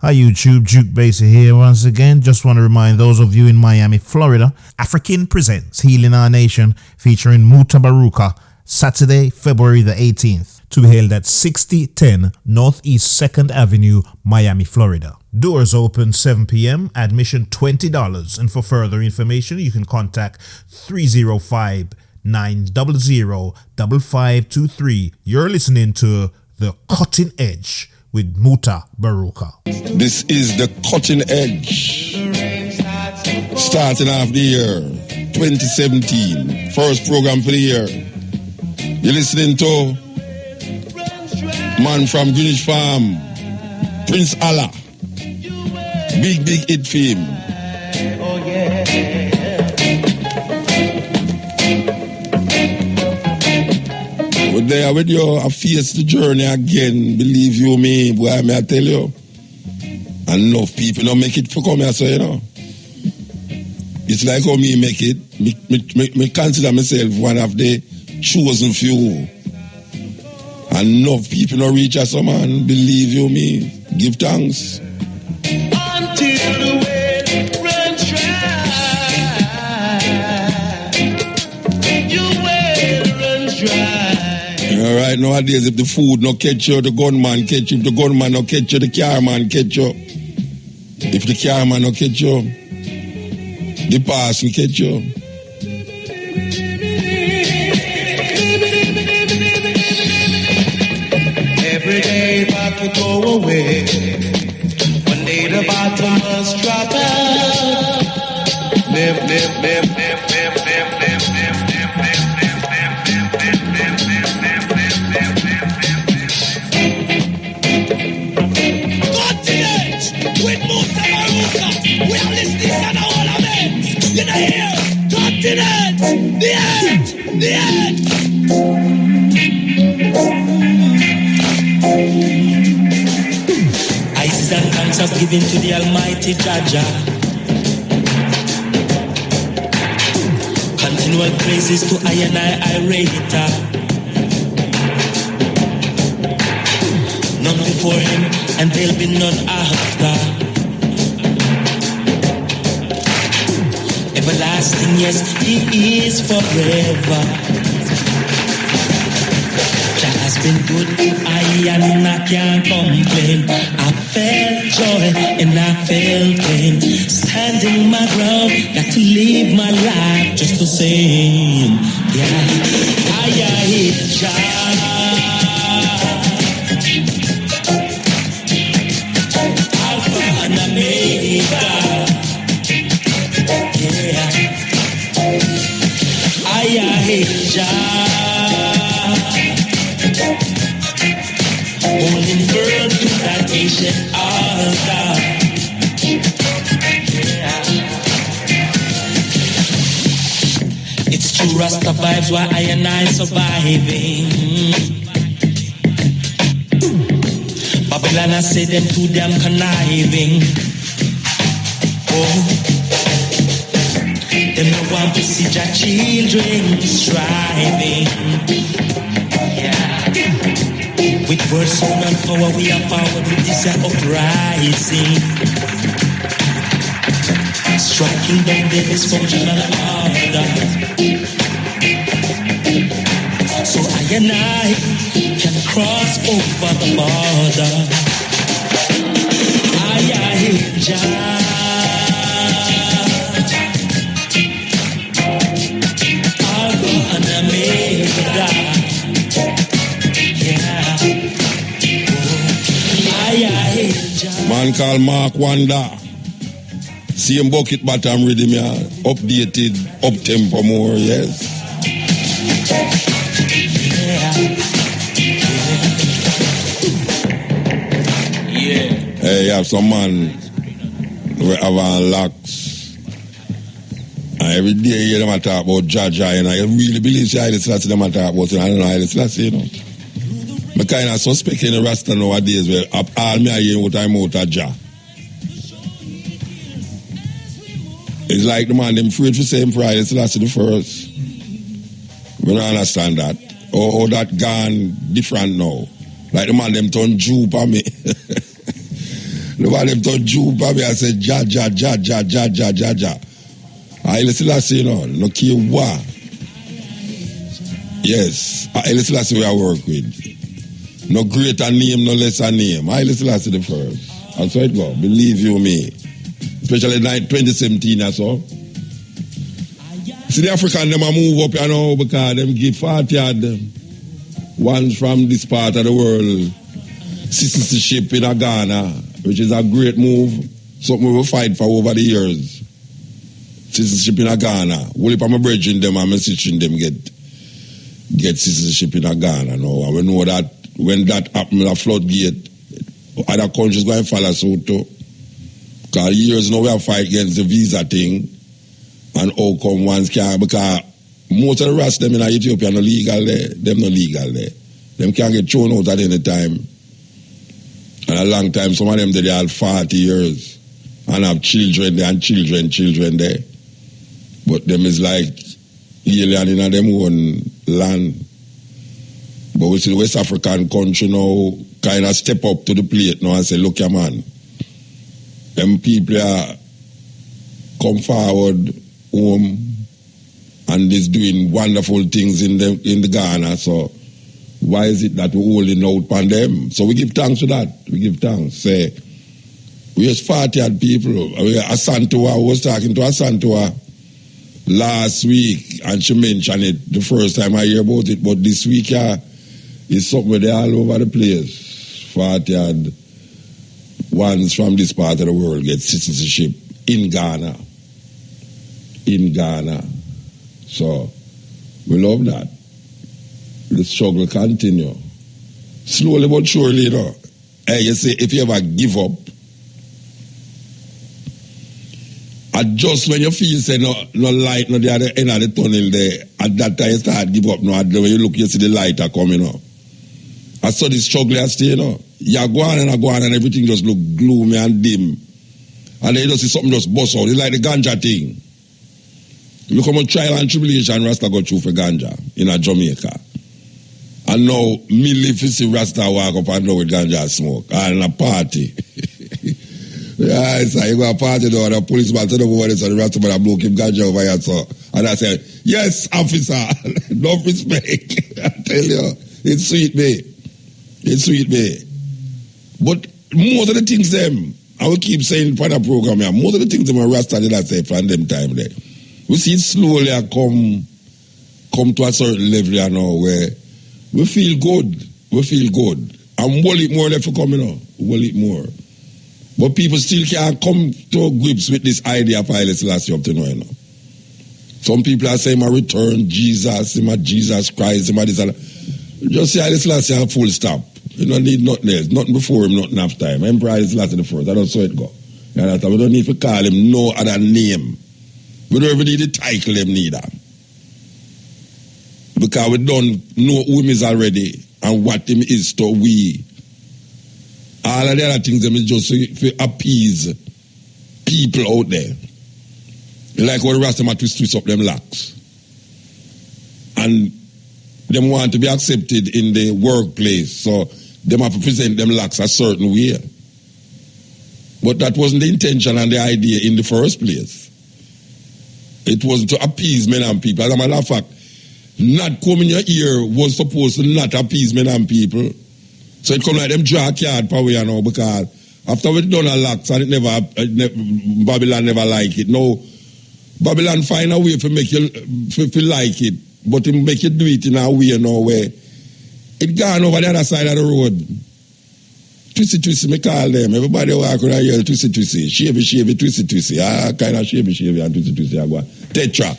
Hi YouTube, Juke Baser here once again. Just want to remind those of you in Miami, Florida, African Presents Healing Our Nation featuring Mutabaruka, Saturday, February the 18th, to be held at 6010 Northeast 2nd Avenue, Miami, Florida. Doors open 7 p.m., admission $20, and for further information you can contact 305-900-5523. You're listening to The Cutting Edge with Mutabaruka. This is The Cutting Edge. Starting off the year 2017. First program for the year. You're listening to man from Greenwich Farm, Prince Allah. Big hit for him. Oh yeah. But there with you, I face the journey again. Believe you me, boy, may I tell you. Enough people don't make it for come here, so you know. It's like how me make it. Me consider myself one of the chosen few. Enough people don't reach us, so man. Believe you me. Give thanks. Until the well runs dry, your well runs dry. All right, nowadays, if the food no catch you, the gunman catch you. If the gunman no catch you, the carman catch you. If the carman no catch you, the person catch you. Every day about to go away. One day the bottom must drop out. Live. Continent with Mutabaruka. We are listening to the whole of it. You know here. Continent. The end. Ices and thanks are given to the Almighty Jaja. Continual praises to I Rater. None before him, and there'll be none after. Everlasting, yes, he is forever. Jah has been good, I can't complain. I felt joy and I felt pain. Standing my ground, got to live my life just the same. Yeah, I hate Jah. Holding firm to that ancient altar. It's true Rasta vibes why I and I surviving. Babylon I say them too damn conniving. Oh, them no want to see their children striving. With words, sound, and power, we are forward with this uprising. Striking down the dysfunctional order. So I and I can cross over the border. I Jah. I'll go and I make that. Man called Mark Wanda. Same bucket bottom rhythm, yeah. Updated, up tempo more, yes. Yeah. Hey, you have some man who have on locks. And every day you hear them talk about Jaja, you know. You really believe Haile Selassie them talk about, I don't know Haile Selassie, you know. I kind of suspect in the Rasta nowadays where all me are hearing what I'm out of Jah. It's like the man them afraid for saying Haile Selassie the first. We don't understand that. Or that gone different now. Like the man them turn Jew for me. Nobody them to Jew, baby, I said, ja. Haile Selassie, no care what. Yes, Haile Selassie we are work with. No greater name, no lesser name. Haile Selassie the first. That's how it go. Believe you me. Especially 2017 or so. See the African them a move up, because them give 40 ones from this part of the world citizenship in Ghana, which is a great move. Something we will fight for over the years. Citizenship in Ghana. Well, if I'm a bridging them, I'm messaging them get citizenship in Ghana. No, and we know that when that happens, a floodgate, other countries going to follow suit too. Because years now we have fight against the visa thing, and how come ones can't, because most of the rest of them in Ethiopia are legal there. Them not legal there. Them can't get thrown out at any time. And a long time, some of them they have 40 years and have children there and children there. But them is like alien in them own land. But we see the West African country now kind of step up to the plate now and say, look here man, them people are come forward home and is doing wonderful things in the Ghana. So why is it that we're holding out on them? So we give thanks to that. We give thanks. Say, we just 40 people. Asantua, I was talking to Asantua last week, and she mentioned it the first time I hear about it, but this week is something where they're all over the place. 40 ones from this part of the world get citizenship in Ghana. In Ghana. So, we love that. The struggle continue. Slowly but surely, Hey, you see, if you ever give up, and just when you feel say no light, no the other end of the tunnel there, at that time you start give up. No, when you look, you see the light are coming up. I saw the struggle I stay, You go on and everything just look gloomy and dim. And then you just see something just bust out. It's like the ganja thing. Look how much trial and tribulation Rasta got through for ganja in Jamaica. And now, me live to see Rasta walk up and down with ganja smoke. And a party. Yeah, it's like you go a party though, and the policeman turn up over there, so the Rasta man blow him ganja over here, so. And I said, yes, officer, no respect. I tell you, it's sweet me. It's sweet me. But most of the things them, I will keep saying for the program here, most of the things them are Rasta did I say from them time there. We see it slowly come to a certain level now where we feel good. We feel good. And we'll eat more left for coming on. We'll eat more. But people still can't come to grips with this idea of Haile Selassie up to now. Some people are saying, I return Jesus, Jesus Christ, this and that. Just say Haile Selassie and full stop. You don't need nothing else. Nothing before him, nothing after him. Emperor Haile Selassie the first. I don't saw it go. We don't need to call him no other name. We don't even need to title him neither. Because we don't know who him is already and what him is to we. All of the other things them is just to appease people out there. Like what the rest of them twist up them locks. And them want to be accepted in the workplace. So them have to present them locks a certain way. But that wasn't the intention and the idea in the first place. It was to appease men and people. As a matter of fact, not coming your ear was supposed to not appease men and people. So it come like them draw a card power, because after we done a lot, and Babylon never like it. No, Babylon find a way to make you feel like it, but it make you do it in a way now where it gone over the other side of the road. Twisty, me call them. Everybody walk around here, twisty, shavy, twisty. Kind of shavy and twisty, I go. Tetra.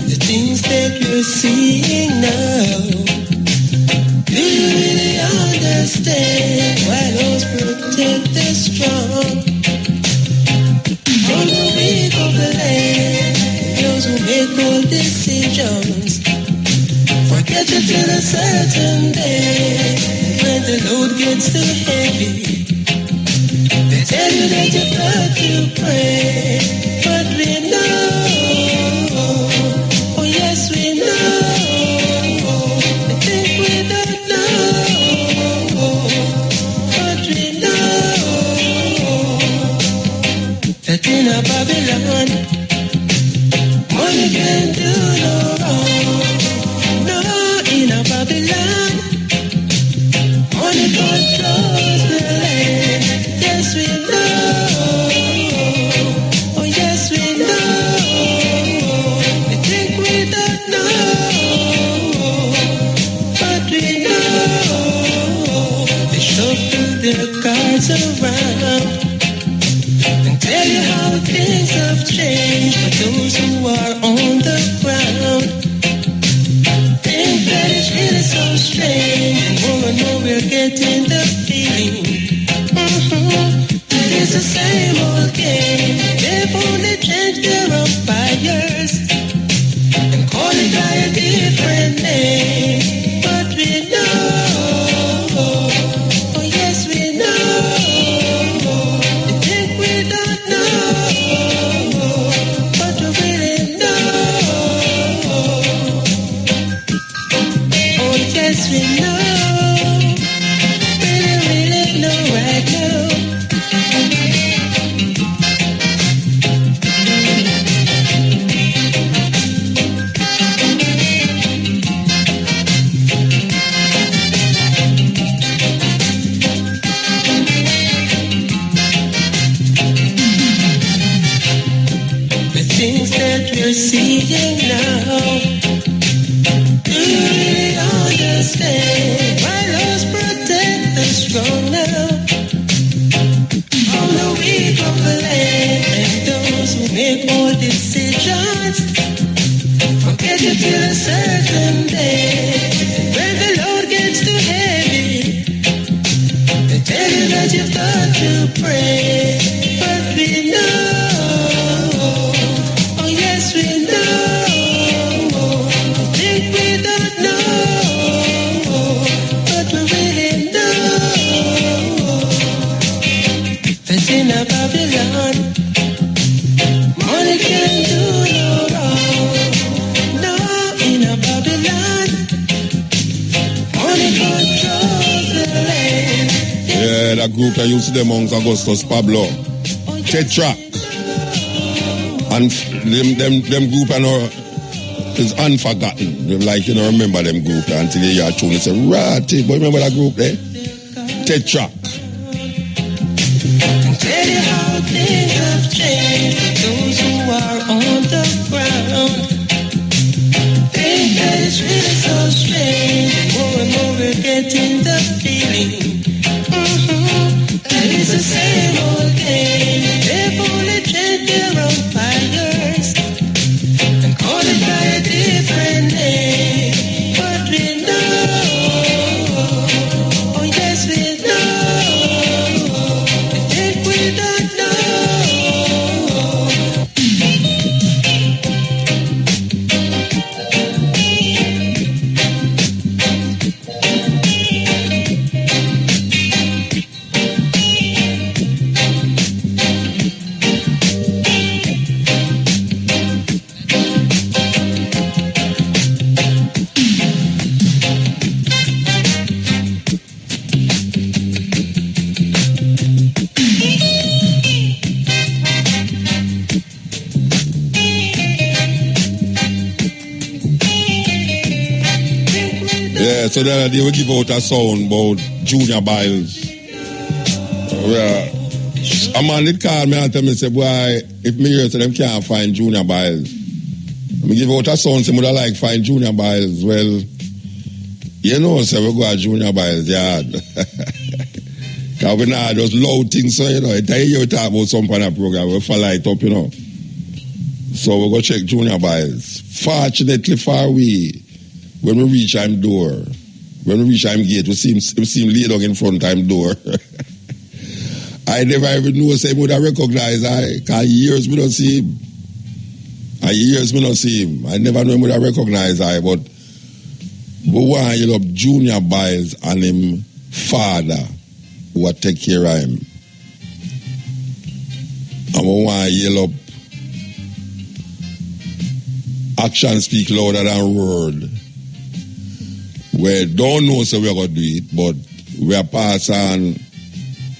The things that you're seeing now, do you really understand why those protect the strong? From the weak of the land, those who make bold decisions, forget it till a certain day when the load gets too heavy. They tell you that you've got to pray, but we know, oh yes we know, I think we don't know, but we know, that in a Babylon, money can do no wrong, no, in a Babylon, money controls the land. Yes, we know. Oh, yes, we know. We think we don't know, but we know. They shuffle their cards around and tell you how things have changed. But those who are on the ground think that it's really so strange. And more and more we're getting the feeling. It's the same old game. They've only changed their umpires and call it by a different name. But we know, oh yes we know. We think we don't know, but we really know. Oh yes we know. Really, really know right now. We're seeing now. Do you really understand why laws protect the strong now? From the weak of the land and those who make all decisions, from getting till a certain day. And when the load gets too heavy, they tell you that you've got to pray, but we know. We know, think we don't know, but we really know that in a Babylon, money can do no wrong. No, in a Babylon, money controls the land. Yeah, that group I used to them amongst Augustus Pablo, Tetra. And them group is unforgotten. Like, you know, remember them group until you hear a tune and say, Ratty, but remember that group there? Tetra. Tell you how things have changed for those who are on the ground. Think that it's really so strange. More and more we're getting the feeling. That it's the same old game. They've only changed their umpires and call it by a different name. But we know, oh yes we know. We think we don't know. So they will give out a song about Junior Byles. A man did call me and tell me, say, boy, if me hear so them can't find Junior Byles. Me give out a song, say, would I like find Junior Byles? Well, you know, so we go to Junior Byles yard. Because we not just loud things, so, you know, I hear you talk about some kind of program, we fall light up, you know. So we go check Junior Byles. Fortunately for we, when we reach him door, when we reach him gate, we see him lay down in front of him door. I never even know say would I recognize I, because years we don't see him. Years we don't see him. I never know him would I recognize I, but we want to up Junior Byles and him father who will take care of him. I want to yell up. Action speak louder than word. We don't know so we're going to do it, but we are passing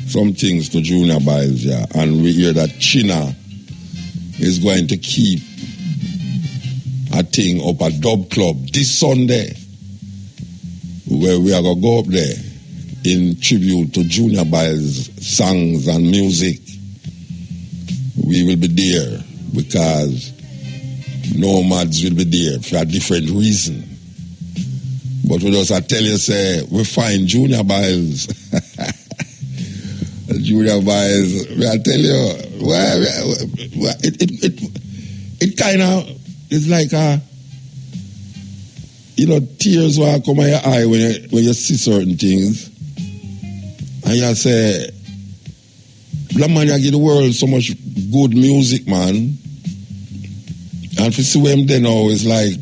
some things to Junior Byles, yeah, and we hear that China is going to keep a thing up at Dub Club this Sunday, where we are going to go up there in tribute to Junior Byles' songs and music. We will be there because nomads will be there for a different reason. But we just tell you, say, we find Junior Byles. Junior Byles, I tell you, it kind of is like tears will come out your eye when you see certain things. And you say, black man, you give the world so much good music, man. And for see them then now, it's like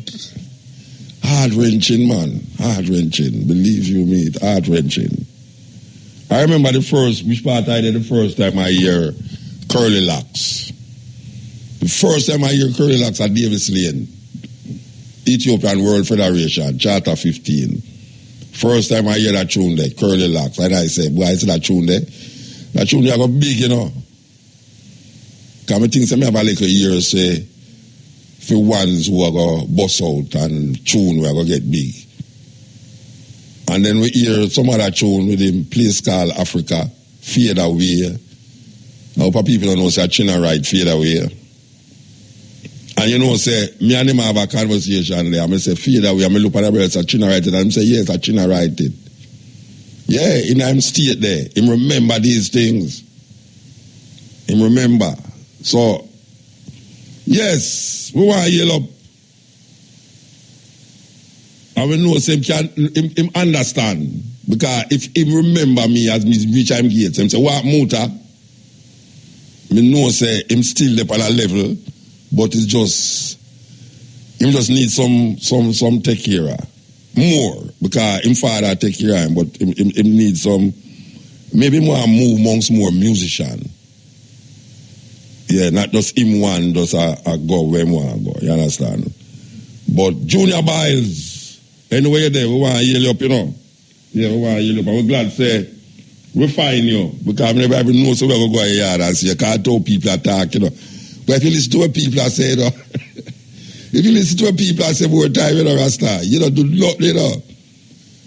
heart-wrenching, man. Heart-wrenching. Believe you me, it's heart-wrenching. I remember the first time I hear Curly Locks. The first time I hear Curly Locks at Davis Lane, Ethiopian World Federation, Charter 15. First time I hear that tune there, Curly Locks. And I say, boy, I see that tune there. That tune there got big, you know. Because I think some have a little ear say, for ones who are going to bust out and tune we are going to get big. And then we hear some other tune with him, place called Africa, Fade Away. Now people don't know, say, China right, Fade Away. And you know, say, me and him have a conversation there. I say, Fade Away. I look at the brother, say, China right it. And I say, yes, China right it. Yeah, in him state there. Him remember these things. Him remember. So, yes, we want to yell up. And we know him can him understand. Because if him remember me as me reach him gates, him say, what Muta? Me know say him still up on a level, but it's just him just need some take care of. More. Because him father take care of him, but him need some maybe more move amongst more musicians. Yeah, not just him one, just a go where him want to go. You understand? But Junior Byles, anyway there, we want to yell you up, you know. Yeah, we want to yell you up. And we're glad to say, we find you. Because I never even know so we're going to go in yard and see. You can't tell people attack, you know. But if you listen to what people are saying, you know, if you listen to what people are saying more time, you know, Rasta, you know, do not, you know.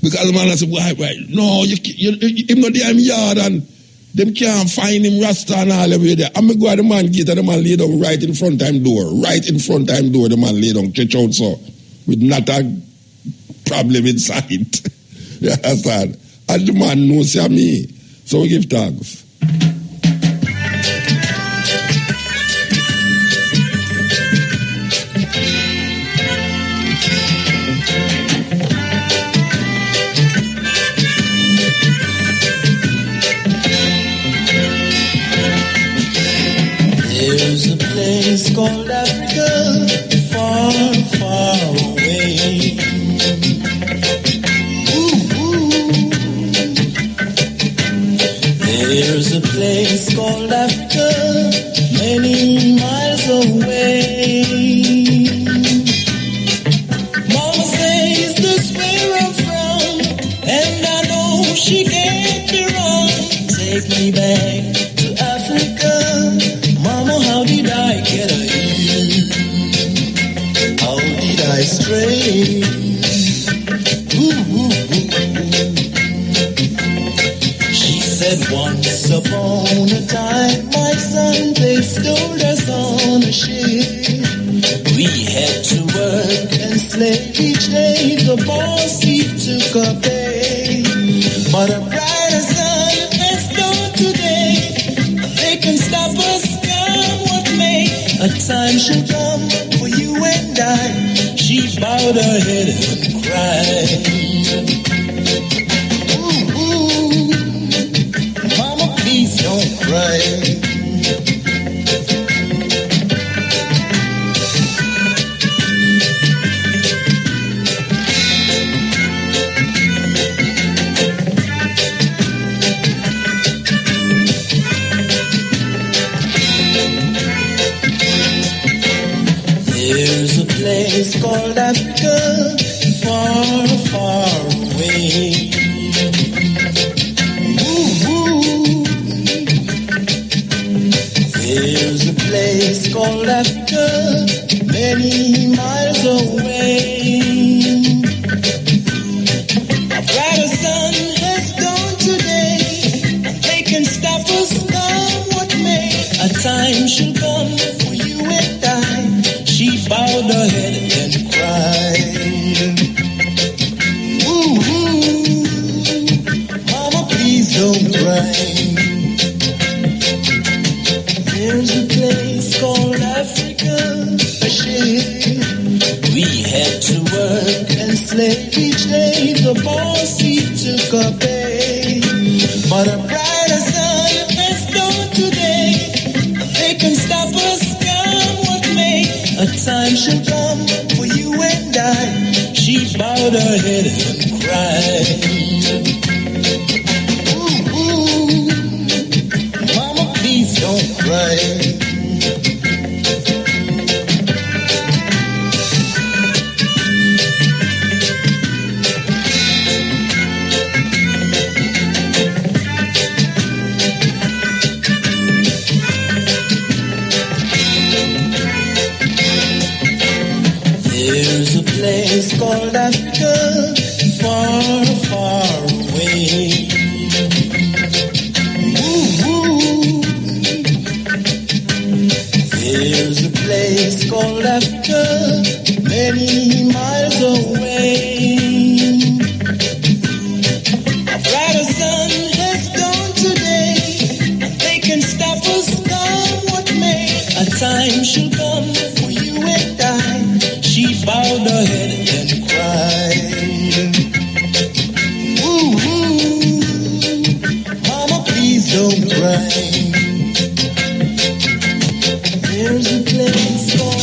Because the man has said, why? No, him not there in yard and them can't find him Rasta and all the way there. I'm going to go at the man gate and the man lay down right in front of him door. Right in front of him door, the man lay down, church out so. With not a problem inside. You understand? And the man knows me. So we give thanks. There's a place called Africa, far, far away. There's a place called Africa, many miles away. Mama says that's where I'm from, and I know she can't be wrong. Take me back to Africa, Mama, how did I get here? How did I stray? She said once upon a time, my son, they stole us on a ship. We had to work and slave each day. The boss, he took a pay. But a brighter sun has dawned today. They can stop us, come what may. A time shall come for you and I. She bowed her head and cried. Mama, please don't cry. There's a place called Africa, far, far away. Ooh. There's a place called Africa, many miles away. A brighter sun has dawned today, and they can stop us, come what may. A time shall come for you and I. She bowed her head and cried. Ooh, mama, please don't cry. There's a place called Africa, a ship. We had to work and slave each day. The boss, he took a pay. But a brighter sun has dawned today. They can stop us, come what may. A time shall come for you and I. She bowed her head and cried. Ooh, mama, please don't cry. There's a place called Africa, far, far away. Ooh. There's a place called Africa, many miles away. A brighter sun has dawned today, and they can stop us, come what may. A time shall come for you and I. She bowed her head and cried. Ooh, mama, please don't cry. There's a place called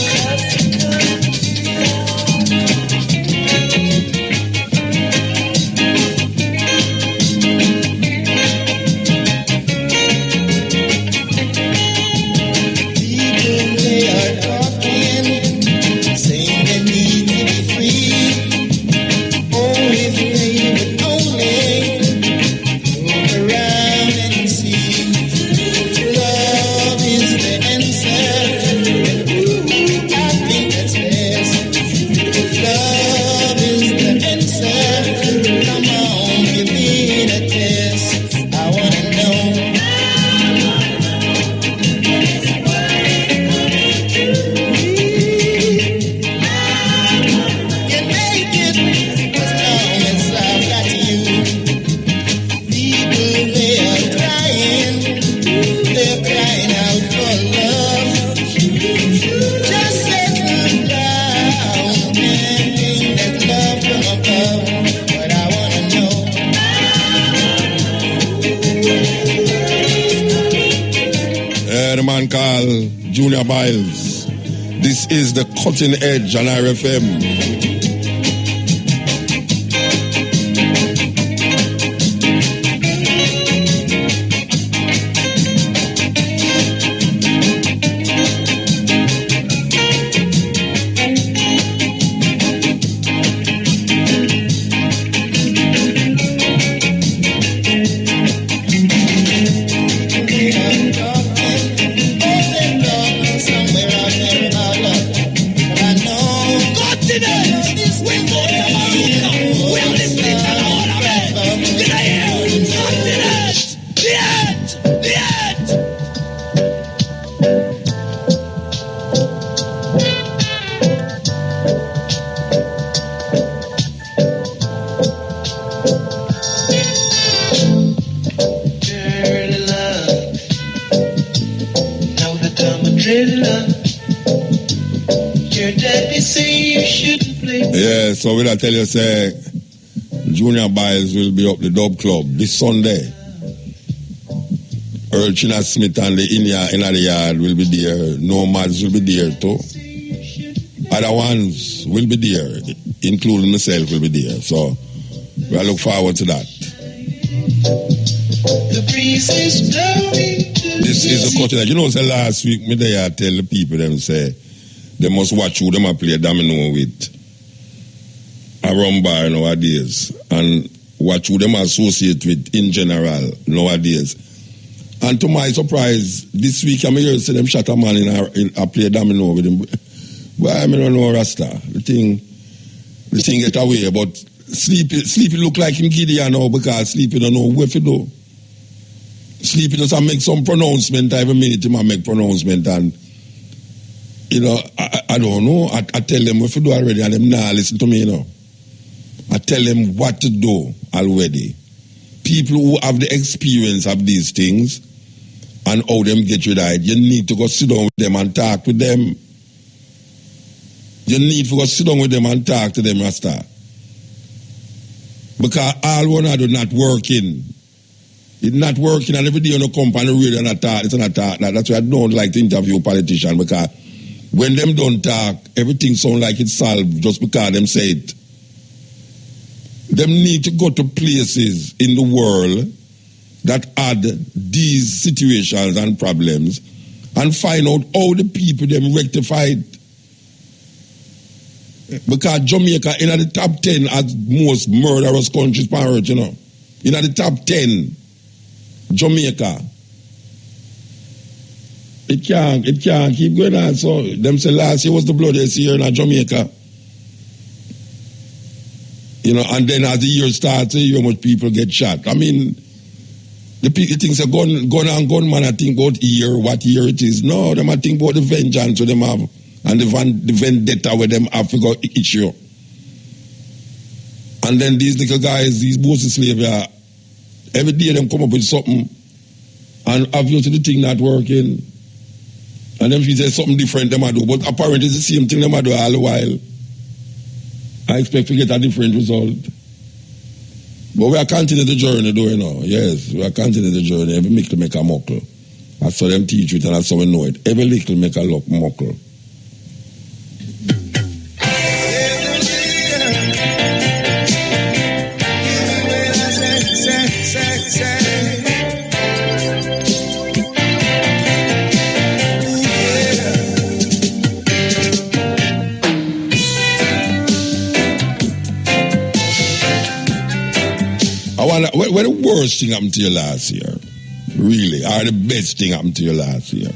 Junior Byles. This is the Cutting Edge on RFM. Yeah, so will I tell you, say, Junior Byles will be up the Dub Club this Sunday. Earl China Smith and the in the yard will be there. Nomads will be there too. Other ones will be there, including myself will be there. So I look forward to that. The breeze is blowing. This is a cutting edge. You know, say last week, me there I tell the people them say, They must watch who them a play domino with. A rum bar nowadays. And watch who them associate with in general nowadays. And to my surprise, this week I'm here to see them shot a man in a play domino with him. Well, I don't know Rasta. The thing get away, but Sleepy look like him Gideon now because Sleepy don't know what to do. Sleepy just make some pronouncement every minute. He might make pronouncement and I don't know. I tell them what to do already and them nah listen to me, I tell them what to do already. People who have the experience of these things and how them get rid of it, you need to go sit down with them and talk with them. You need to go sit down with them and talk to them, Rasta. Because all one are not working. It's not working, and every day on the company radio and attack, it's an attack. That's why I don't like to interview politicians, because when them don't talk, everything sounds like it's solved just because them say it. Them need to go to places in the world that had these situations and problems and find out how the people them rectified. Because Jamaica in the top 10 as most murderous countries on earth, In the top 10, Jamaica. It can't keep going on. So them say last year was the bloodiest year in Jamaica. And then as the year starts, how much people get shot. I mean, the people think a gun man, I think about what year it is. No, them I think about the vengeance that them have and the vendetta where them have to go issue. And then these little guys, these bossy slaves, every day them come up with something and obviously the thing not working. And then if you say something different them I do, but apparently it's the same thing them I do all the while. I expect to get a different result. But we are continuing the journey, though, Yes, we are continuing the journey. Every little make a muckle. I saw them teach it and I saw we know it. Every little make a muckle. What the worst thing happened to you last year? Really? Or the best thing happened to you last year?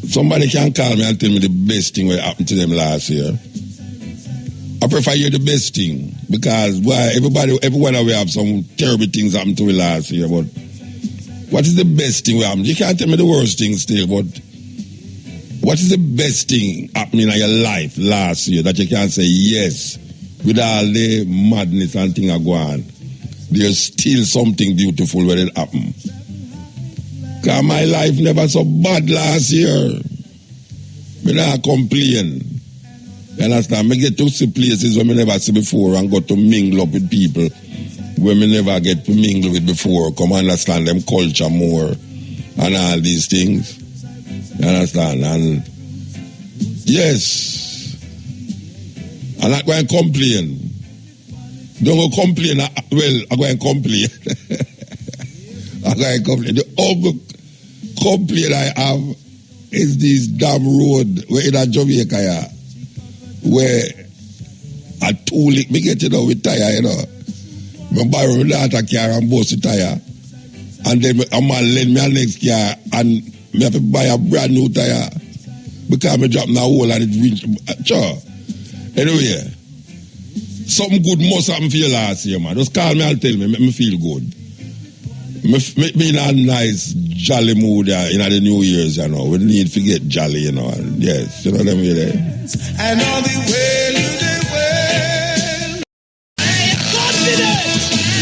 Somebody can call me and tell me the best thing that happened to them last year. I prefer hear the best thing. Because everyone we have some terrible things happened to me last year. But what is the best thing that happened? You can't tell me the worst thing still, but what is the best thing happening in your life last year that you can say yes? With all the madness and things go on, there's still something beautiful when it happened. Because my life never so bad last year. I don't complain. You understand? I get to see places where I never see before and go to mingle up with people where I never get to mingle with before. Come understand them culture more and all these things. You understand? And yes. I'm not going to complain. Don't go complain. Well, I'm going to complain. I'm going to complain. The only complaint I have is this damn road where in Jamaica, where a two-lick, me get with tire, I borrow my daughter car and bust the tire. And then a man lend me a next car and me have to buy a brand new tire because I drop in a hole and it reach. Sure. Anyway, something good must happen for you last year, man. Just call me and tell me, make me feel good. Make me in a nice, jolly mood in the New Year's, We need to get jolly, And yes, you know what I mean? And all the way you did well. I am confident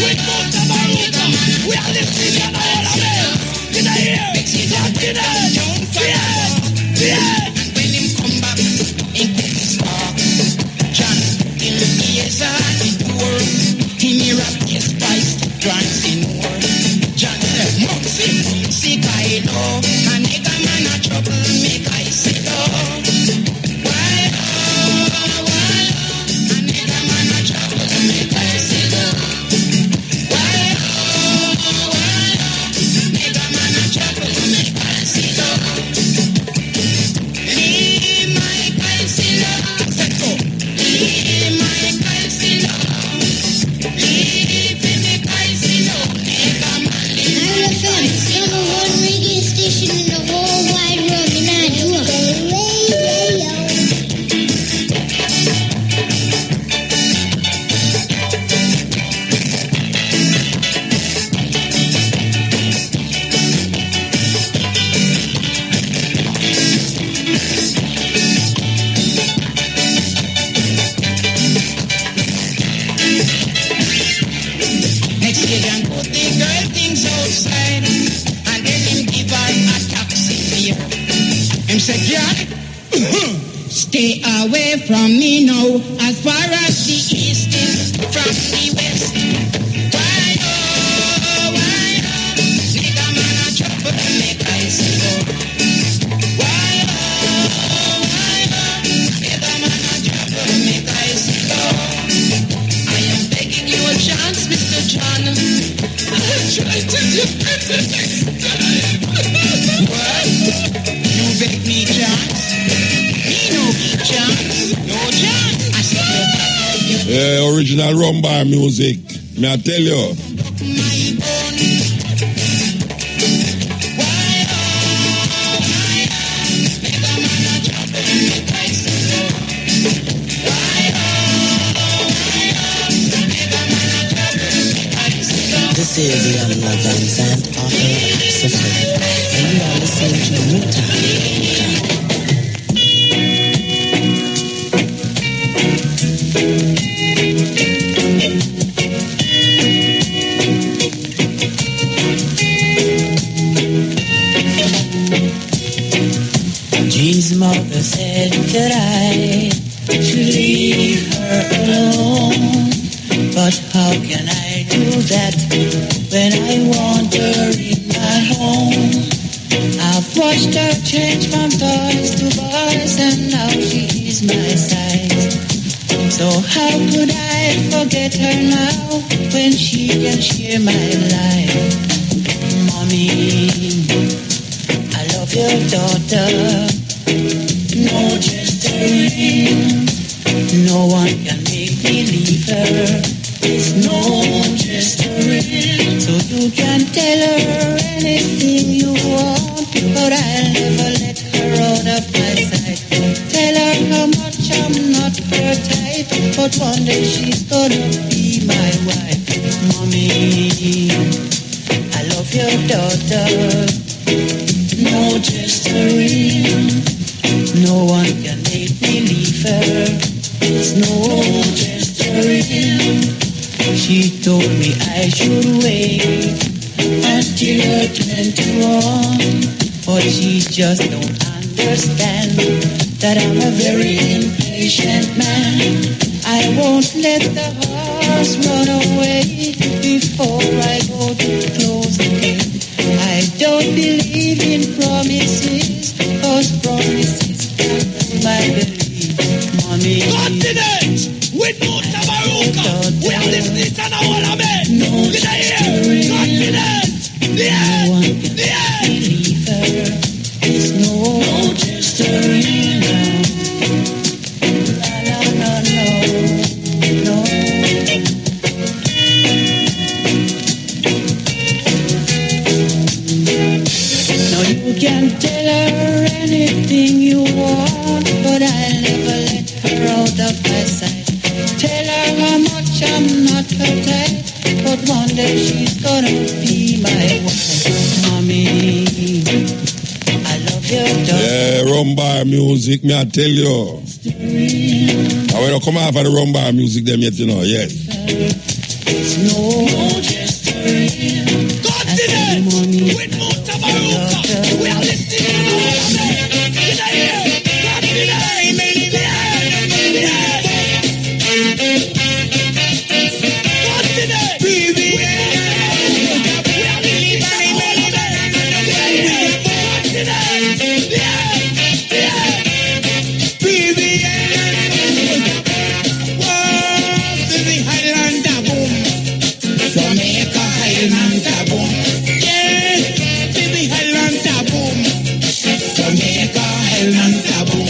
with Mutabaruka. We are listening to all of them. Did I hear? Confident. Yeah. And when him come back, yes, I poor. He me rap his spice, dancing war. John said, Moxie, I know. A nigga man a trouble, make I sit down. Why, a nigga man a trouble, make I sit down. Why, nigga man a trouble, make I sit down. Him say, girl, stay away from me now. As far as the east is from the west. Why oh, nigga man a trouble make I see go. Why oh, nigga man a trouble make I see go. I am begging you a chance, Mr. John. I'll try to do it next time. What? You beg me chance? Me no chance. No chance. I said yeah, original rum bar music. Me I tell you. This is the Young Dance and author of and you are listening to Mutabaruka. Jean's mother said that I should leave her alone, but how can I do that when I want her in my home? I've watched her change from toys to boys, and now she is my size. So how could I forget her now when she can share my life? Mommy, I love your daughter. No gesturing, no one can make me leave her. It's no gesturing, so you can tell her anything you want, but I'll never let her out of my sight. Tell her how much I'm not her type, but one day she's gonna be my wife. Mommy, I love your daughter. No gesturing, no one can make me leave her. It's no gesturing. She told me I should wait until her 21, but she just don't understand that I'm a very impatient man. I won't let the horse run away before I go to close the gate. I don't believe in promises, cause promises can't fool my belief. Mommy, continent with Mutabaruka. We are listening to the whole of it. No did I hear? Continent. The end. The end. There's no gesturing now. No. Now you can tell her anything you want, but I'll never let her out of my sight. Tell her how much I'm not her type, but one day she's gonna be my wife. Mommy, I love your daughter. Yeah, rum bar music, me I tell you. I will come out for the rum bar music them yet, you know, yes. It's no gesturing. Continent with Mutabaruka. We are listening to the whole of it. Did I hear? Continent. The end. Continent. Baby. We are listening to the whole of it. Did I hear? Continent. The end. The end. Baby. Whoa, baby, Highlander boom. Jamaica Highlander boom. Yeah, baby, Highlander boom. Jamaica Highlander boom.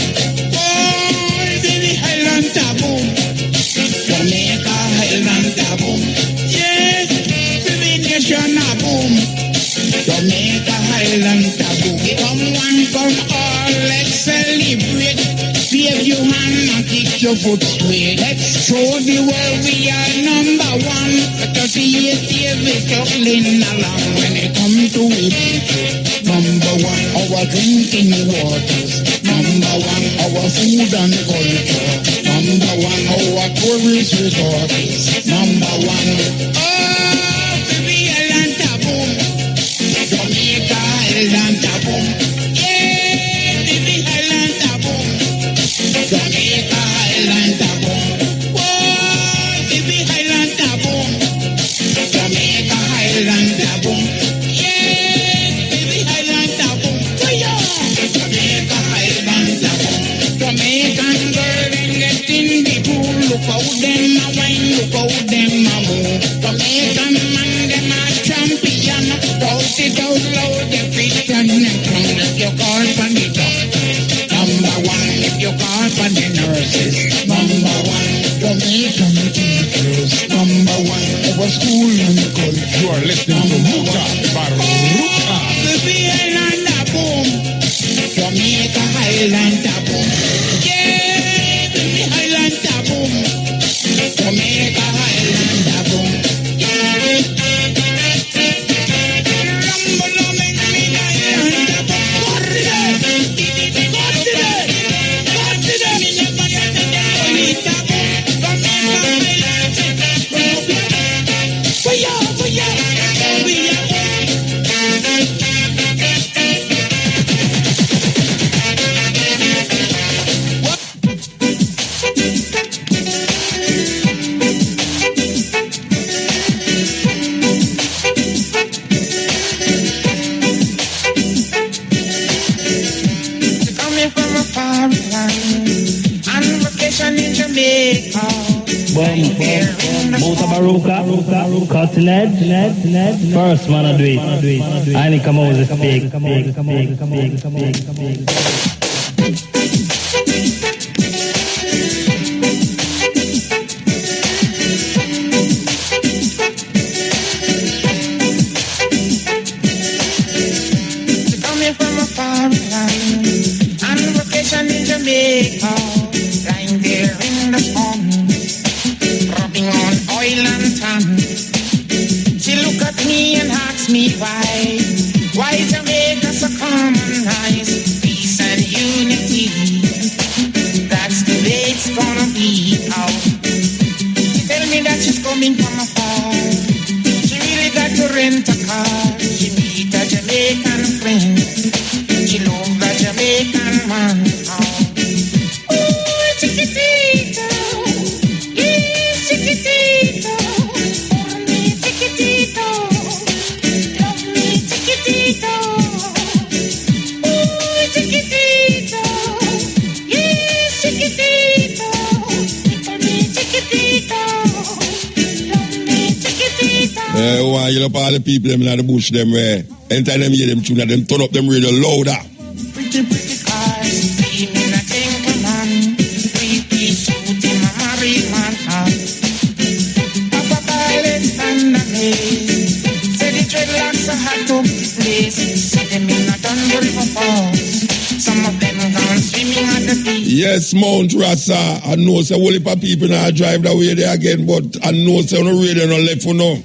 Boy, baby, Highlander boom. Jamaica Highlander boom. Yeah, baby, nation a boom. Jamaica Highlander boom. Come one, come all, let's celebrate. Save your hand and kick your foot straight. Let's show the world we are number one. Let us see it here, we're struggling along. When it comes to it, number one, our drinking waters. Number one, our food and culture. Number one, our tourist resorts. Number one, oh, baby, Atlanta boom. Jamaica, Atlanta boom. Yeah, baby, look how them a move. Jamaican man, them a champion. Shout it out loud, the Christian nation. If you call for the doctor, number one. If you call for the nurses, number one. Jamaican teachers, number one. Our school and culture. You are listening to Mutabaruka. Baby Island a boom. Jamaica Island a boom. Yeah, baby Island a boom. Jamaica Island a boom. Mutabaruka, cutting edge, first man I do it. I need come out with a fake. Coming from a far land, on vacation in Jamaica, lying there in the sun, rubbing on oil and tan. She look at me and asks me why Jamaica so commonize peace and unity. That's the way it's gonna be out. She tell me that she's coming from afar. She really got to rent a car. She meet a Jamaican friend. She love a Jamaican man. Oh, chiquitito, yes, chiquitito, for me, chiquitito, love me, chiquitito. Oh, chiquitito, yes, chiquitito, for me, chiquitito, love me, chiquitito. Why you know all the people them in the bush them where anytime them hear them tune them turn up them radio louder. Pretty cars, beaming a gentleman, three-piece suit in a married man hat. Papa Byles stand amazed, say the dreadlocks are hot up the place. See them in a Dunbar River Falls, some of them gone swimming at the beach. Yes, Mount Rasa. I know say whole heap of people now drive that way there again, but I know say on the radio no left for no.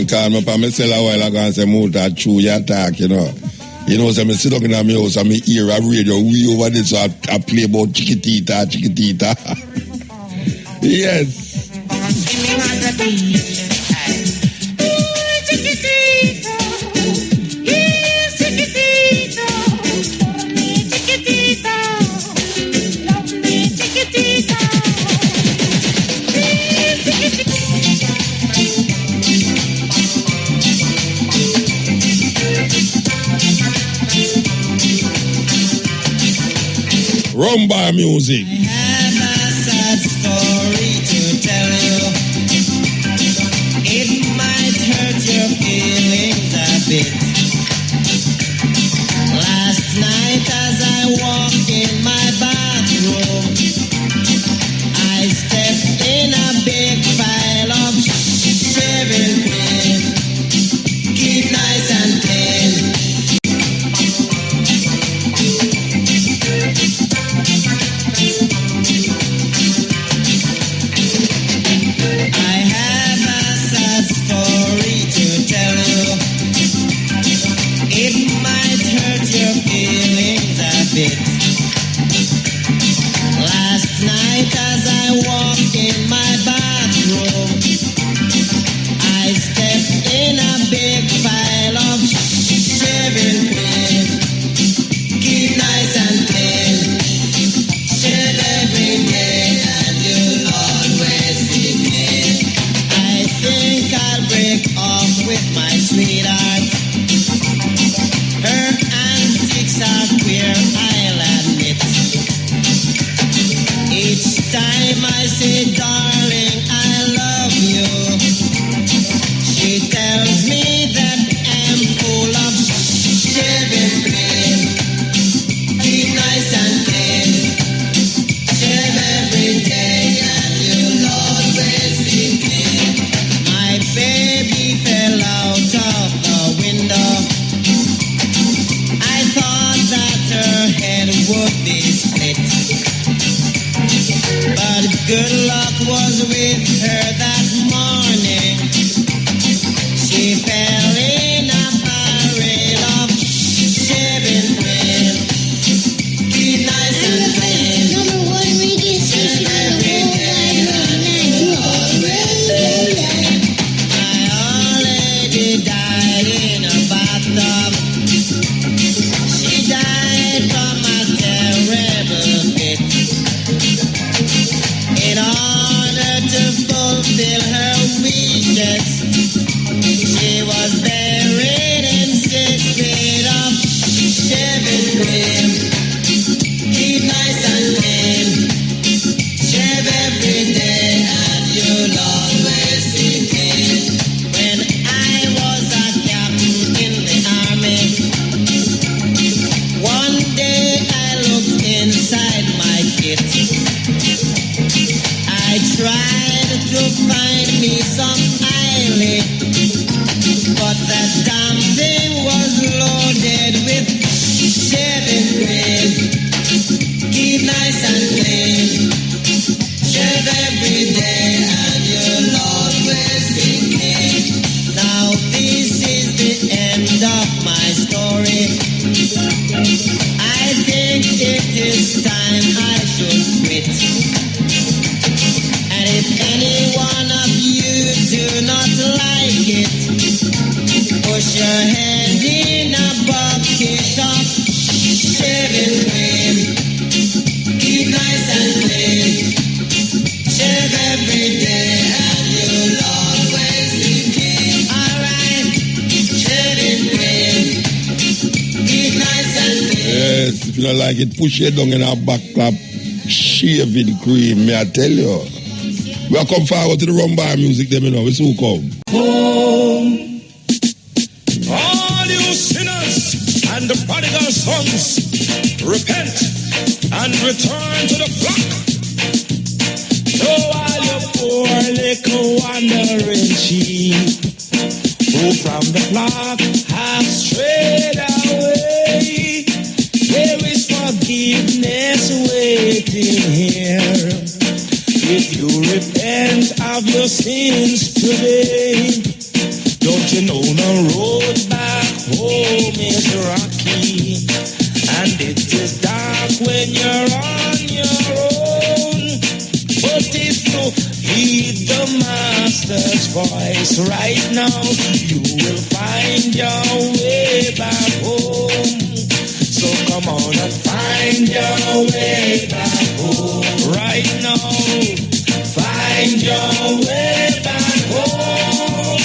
Call me for myself a while ago and say, Muta, true your talk, you know. You know, so I sit down in my house and I hear a radio way over this, so I play about chiquitita. Yes. Rumba music. I have a sad story to tell you. It might hurt your feelings a bit. Last night as I walked in my bathroom, I stepped in a big was with her that morning, she fell in a barrel of shaving cream. Be nice and clean. Number one reggae station in the whole wide world. My old lady died in a bathtub. She died from a terrible fit. In order to fulfill her wishes, she was buried in 6 feet of shaving cream. Keep nice and clean. Shave every day and you'll always be clean. When I was a captain in the army, one day I looked inside my kit. I tried to find me some eyelid, but that damn thing was loaded with shaving cream. Keep nice and clean. Shave every day and you'll always be clean. Now this is the end of my story. I think it is time I should quit. And if any one of you do not like it, push your hand in a bucket of shaving cream. Keep nice and clean. Shave every day and you'll always be clean. Alright, shaving cream. Keep nice and clean. Yes, if you don't like it, push it down in our back clap. Shaving cream, may I tell you. Welcome forward to the rumbar music, them you know. It's who come. Home, all you sinners and the prodigal sons, repent and return to the flock. So all you poor little wandering sheep, who from the flock have strayed away, there is forgiveness waiting here. If you repent of your sins today, don't you know the road back home is rocky, and it is dark when you're on your own. But if you heed the Master's voice right now, you will find your way back home. So come on and find your way back home right now. Find your way back home.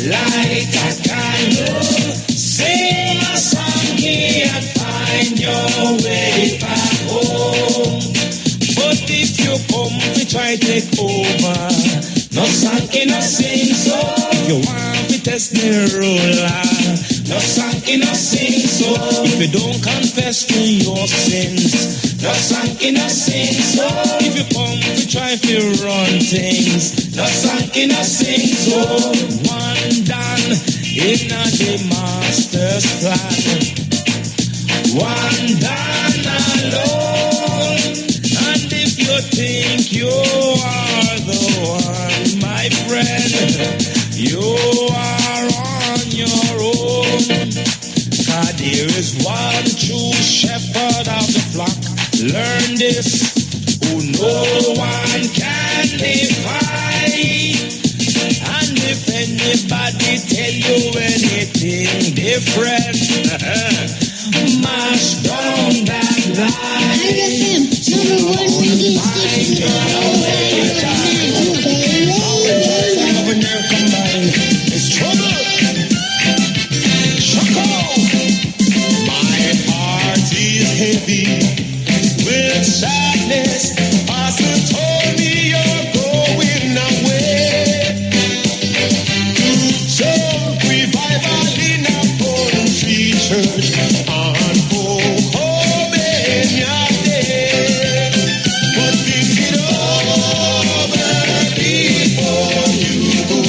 Light a candle, sing a song here and find your way back home. But if you come to try take over, no song can sing so. If you want to test the ruler, no song can sing so. If you don't confess to your sins, no song can sing so. If you come to try to run things, no song can sing so. One done in the Master's plan, one done alone. And if you think you are the one, my friend, you are on your own. 'Cause there is one true shepherd of the flock. Learn this, who no one can defy. And if anybody tell you anything different, mash down that lie. RFM, number one reggae station in the whole wide world. When you're combined, it's trouble. Shako. My heart is heavy with sadness. Pastor told me you're going away. To some revival in a country church on Oklahoma Day. But think it over before you go.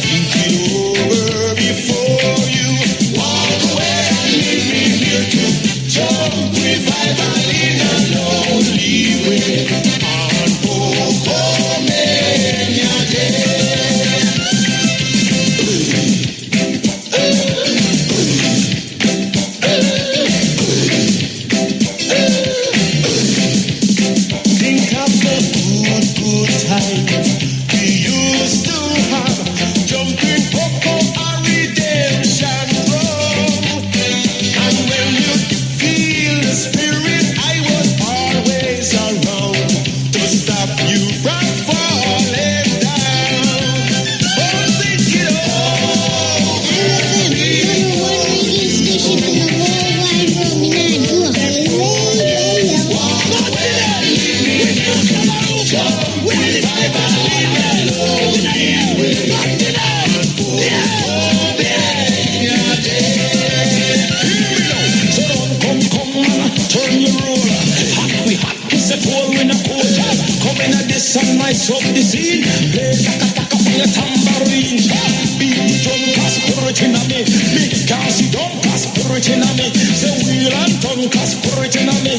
Think it over before you walk away and leave me here to jump revival in a lonely way. spice up the scene. Play paka for your tambourine. Beat the drum, cause spirit in me. Me can't see down, cause spirit in me. Say wheel and turn, cause spirit in me.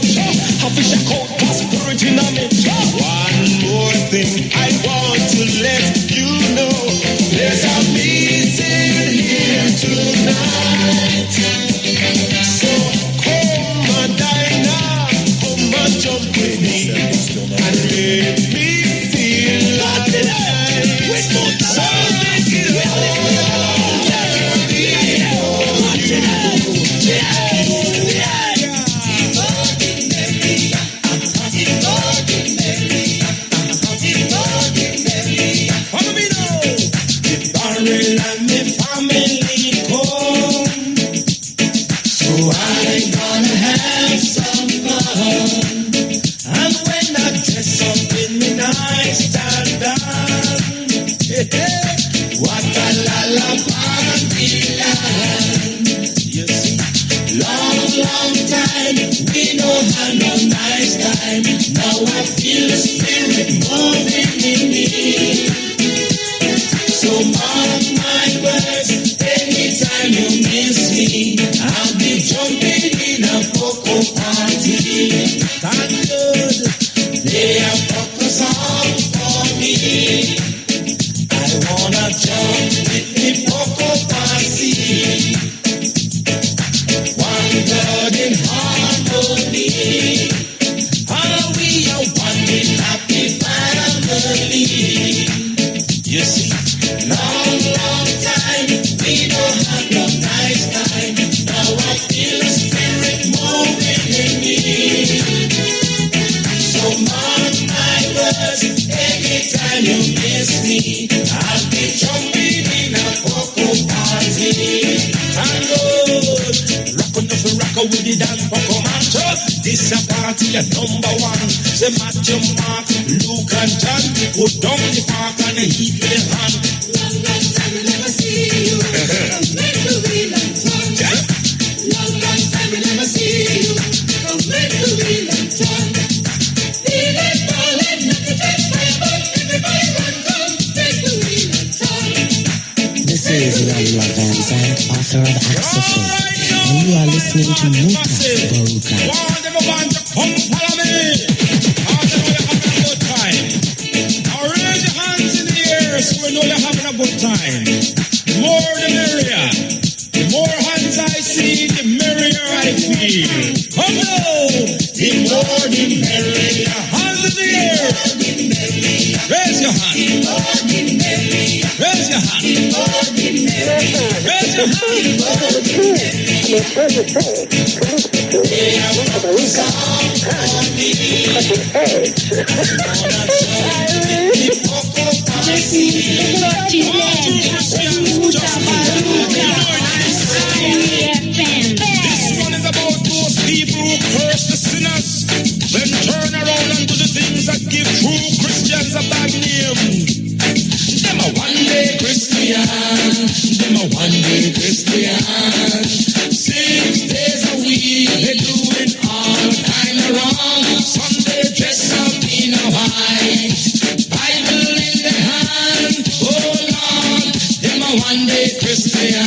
Have a shack out, cause spirit in me. One more thing I want to let you know. There's a meeting here tonight. So come and dine up, come and jump with me, and let me feel alive. So take it follow me now. The barrel and the family come, so I'm gonna have some fun. And when I dress up in the nice standard, what a lullaby land. You see, long time we no have no nice time. Now I feel the spirit moving in me. So mark my words, anytime you miss me, I'll be jumping in a Poco party. Thank God, they have Poco song for me. I wanna jump with the Poco party. One God in harmony. Are we a one big happy family? You see, long time we don't have no nice time. Now I feel the spirit moving in me. So mark my words, anytime you miss me, I'll be jumping in a Poco party. Thank God, rock with the dance Poco macho. This a party at number one. Say Matthew, Mark, Luke and John. Put down the park and the heat with the hand. Long time we never see you. Come make the wheel and turn. Long time we never see you. Come make the wheel and turn. Feel it falling, not to take fire, but everybody run, come make the wheel and turn. This is Young Love and author of Acts of Faith, and you are listening to Mutabaruka. All them want to come follow me. All them know you're having a good time. Now raise your hands in the air so we know you're having a good time. The more the merrier. The more hands I see, the merrier I feel. Come now. The more the merrier. Hands in the air. Raise your hand. Raise your hand. Raise your hand. This one is about those people who curse the sinners, then turn around and do the things that give true Christians a bad name. Them a one day Christian, them a one day Christian. 6 days a week they doing all kind of wrong. Sunday dress up in a white, Bible in the hand. Oh Lord, them a one day Christian.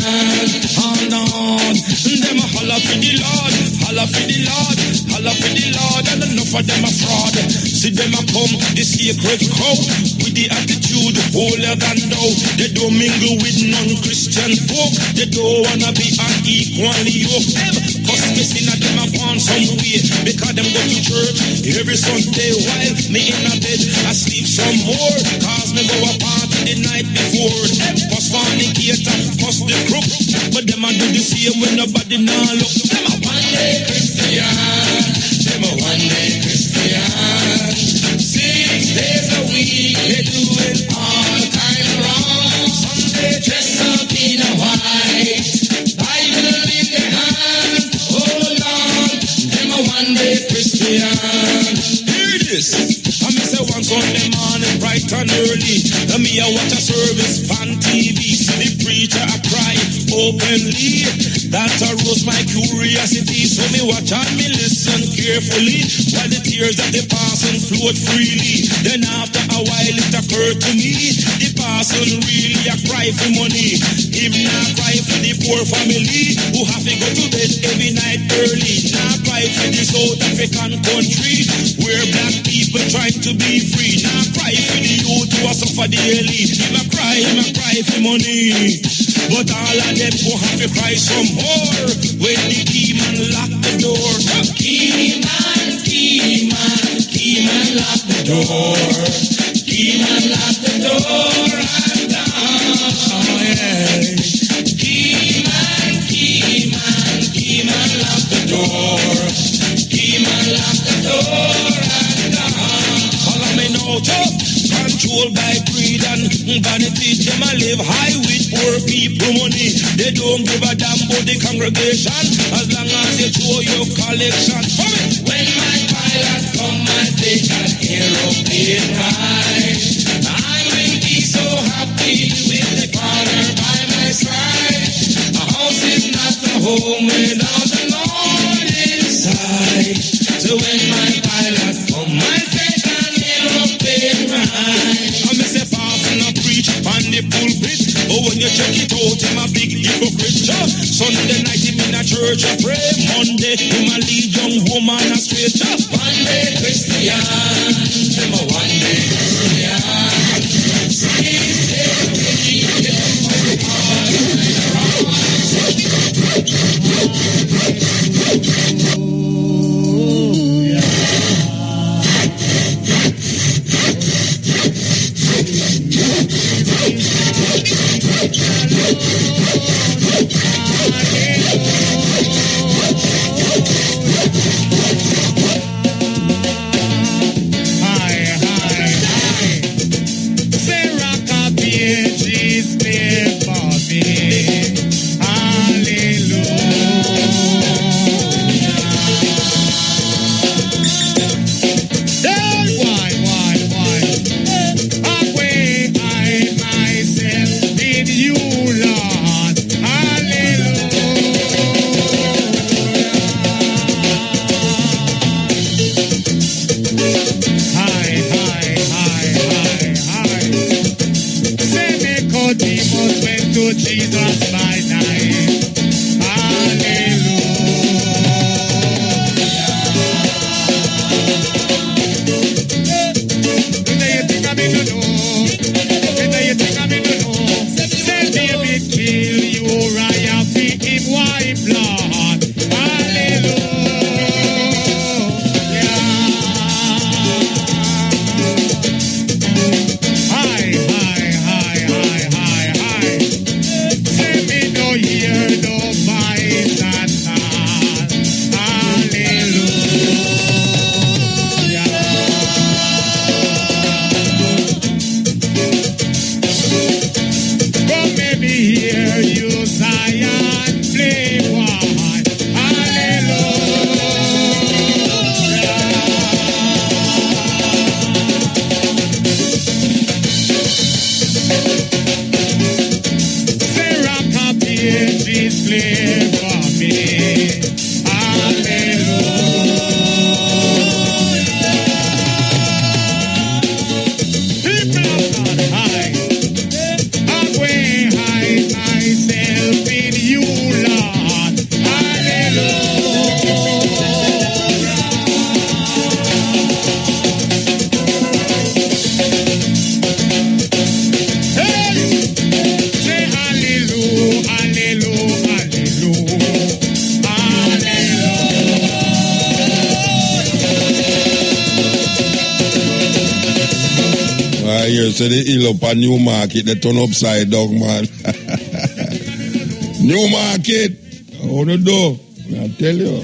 Oh Lord, them a holler for the Lord, holler for the Lord, holler for the Lord, and enough of them a fraud. See them a come, the sacred crowd, with the attitude holier than thou. They don't mingle with non-Christian folk. They don't wanna be unequally yoked. Cause missing at them a want some way, because them go to church every Sunday while me in a bed I sleep some more. Cause me go a party the night before. Them cause fornicator, cause the crook, but them a do the same when nobody now look. Them a one day Christian, them a one day Christian. 6 days a week they doing all kind of wrong. Sunday dress up in a white, Bible in the hand. Oh Lord, them a one day Christian. Hear this, I me say one Sunday morning bright and early, me a watch a service on TV. See the preacher a cry, openly. That arose my curiosity, so me watch and me listen carefully, while the tears that they pass and flowed freely. Then after a while it occurred to me, the person really a cry for money. Him not cry for the poor family who have to go to bed every night early. Not cry for the South African country where black people try to be free. Not cry for the youth who are suffer daily. Him a cry for money. But all of them go have to cry some more when the key man lock the door. Key man lock the door. Key man lock the door and down. Yeah. Key man lock the door. Key man lock the door and down. Follow me now, tough. Controlled by greed and vanity, them a live high with poor people money. They don't give a damn about the congregation as long as they show your collection. When my pilot come and take an aeroplane ride, I will be so happy with the father by my side. A house is not a home without the Lord inside. So when my pilot come and take an aeroplane ride, I miss a pass and I preach on the pulpit. Oh, when you check it out, I'm a big hypocrite. Sunday night him in a church I pray. Monday him a lead young woman a straight. Monday Christian, them a one day So they ill up a new market, they turn upside down, man. New market, how to do? I tell you.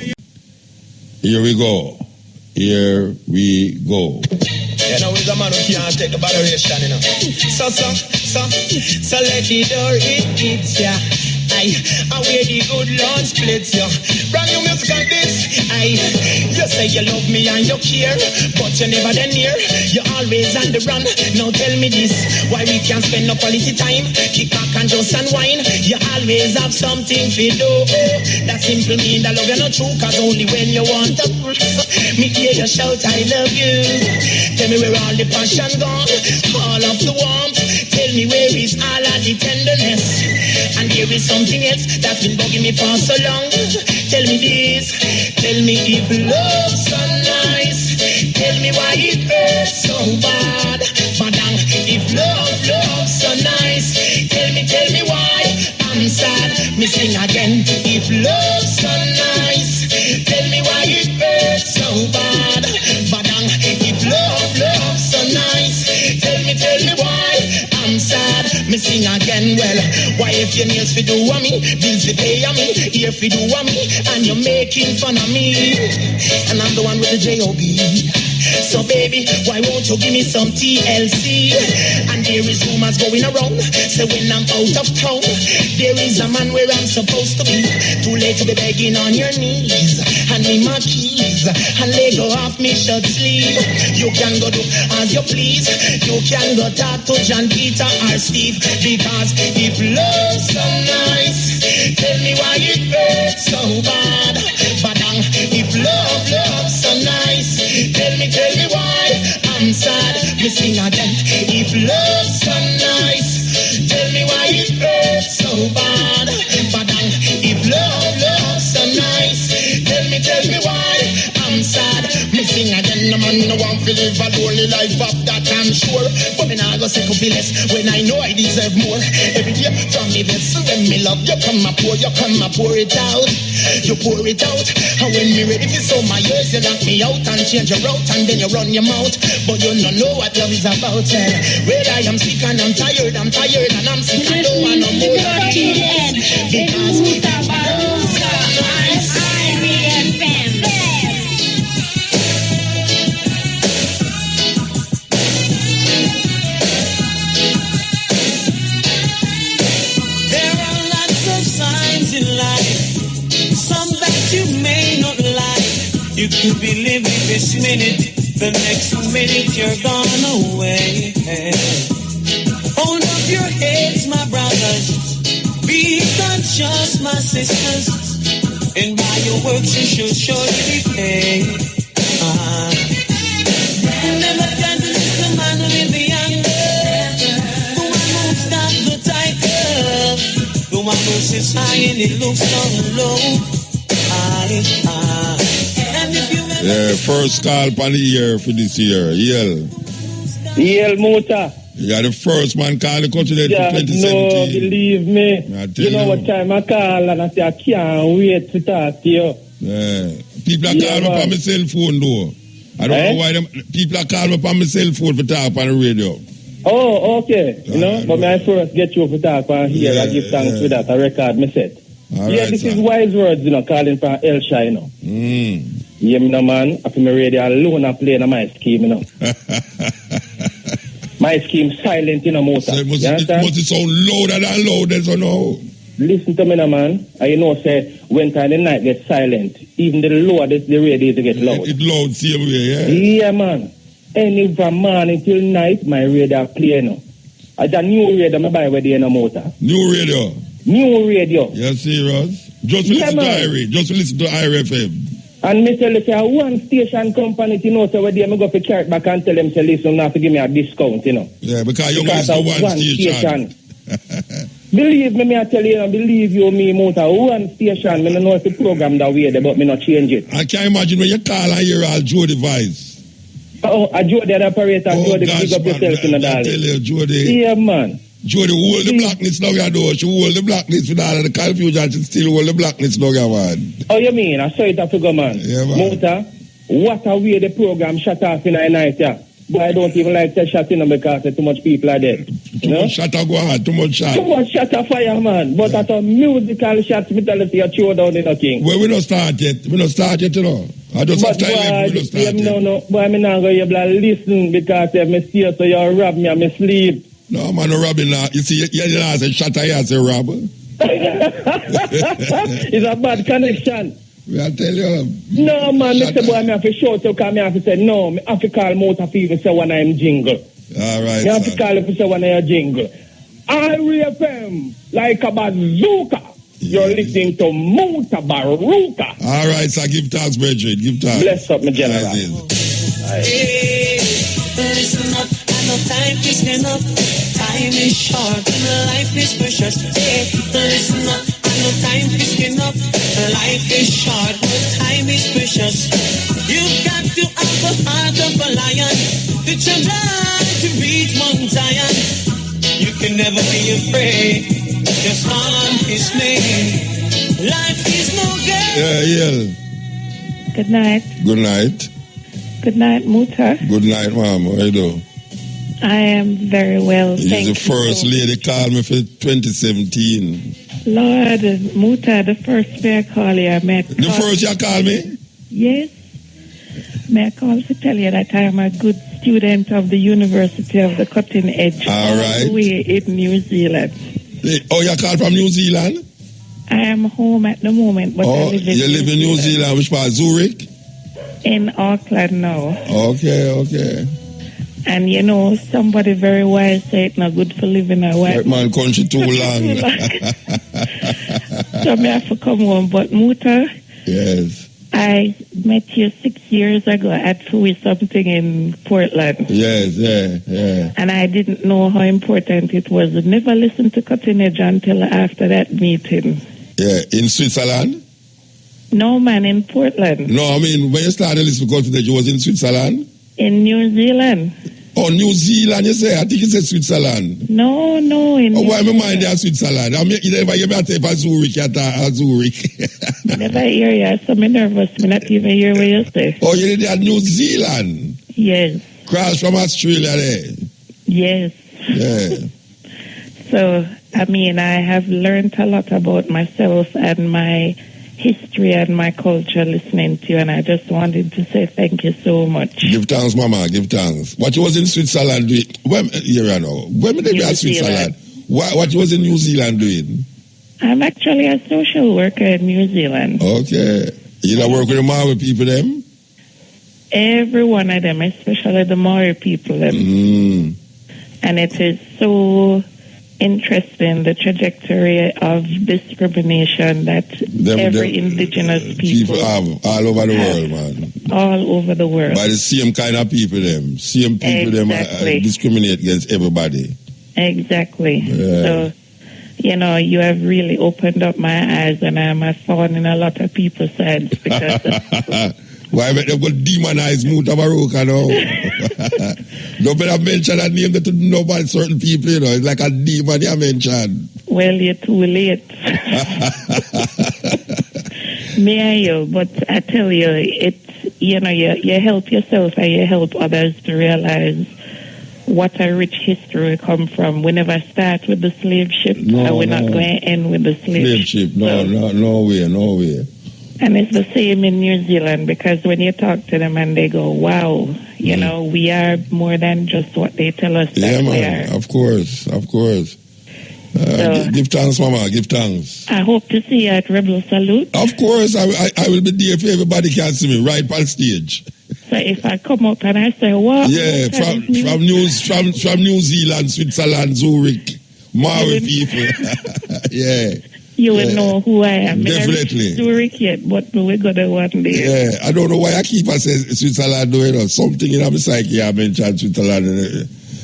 Here we go. Here we go. You know, he's a man who can't take the botheration, you know. So let the door hit ya. Aye, and where the good Lord splits ya. Brand new music like this. Aye, yes, say you love me and you care, but you never then near. You always on the run. Now tell me this, why we can't spend no quality time? Kick back and just unwind. You always have something to do. That simple mean that love you not true, cause only when you want to me hear you shout I love you. Tell me where all the passion gone, all of the warmth. Tell me where is all of the tenderness. And there is something else that's been bugging me for so long. Tell me this, tell me if love's so nice. Tell me why it hurts so bad. Madang, if love's so nice. Tell me why I'm sad. Me sing again, if love's so nice. Tell me why it hurts so bad. Madang, if love's so nice. Tell me why I'm sad. Me sing again, well, why if your nails fi do a me, bills fi pay a me, ear fi do a me, and you're making fun of me, and I'm the one with the J.O.B. So baby, why won't you give me some TLC? And there is rumors going around, say when I'm out of town, there is a man where I'm supposed to be. Too late to be begging on your knees. Hand me my keys, and let go off me shirt sleeve. You can go do as you please. You can go talk to John, Peter, or Steve. Because if love's so nice, tell me why it hurts so bad. Badang, if love's so nice, tell me why I'm sad. Me sing again. If love's so nice, tell me why it hurts so bad. Badang, if love's so nice, tell me why I'm sad. Me sing again. No man no want to live a lonely life of that I'm sure. But me nah go say could be less when I know I deserve more. Every day from me best, when me love you come and pour it out. You pour it out, and when me ready to sow my ears, you knock me out and change your route, and then you run your mouth. But you don't know what love is about. Well, I am sick and I'm tired, and I'm sick and don't want no more. Because Mutabaruka, There are lots of signs in life, some that you may not like. You could be living this minute, the next minute you're gone away. Hold up your heads, my brothers, be conscious, my sisters, and by your works you shall surely be paid. Never can lose the man with the anger, the one who's got the tiger, the one who sits high and it looks down low. And if you Yeah, first call for the year for this year. Yel Muta. You are the first man call the country for 2017. No, believe me. You know what time I call and I say I can't wait to talk to you. Yeah. People are calling me on my cell phone though. I don't know why them people are calling me on my cell phone for talk on the radio. Oh, okay. You know, but may I first get you for talk on here. I give thanks for that. I record my set. This is wise words, you know, calling from Elsha, you know. Yeah, me no man, I feel me radio alone and playing on my scheme, you know. My scheme silent, you know, motor. So it must sound louder than louder, so no. Listen to me, no man. I you know, say, when time the night gets silent, even the lower the radio to get loud. It loud same way, yeah? Yeah, man. Any from morning till night, my radio play, you know. I got new radio, I buy with the motor. New radio? New radio. You're serious? Just listen to IRA. Just listen to IRA FM. And me tell you, say, one station company, you know, so where they go for carry back and tell them, say, listen, not to give me a discount, you know. Yeah, because you guys do one station. Believe me, I tell you, and believe you, me, motor, one station, me don't know if the program that way, but me not change it. I can't imagine when you call and hear all Joe device. Oh, I Joe the operator, Joe the big up yourself in the darling. I tell you, Joe the... Yeah, man. Joe, hold the blackness now, you know. She hold the blackness with all of the confusion. She still hold the blackness now, man. Oh, you mean? I saw it have to go, man. Yeah, man. Motor, what a way the program shut off in the night, yeah. But I don't even like to shut in because too much people are dead. Too much shot go hard, too much shot. Too much shot of fire, man. But at a musical shot, me tell you, throw down in a king. Well, we don't start yet. We don't start yet, you know. I just have time, we don't start yet. No. But I'm not going to be able to listen because if I see you, so you rob me and I sleep. No, man, no robbing now. You see, you say shot, I say rob. It's a bad connection. I tell you. No, man, Mr. Boy, I have to shout to because I have to say, no, I have to call motor people say when I'm jingle. All right, I have to call if say when I'm jingle. I reaffirm like a bazooka. You're listening to Mutabaruka. All right, so give thanks, brethren. Give thanks. Bless up, my general. Hey, listen up, I know time is enough. Time is short and life is precious. Hey, listen up, I know time is enough. Life is short, but time is precious. You've got to have the heart of a lion. The children to reach Mount Zion. You can never be afraid. Just call on his name. Life is no good. Yeah. Good night. Good night. Good night, Muta. Good night, Mama. How you doing? I am very well. You're Thank the you. first lady called me for 2017. Lord, Muta, the first may I call you, I met. The first you call me? Yes. May I call to tell you that I am a good student of the University of the Cutting Edge. All right. The way in New Zealand. Oh, you called from New Zealand? I am home at the moment, but I live in you live in New Zealand. Which part? Zurich? In Auckland now. Okay. And you know, somebody very wise said it's not good for living a white man country too long. So I have to come home. But Muta, yes, I met you 6 years ago at Fui something in Portland. Yes, yeah. And I didn't know how important it was. I never listened to Cutting Edge until after that meeting. Yeah, in Switzerland? No, man, in Portland. No, I mean, when you started listening to Cutting Edge, you was in Switzerland? In New Zealand. Oh, New Zealand, you say? I think you said Switzerland. No, in why my mind there Switzerland? I mean, you never hear me say Zurich, Zurich. I never hear you. So I'm nervous. I'm not even hear what you say. Oh, you did at New Zealand? Yes. Cross from Australia there? Yes. Yeah. So, I mean, I have learned a lot about myself and my history and my culture listening to you, and I just wanted to say thank you so much. Give thanks, Mama, give thanks. What you was in Switzerland doing? When did you at Switzerland? What you was in New Zealand doing? I'm actually a social worker in New Zealand. Okay. You don't work with the Maori people, them? Every one of them, especially the Maori people, them. And it is so interesting, the trajectory of discrimination that every indigenous people have all over the world, man. All over the world. By the same kind of people, them. Same people, them discriminate against everybody. Exactly. Yeah. So, you know, you have really opened up my eyes, and I'm a thorn in a lot of people's heads because why make them go demonize Mutabaruka now? Don't better mention that name to nobody, certain people, you know. It's like a demon you mention. Well, you're too late. May I, but I tell you, it's, you know, you help yourself and you help others to realize what a rich history we come from. We never start with the slave ship, and we're not going to end with the slave ship. No way. And it's the same in New Zealand, because when you talk to them and they go, wow, you know, we are more than just what they tell us that we are. Of course. Give thanks, Mama, give thanks. I hope to see you at Rebel Salute. Of course, I will be there if everybody can see me, right on stage. So if I come up and I say, wow. Yeah, from New Zealand, Switzerland, Zurich, Maori people. Yeah. You will know who I am. Definitely. I Zurich yet, but we're going to one day. Yeah, I don't know why I keep on saying Switzerland, you know, something in my psyche I mentioned Switzerland.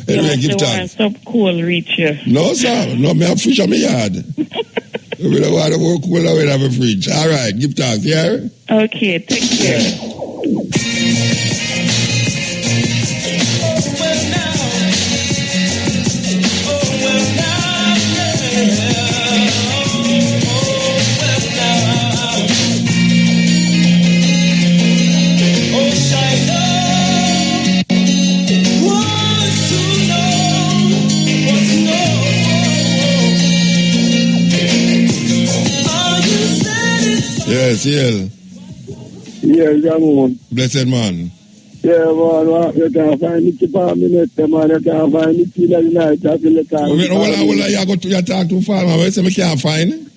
Anyway, give thanks. Some cool reach you. No, sir. No, me have fish on my yard. We don't want to work cool away have a fridge. All right, give thanks, yeah? Okay, thank you. Yeah. Yes, Yeah, young one. Blessed man. Yeah, man, you can't find it for a minute, man. You can't find it in the night. Well, you go to your talk to farmer. Where say me can't find it?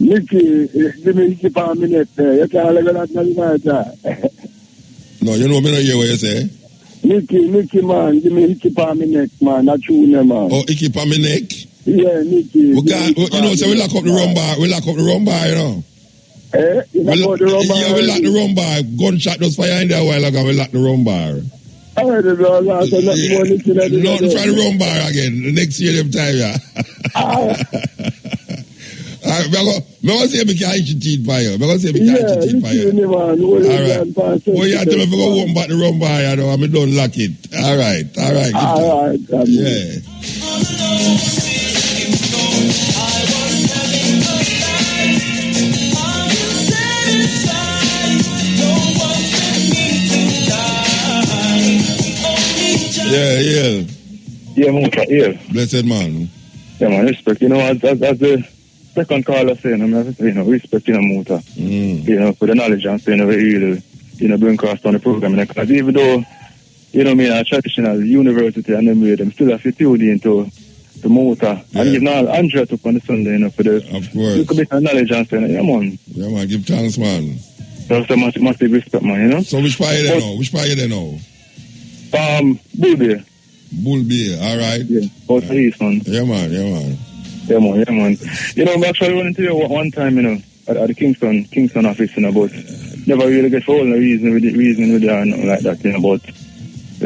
Nicky, give me Nicky for a minute there. You can't let that matter. No, you know me not hear what you say. Nicky, man, give me Nicky for me neck, man. Not true, man. Oh, Icky for me neck? Yeah, Nicky. We can't, you know, so we lock up the rum bar. We lock up the rum bar, you know. You know the rum bar? Yeah, we lock the rum bar. Gunshot just fire in there a while ago. We lock the rum bar. I heard it all last. So nothing more Nicky. Nothing try the rum bar again. The next year, them time, yeah. I'm going to say we can't eat teeth by you. I'm going to say we can't eat teeth by you. All right. Well, you have to go home back the rum bar, you know, and we don't lock it. All right. Yeah. Yeah, Muta, Blessed man. Yeah, man, respect. You know, as the second caller saying, I mean, you know, respect, you know, Muta. You know, for the knowledge and saying, really, you know, bring across on the program. Because even though, you know, a traditional university and them still have to tune into the Muta. And even all Andrea took on the Sunday, you know, for the little bit of knowledge and saying, yeah, man, give thanks, man. That's a massive respect, man, you know. So which part you there now? Bull Beer, all right. Yeah, both east, man. Yeah, man. You know, I'm actually running to you one time, you know, at the Kingston office, you know, but never really get for all the reason with it and nothing like that, you know, but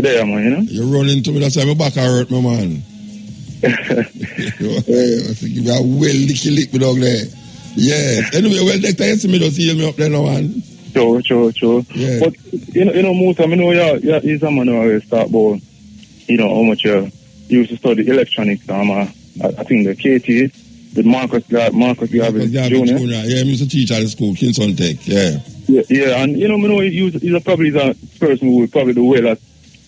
there, man, you know. You're running to me, that's why my back hurt, my man. I think you got well lick me dog there. Yeah. Anyway, well, next time you see me, just heal me up there, no, man. Sure. Yeah. But, you know, Muta, I know you're a man who always talk about, you know, how much you used to study electronics. I think the KT, with Marcus Garvey Jr. Yeah, he used to teach at the school, Kingston Tech, yeah. Yeah, and, you know, he's probably the person who would probably do well at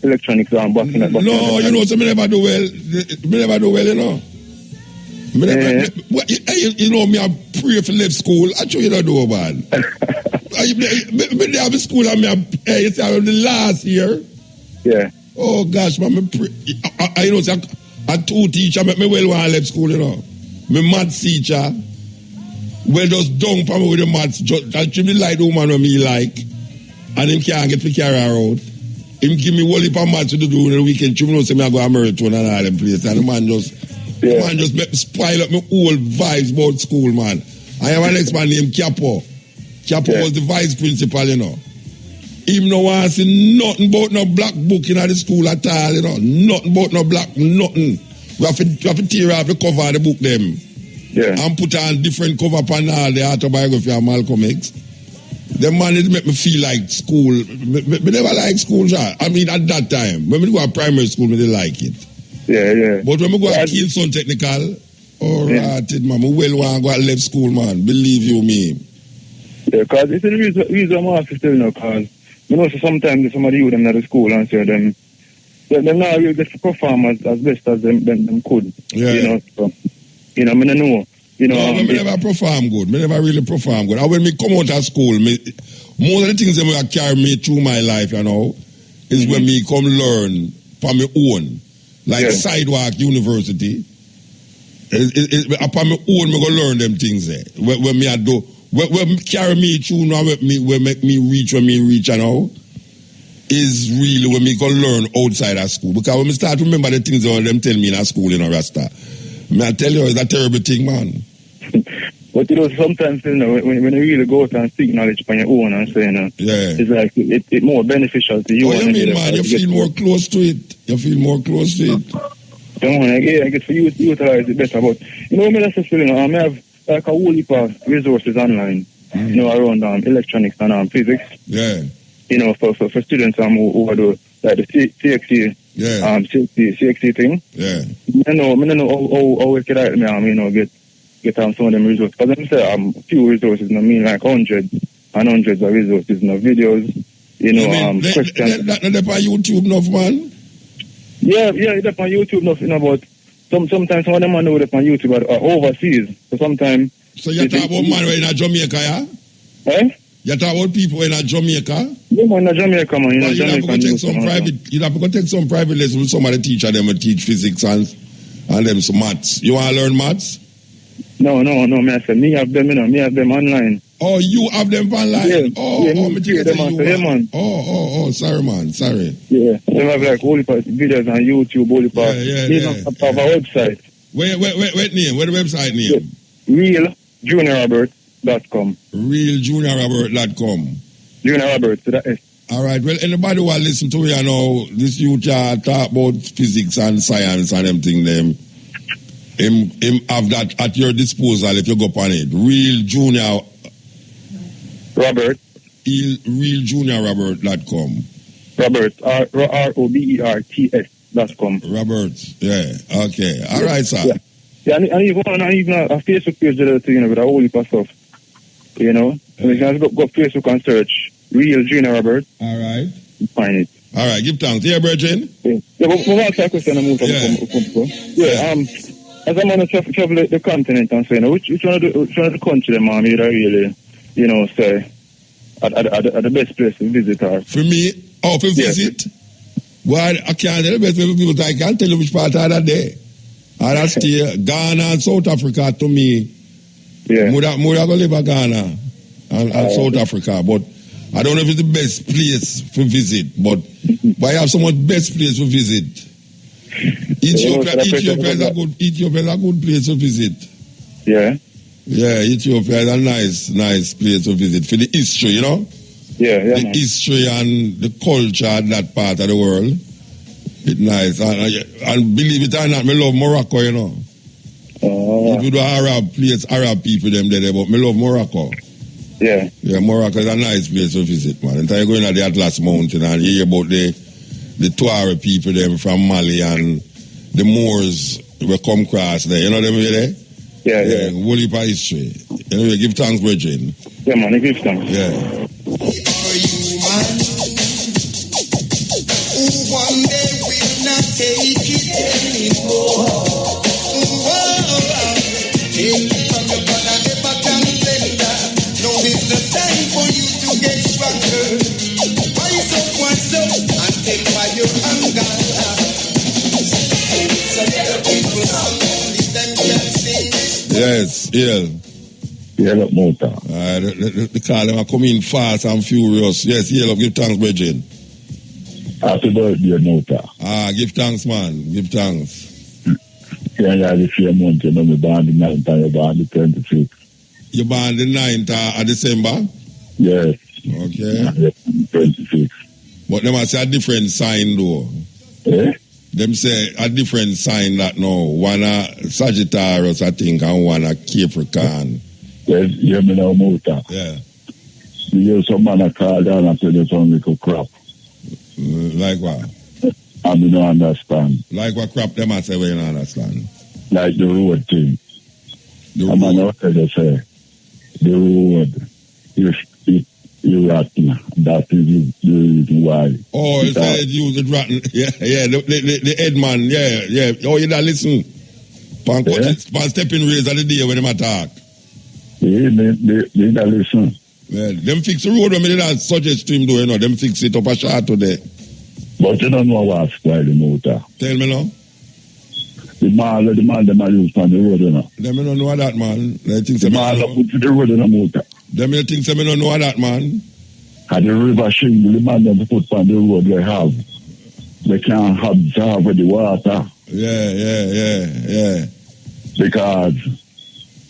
electronics and back in that. No, you know, so me never do well, you know. You know, me, I pray for left school. I show you don't do, man. Me have a school and you see, I'm the last year. Yeah. Oh, gosh, man, I know, I two teacher make me well when I left school, you know. My maths teacher, well, just dunk for me with the maths. And she be like the woman when me like. And him can't get to carry her out. Him give me one heap of maths to do in the weekend. You know, say me I go to Marathon and all them places. And the man just make me spoil up my whole vibes about school, man. I have an ex-man named Capo. Capo was the vice principal, you know. Him no want to see nothing about no black book in the school at all, you know. Nothing about no black, nothing. We have to tear off the cover of the book them. Yeah. And put on different cover upon all the autobiography of Malcolm X. The man it make me feel like school. Me never like school, sir. I mean at that time. When we go to primary school, we didn't like it. Yeah. But when we go to Kingston Technical, man, we well want to go to left school, man. Believe you me. Yeah, because it's the reason I'm asking still, you know, because you know, so sometimes somebody you them at the school and say them not really get to perform as best as them could. Yeah. You know, so, you know, I mean, I know. You know, me never perform good. Me never really perform good. And when me come out of school, most of the things that carry me through my life, you know, is when me come learn for my own. Like Sidewalk University. Upon my own, me go learn them things there. When me I do, when carry me through now, when make me reach, you know, is really when me go learn outside of school. Because when me start to remember the things that them tell me in school, you know, Rasta. I tell you, it's a terrible thing, man. But you know, sometimes, you know, when you really go out and seek knowledge on your own and say, you know, it's like it's more beneficial to you. Oh, you mean, man, you feel more close to it. You feel more close to it. I guess for you to utilize it better. But, you know, I just feel, you know, I have like a whole heap of resources online, you know, around electronics and physics. Yeah. You know, for students who do like the CXC. Yeah. CXC thing. Yeah. I know how it could help me, you know, get some of them resources. Because I'm saying few resources, I mean like hundreds and hundreds of resources, you know, videos, you know, questions. That's on YouTube enough, man? Yeah, it's on YouTube enough, you know, but sometimes some of them know it on YouTube are overseas. So sometimes. So you talk about man in Jamaica, yeah? Eh? You talk about people in Jamaica? Yeah, man, in Jamaica, man. You'd have to go take some private lessons with some of the teacher them will teach physics and them some maths. You want to learn maths? No, me I say, me have them, me have them online. Oh, you have them online? Yeah. Me think them on, man. Oh, sorry, man, sorry. Yeah, they have like all the videos on YouTube, all the parts. They don't have a website. Wait name, what the website name? RealJuniorRobert.com. RealJuniorRobert.com. Junior Robert, to the S. All right, well, anybody who listen to me, I know this youth talk about physics and science and them thing, him have that at your disposal if you go upon it. Real Junior Robert. RealJuniorRobert.com. Robert, ROBERTS.com. Robert, yeah, okay. All right, sir. Yeah, and even a Facebook page there too, with a whole heap of stuff. You know? So you can go Facebook and search Real Junior Robert. All right. Find it. All right, give thanks. Yeah, Bridget? Yeah, but we'll ask that question and move on. As I'm going to travel the continent and say, which one of the country them are really, say, at the best place to visit her? For me, for visit? Well, I can't tell the best people, I can't tell you which part of that day. And that's still Ghana and South Africa to me. Yeah. More going to live in Ghana and South Africa, but I don't know if it's the best place to visit, but I have so much best place to visit. Ethiopia is a good place to visit. Yeah. Yeah, Ethiopia is a nice place to visit for the history, you know? Yeah, the history and the culture of that part of the world. It's nice. And believe it or not, I love Morocco, you know. If you do Arab people them there, but I love Morocco. Yeah. Yeah, Morocco is a nice place to visit, man. And you go in at the Atlas Mountain and you hear about the Tuareg people them from Mali and the Moors will come across there. You know them over there? Yeah. Whole heap of history. Anyway, give thanks, Bridget. Yeah, man, give thanks. Yeah. One day we'll not take it anymore. Take it from your brother, ever can blender. Now is the time for you to get stronger. Rise up, and take by your anger. So let the people come, only them can sing. Yes, yeah. Yeah, look, Mota. The call them are coming fast and furious. Yes, yeah, give thanks, Bridget. Happy birthday, Mota. Give thanks, man. Give thanks. Yeah, the same month, you know, me born the 9th and you born the 26th. You born the 9th of December? Yes. Okay. 26th. But them say a different sign, though. Eh? Them say a different sign that now. One a Sagittarius, I think, and one a Capricorn. Yes, you hear me now, Mota? Yeah. You hear some man a call down and tell you some little crap. Like what? I don't understand. Like what crap them I say we don't understand? Like the road thing. I'm not tell you say the road is rotten. That is the reason why. Oh, you say it use it rotten. Yeah, the head man, yeah. Oh, you don't listen. Pan stepping raise of the day when them attack. Yeah, they don't listen. Yeah, them fix the road when they don't suggest to him, though, you know. Them fix it up a shot today. But you don't know what's spoil the motor. Tell me now. The man them are used on the road, you know. Them don't know that, man. They think the man put the road in the motor. Them think they don't know that, man. And the river shingle, the man them put on the road they have. They can't absorb with the water. Yeah. Because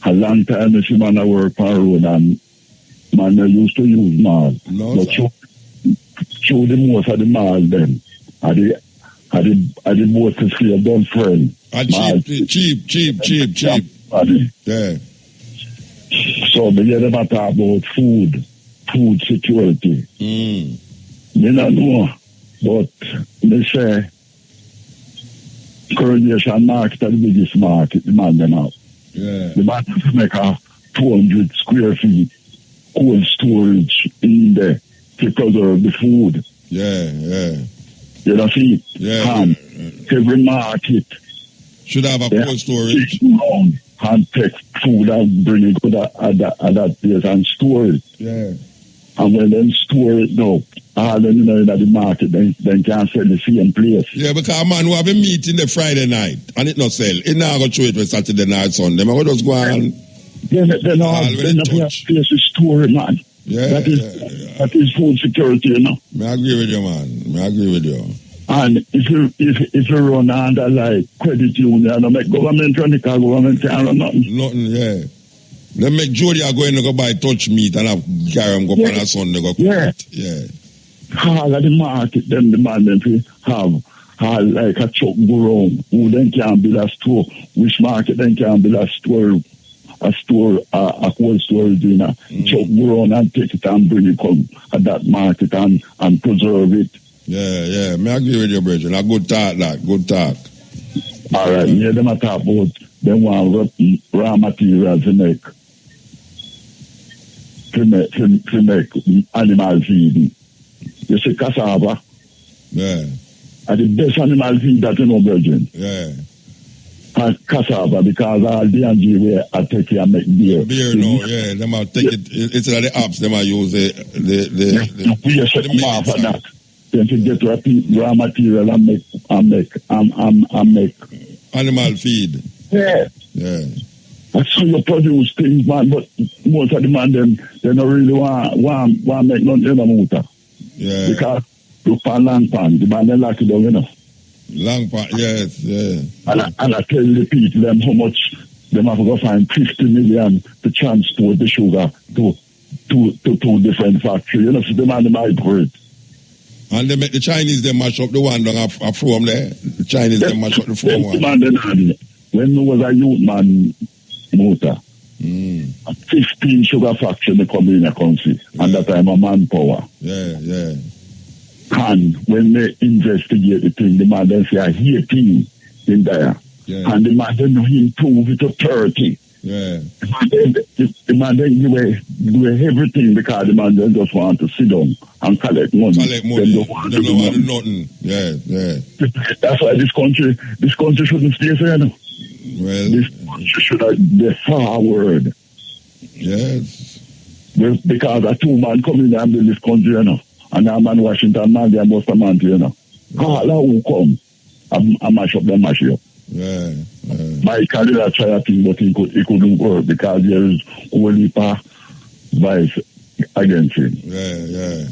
a long time this man I work on the road and man they used to use mall. No, but show the most of the mall then. I the most to see a done friend. Cheap. Yeah. So we hear them talk about food security. Me not know, but they say Coronation Market is the biggest market the man them have. Yeah. The man has to make a 200 square feet cold storage in there to preserve the food. Yeah. You know, see? Yeah. And every market should have a cold storage. And take food and bring it to that place and store it. Yeah. And when them store it now, all them in the market, then can sell the same place. Yeah, because man who have a meeting the Friday night and it not sell, it now go through it with Saturday night, Sunday. Man, we just go on. Then have place to store it, man. Yeah, that is food security, you know. I agree with you, man. I agree with you. And if you run under like credit union, and make government run, because government can't run nothing. Nothing, yeah. They make Jody are going to go buy touch meat and have carry them go on a Sunday go cook it. Yeah. All of the market, them demand them to have like a truck go round. Who then can build a store? Which market then can build a store, a cold storage dinner? Truck go round and take it and bring it come at that market and preserve it. Yeah. I agree with you, Bridget. A good talk, that. Good talk. All right. Yeah, them a talk about them want raw materials to make animal feed. You see cassava. Yeah. And the best animal feed that you know, Virgin. Yeah. And cassava, because all the NG way I take it and make beer. Beer now, yeah. Them will take it instead of the apps, them will use the beer set them off for that. Then to get raw material and make animal feed. Yeah. Yeah. That's how you produce things, man. But most of the man, they don't really want make nothing in the motor. Yeah. Because you pan long pan, the man they lock it down, you know. Long pan, yes, yeah. And I tell the people them how much them have to go find 50 million to transport the sugar to two different factories. You know, so the man they might for it. And they make the Chinese they mash up the one down from there. The Chinese they mash up the from one. When there was a youth man motor, 15 sugar factory they come in the country, and that time a manpower. Yeah. And when they investigate the thing, the man then say 18 in there. Yeah. And the man then improve it to 30. Yeah. The man then do everything because the man then just want to sit down and collect money. They don't want to do nothing. Yeah. That's why this country shouldn't stay so, you know. Well, this country should be forward. Yes. Because a two-man come in and build this country, you know. And a man Washington, man, they must have man, you know. All who come, I mash up, they mash up. Yeah. My candidate tried a thing, but it couldn't work because there is only Byles against him. Yeah.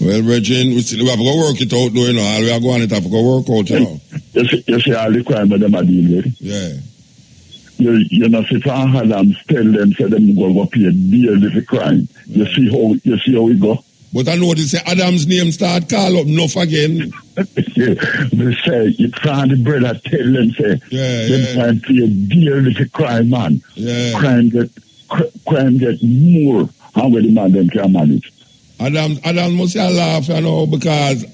Well, Regine, we have to go work it out, though, you know. All we are going to have to go work out, you know. You see all the crime that them are dealing with. Yeah. You know, if Adams tell them, say them go pay deal with the crime. You see how it go. But I notice Adam's name start call up enough again. They say it's on the brother tell them say them trying to pay deal with the crime, man. Yeah. Crime get more and where the man them can manage. Adam must have laugh, you know, because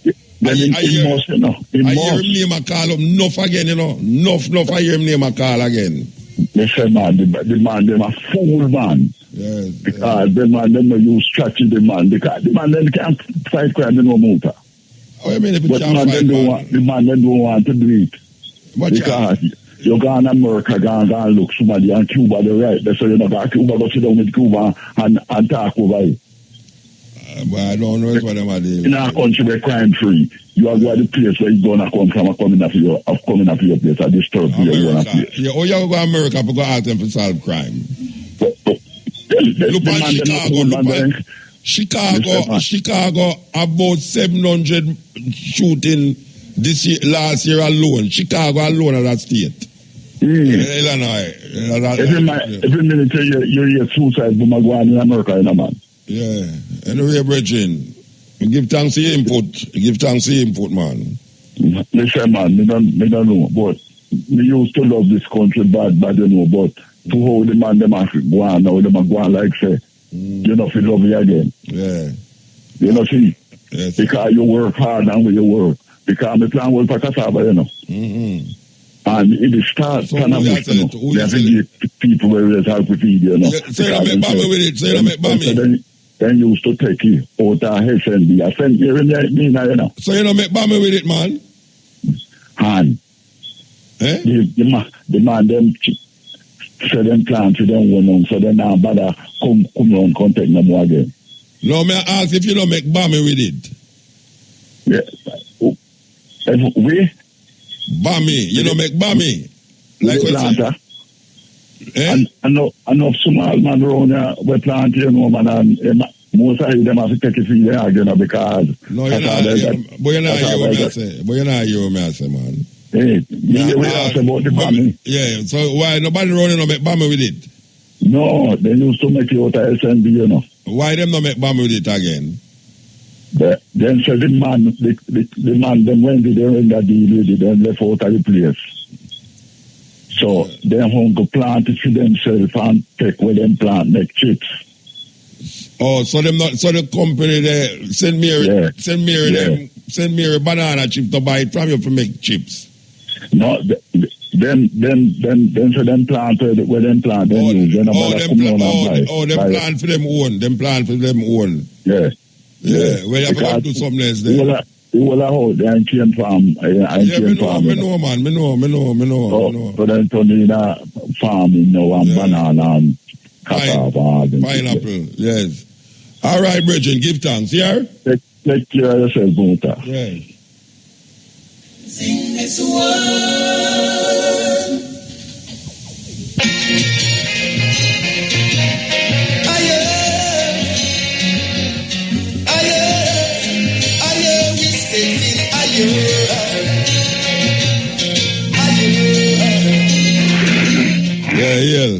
I hear him name a call up enough again, you know. Enough I hear him name a call again. They say, man, the man, them a fool, man. Yes. Because the man, them no use strategy, man. Because the man, them can't fight crime in no motor. Oh, you mean if but can't fight the man, them don't want to do it. But because you go in America, go and look somebody in Cuba, the right. They say, you know, go Cuba, go sit down with Cuba and talk over it. But I don't know what them are doing. In our country, we're crime free. You are going to the place where you're going to come from, coming up your place, and disturb you. Yeah, or you go to America to go ask them to solve crime. Look at Chicago, about 700 shooting this year, last year alone. Chicago alone at that state. Illinois. Every minute you hear suicide bomber going in America, you know, man. Yeah. Anyway, Bridging, give thanks to your input. Man. Listen, man, me don't know, but we used to love this country bad, you know, but to hold the man, them are going now, them are going like say, you know, feel love me again. Yeah. You know, see? Yes. Because you work hard and when you work. Because I plan work for cassava, you know. Mm-hmm. And it starts cannabis, you know. We have to give people where there's help with feed, you know. Say you make bammy with it. Say you make bammy. Then you used to take it out of SNB. I sent you in there, you know. So you don't make bammy with it, man? And the man, them so them plant to them one on, so then now bother come around contact no more again. No, may I ask if you don't make bammy with it? Yeah. We? Bammy. You don't make bammy? Like what? Eh? I know small man around here, we plant here, no man, and most of them have to take it in there again because... No, you're not hear what I say. But you're not hear what I say, man. Hey, we ask about the bammy. Yeah, so why nobody running no make bammy with it? No, they used to make it out of SNB, you know. Why them no make bammy with it again? Then said the man, them went to there in that deal with it, then left out of the place. So they home to plant it for themselves and take where them plant make chips. Oh, so the company there send me a banana chip to buy it from you to make chips. No, then so them plant where them plant them plant for them own. Them plant for them own. Yeah. Yeah. Well, you have to do something else there. You out there and came from me know, man. Me know. So then turn in a farming now and banana and pineapple, yes. All right, Bridget, give thanks, yeah? Take care of yourself, Muta. Yeah. Sing this word. Yeah.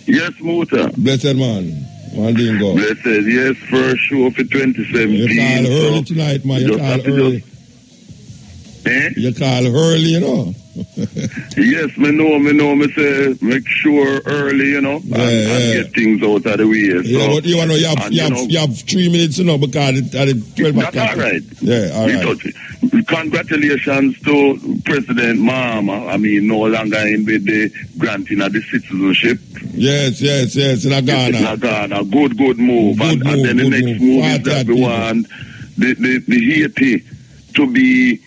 Yes, Muta. Blessed man. One thing go. Blessed, yes, first show for 2017. You call early tonight, man. You call early. You call early, you know. Yes, me know. Me say make sure early, you know, and get things out of the way. Yeah, but you know, you have 3 minutes, you know, because at the 12 o'clock. That's all right. Yeah, all right. Congratulations to President Mahama. I mean, no longer in with the granting of the citizenship. Yes, in Ghana. Good move. And then the next move is that we want the Haiti to be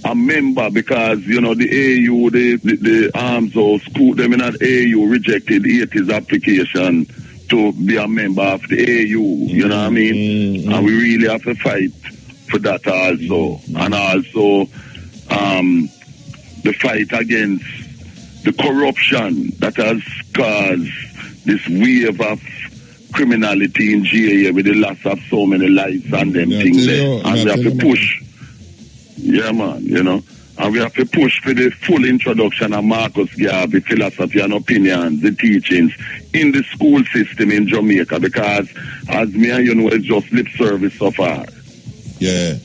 a member because, you know, the AU, the arms house, put them in an AU, rejected Haiti's application to be a member of the AU. You know what I mean? And we really have to fight for that also. And also the fight against the corruption that has caused this wave of criminality in GA with the loss of so many lives and them things there. And we have to push. Yeah, man, you know. And we have to push for the full introduction of Marcus Garvey, philosophy and opinions, the teachings in the school system in Jamaica because, as me and you know, it's just lip service so far. Yeah.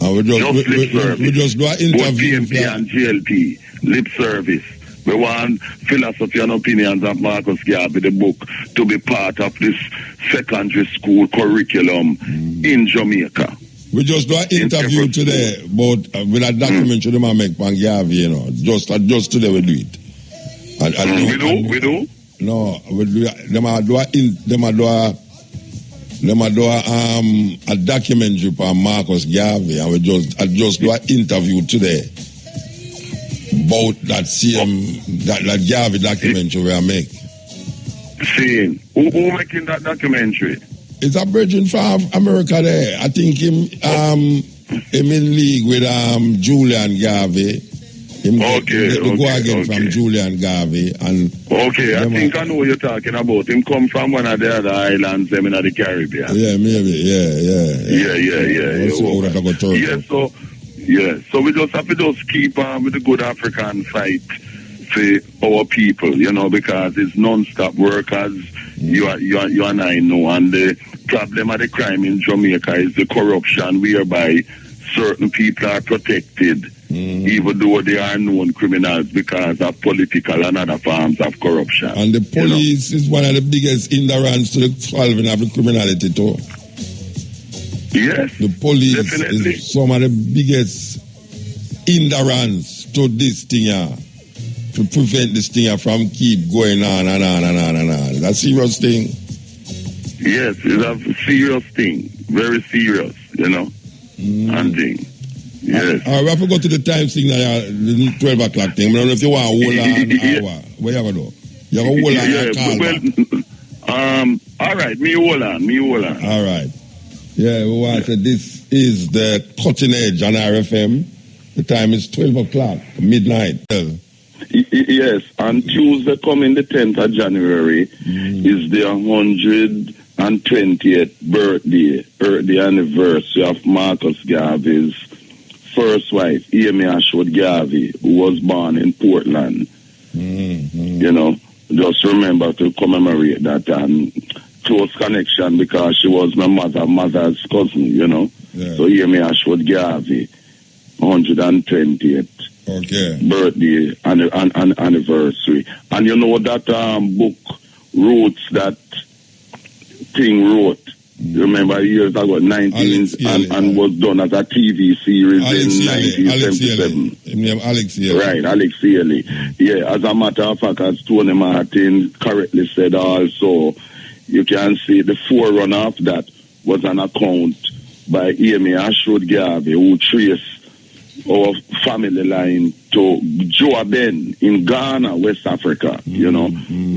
And we just do an interview. With PMP and GLP, lip service. We want philosophy and opinions of Marcus Garvey, the book, to be part of this secondary school curriculum in Jamaica. We just do an interview today about with a documentary they make from Garvey, you know. Just today we do it. We do? No, we do. A documentary for Marcus Garvey, and I just do an interview today about that that Garvey documentary we make. See, who making that documentary? It's a virgin from America there. I think him in league with Julian Garvey. From Julian Garvey and I think I know what you're talking about. Him come from one of the other islands them in the Caribbean. Yeah, maybe. So we just have to just keep on with the good African fight for our people, you know, because it's non-stop work as you and I know. And the problem of the crime in Jamaica is the corruption whereby certain people are protected even though they are known criminals because of political and other forms of corruption. And the police is one of the biggest hindrance to the solving of the criminality too. Yes, the police definitely is some of the biggest hindrance to this thing to prevent this thing from keep going on and on. It's a serious thing. Yes, it's a serious thing. Very serious, you know. And thing. Yes. All right, we have to go to the time signal, the 12 o'clock thing. I don't know if you want to hold on an hour. What you have to do? You have to hold on and call back. All right, me hold on. All right. Yeah, we want to, this is the cutting edge on RFM. The time is 12 o'clock, midnight. Yes, on Tuesday coming the 10th of January is the 120th birthday anniversary of Marcus Garvey's first wife, Amy Ashwood Garvey, who was born in Portland. You know, just remember to commemorate that close connection because she was my mother's cousin, you know. Yeah. So Amy Ashwood Garvey, 120th birthday anniversary. And you know that book, Roots, that thing wrote, remember years ago, and was done as a TV series in 1977. Alex Haley. Right, Alex Haley. Yeah, as a matter of fact, as Tony Martin correctly said also, you can see the forerunner of that was an account by Amy Ashwood Garvey, who traced our family line to Joa Ben in Ghana, West Africa, you know,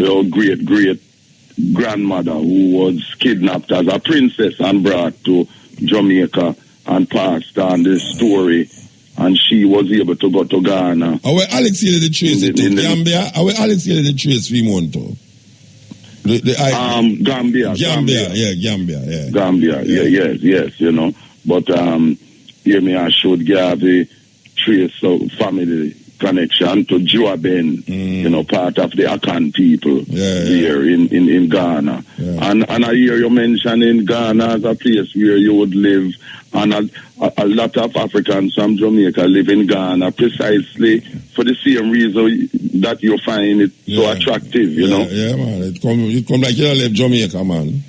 our great grandmother who was kidnapped as a princess and brought to Jamaica and passed on this story, and she was able to go to Ghana. Our Alex Haley the trace to Gambia. Our Alex Haley the trace Monto. Gambia. Gambia, yes, you know. But Amy Ashwood Garvey trace family connection to Joa Ben, you know, part of the Akan people here in Ghana. Yeah. And I hear you mentioning Ghana as a place where you would live, and a lot of Africans from Jamaica live in Ghana precisely for the same reason that you find it so attractive, you know. Yeah, man. It come like you live Jamaica, man.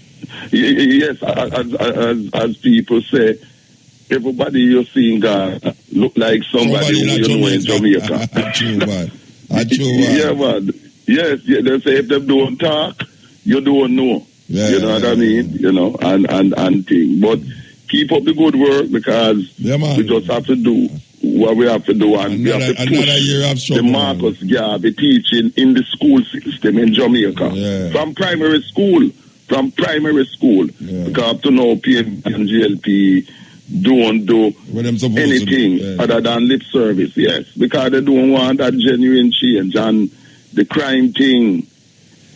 Yes, as people say, everybody you see in Ghana look like somebody who you know in Jamaica. True, man. Yeah, man. Yes, they say if they don't talk, you don't know. Yeah, you know what I mean? You know, and thing. But keep up the good work because we just have to do what we have to do, and we have to push the Marcus Garvey teaching in the school system in Jamaica from primary school. Because up to now, PMP and GLP don't do anything other than lip service, yes, because they don't want that genuine change, and the crime thing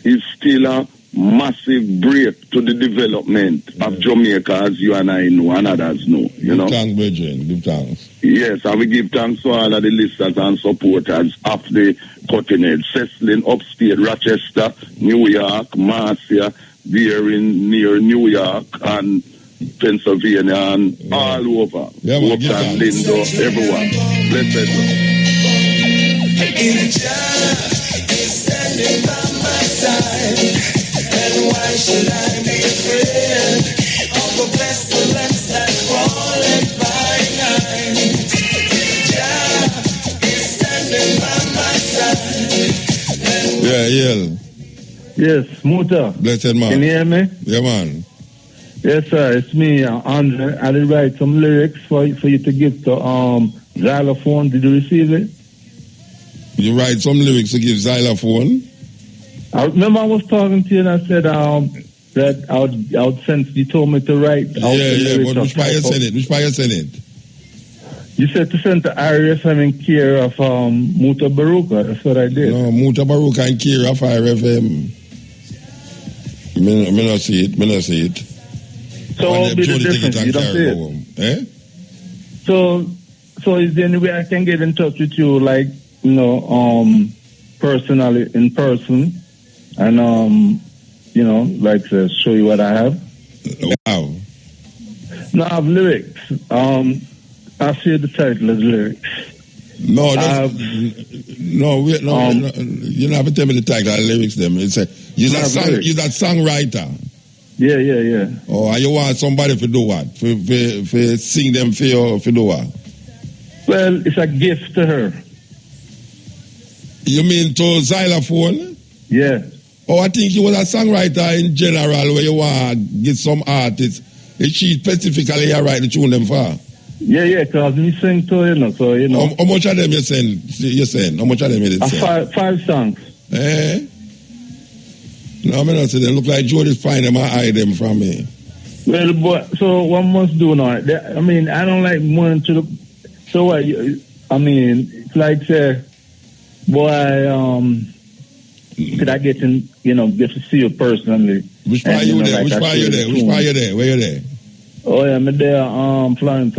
is still a massive break to the development of Jamaica, as you and I know and others know, you know. Give thanks. Yes, and we give thanks to all of the listeners and supporters of the cutting edge. Cecilin, upstate, Rochester, New York, Marcia, there near New York, and Pennsylvania, and all over. Yeah, man, and Lindo, everyone. Blessed. In a job is standing by my side, and why should I be afraid of the pestilence that's falling by night? Job is standing by my side. Yes, Muta. Blessed man. Can you hear me? Yeah, man. Yes, sir. It's me, Andre. I did write some lyrics for you to give to Xylophone. Did you receive it? You write some lyrics to give Xylophone? I remember I was talking to you and I said that I would send. You told me to write. But which part you send it? You said to send to RFM in care of Mutabaruka. That's what I did. No, Mutabaruka in care of RFM. Me not see it. So what will be the difference? You don't see it? So is there any way I can get in touch with you, like, you know, personally, in person, and, you know, like to show you what I have? Wow. No, I have lyrics. I'll see the title as lyrics. No, you don't have to tell me the title of the lyrics, them. You're that songwriter. Yeah. Oh, and you want somebody to do what? For sing them for you, for do what? Well, it's a gift to her. You mean to Xylophone? Yeah. Oh, I think you was a songwriter in general where you want to get some artists. Is she specifically write the tune them for? Yeah, because me sing to you know, so you know. How much of them you send? How much of them you send? 5 songs. No, I don't see them. Look like Jody's find them and hide them from me. Well, boy, so what must do now? I mean, I don't like one to the. So what? I mean, it's like say, boy, could I get in? Get to see you personally? Which part you there? Which part you there? Which part you there? Where you there? Oh yeah, me there. Florence.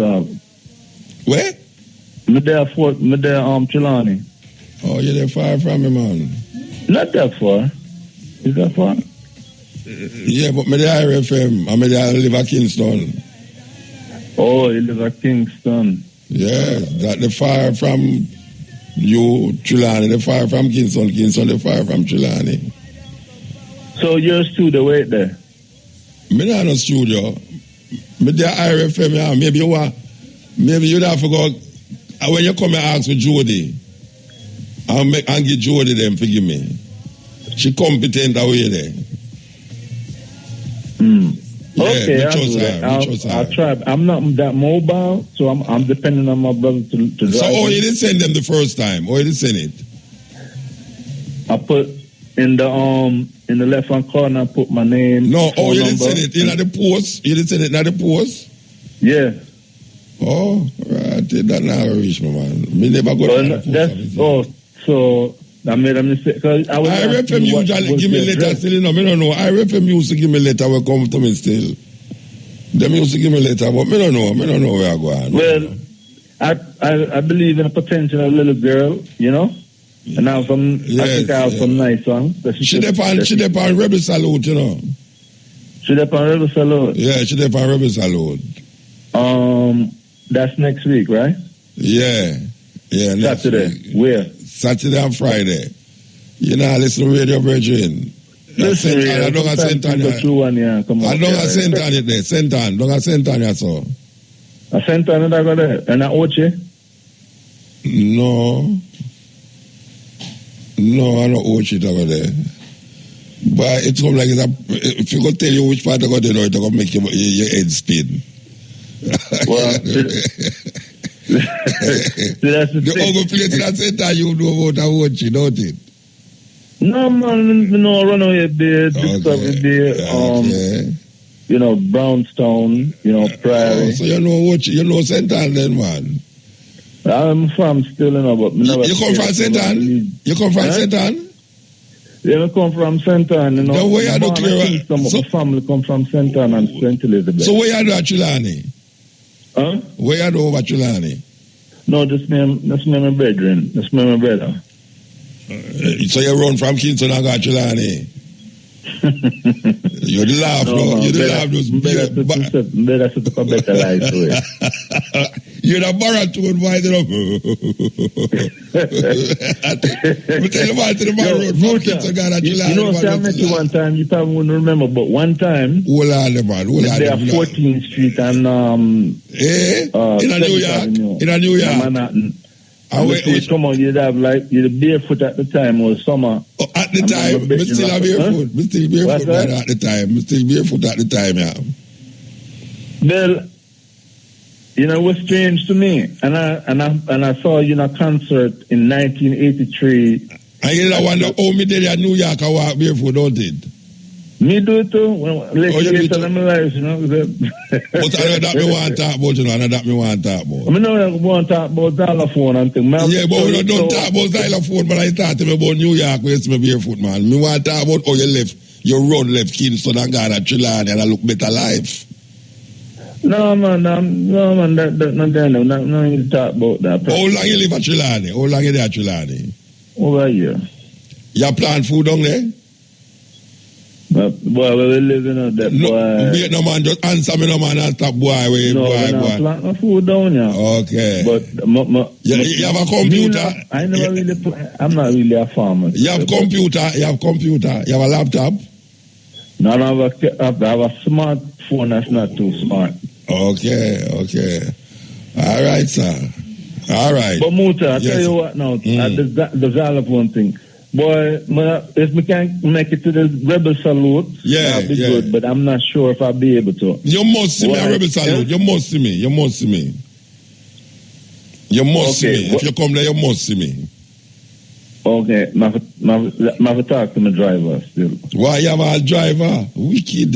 Where? Me there. Trelawney. Oh, you're there far from me, man. Not that far. Is that far? Yeah, but me there RFM. I live at Kingston. Oh, you live at Kingston. Yeah, that the far from you, Trelawney, the far from Kingston, the far from Trelawney. So your studio wait there? Me not no studio. Me there RFM, yeah. Maybe you'd have to go when you come and ask for Jody. And get Jody them forgive me. She competent away there. Okay, I'll try. I'm not that mobile, so I'm depending on my brother to drive. So, you didn't send them the first time, or you didn't send it? I put in the left hand corner. I put my name. No, you didn't send it in the post. You didn't send it in the post. Yeah. Oh, right. That never reach me, man. Me never go to the post. So. I made a mistake. IRFM usually give me letter still, I don't know. IRFM used to give me letter will come to me still. Them used to give me letter, but I don't know where I go on. Well, I believe in a potential little girl, and I have some, I think I have some nice songs. She depend Rebel Salute, She depend Rebel Salute? Yeah, she depend Rebel Salute. That's next week, right? Yeah, next Saturday. Week. Where? Saturday and Friday. Listen to Radio Brethren. I don't have Santana. I don't have Santana there. Santana. Don't have Santana, so. A Santana that go there? And a Oche? No, I don't Oche that go there. But it's come like if you go tell you which part I go there, it's going to make your head spin. Well, that's the only place that center you know about a watch, don't it? No, man, run away there, Discovery there, Brownstown, Prairie. So you know St. Ann then, man? I'm from still, but never. You come from St. Ann? You come from St. Ann? Yeah, I come from St. Ann, The way I do clear. My family come from St. Ann and St. Elizabeth. So where you do at Trelawney? Huh? Where you do over Trelawney? No, that's me, my brethren. That's me, my brother. So you run from Kingston and got Trelawney? You laugh, no? You laugh those better set up a better life for it. You're the baritone boy, I tell you what, to the man road from Kingston got a Trelawney. I met you one time, you probably wouldn't remember, but one time, hold on, man. There 14th Street and in New York? In New York? Manhattan. Come on, you'd have you'd barefoot at the time or summer. At the time, we still have barefoot. We still barefoot man, at the time. We still barefoot at the time, yeah. Well, it was strange to me, and I saw you in a concert in 1983. And you wonder how me did at New York I walk barefoot, don't it? Me do it too. You tell them life, But I know that me want to talk about, I know that me want to talk about. I know I want to talk about xylophone and things. Yeah, but we don't talk about xylophone, but I talk to me about New York where it's me barefoot, man. Me want to talk about how you run left Kingston and got at Trelawney and I look better life. No, man, that's not there. No need to talk about that. How long you live at Trelawney? How long you there at Trelawney? Over a year. You plant food down there? Boy, we live in that boy. Wait, no man, just answer me, no man, and stop boy. No, plant no food down here. Okay. But you have a computer? I never really I'm not really a farmer. You have computer? You have a laptop? No, I have a smartphone that's not too smart. Okay. All right, sir. All right. But Muta, I tell you what now, the xylophone thing. Boy, if we can make it to the Rebel Salute, that'll be good, but I'm not sure if I'll be able to. You must see me at Rebel Salute. You must see me. You must see me. If you come there, you must see me. Okay, I have to talk to my driver still. Why you have a driver? Wicked.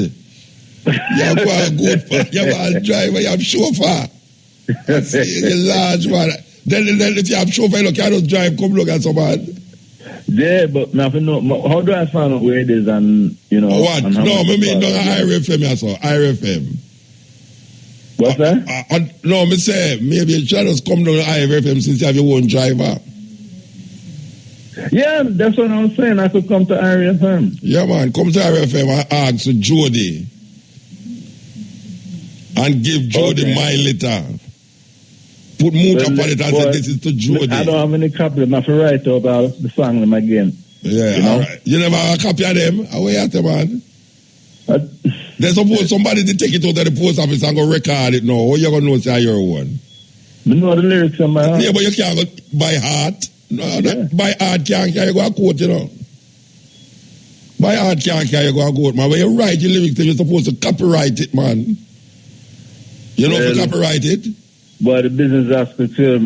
You have a good, you have a driver, you have chauffeur. You large man. Then if you have chauffeur, you can't drive, come look at somebody. Yeah, but I have to know, how do I find out where it is and, you know? What? No, I mean, no, IRFM, I saw, IRFM. What's that? No, me say, maybe you try to come down to IRFM since you have your own driver. Yeah, that's what I'm saying. I could come to IRFM. Yeah, man, come to IRFM and ask Jody. And give Jody my letter. Put Muta on it and say this is to Jody. I don't have any copy. I have to write out the song them again. Yeah, you know? All right. You never have a copy of them? Away at them, man. There's suppose somebody to take it out of the post office and go record it now. How you going to know say your one? I know the lyrics on my heart. Yeah, but you can't go by heart. No, by heart can't carry go a quote, you know. By heart can't carry go a quote, man. When you write your lyrics, you're supposed to copyright it, man. You know if you copyright it? But the business aspect feel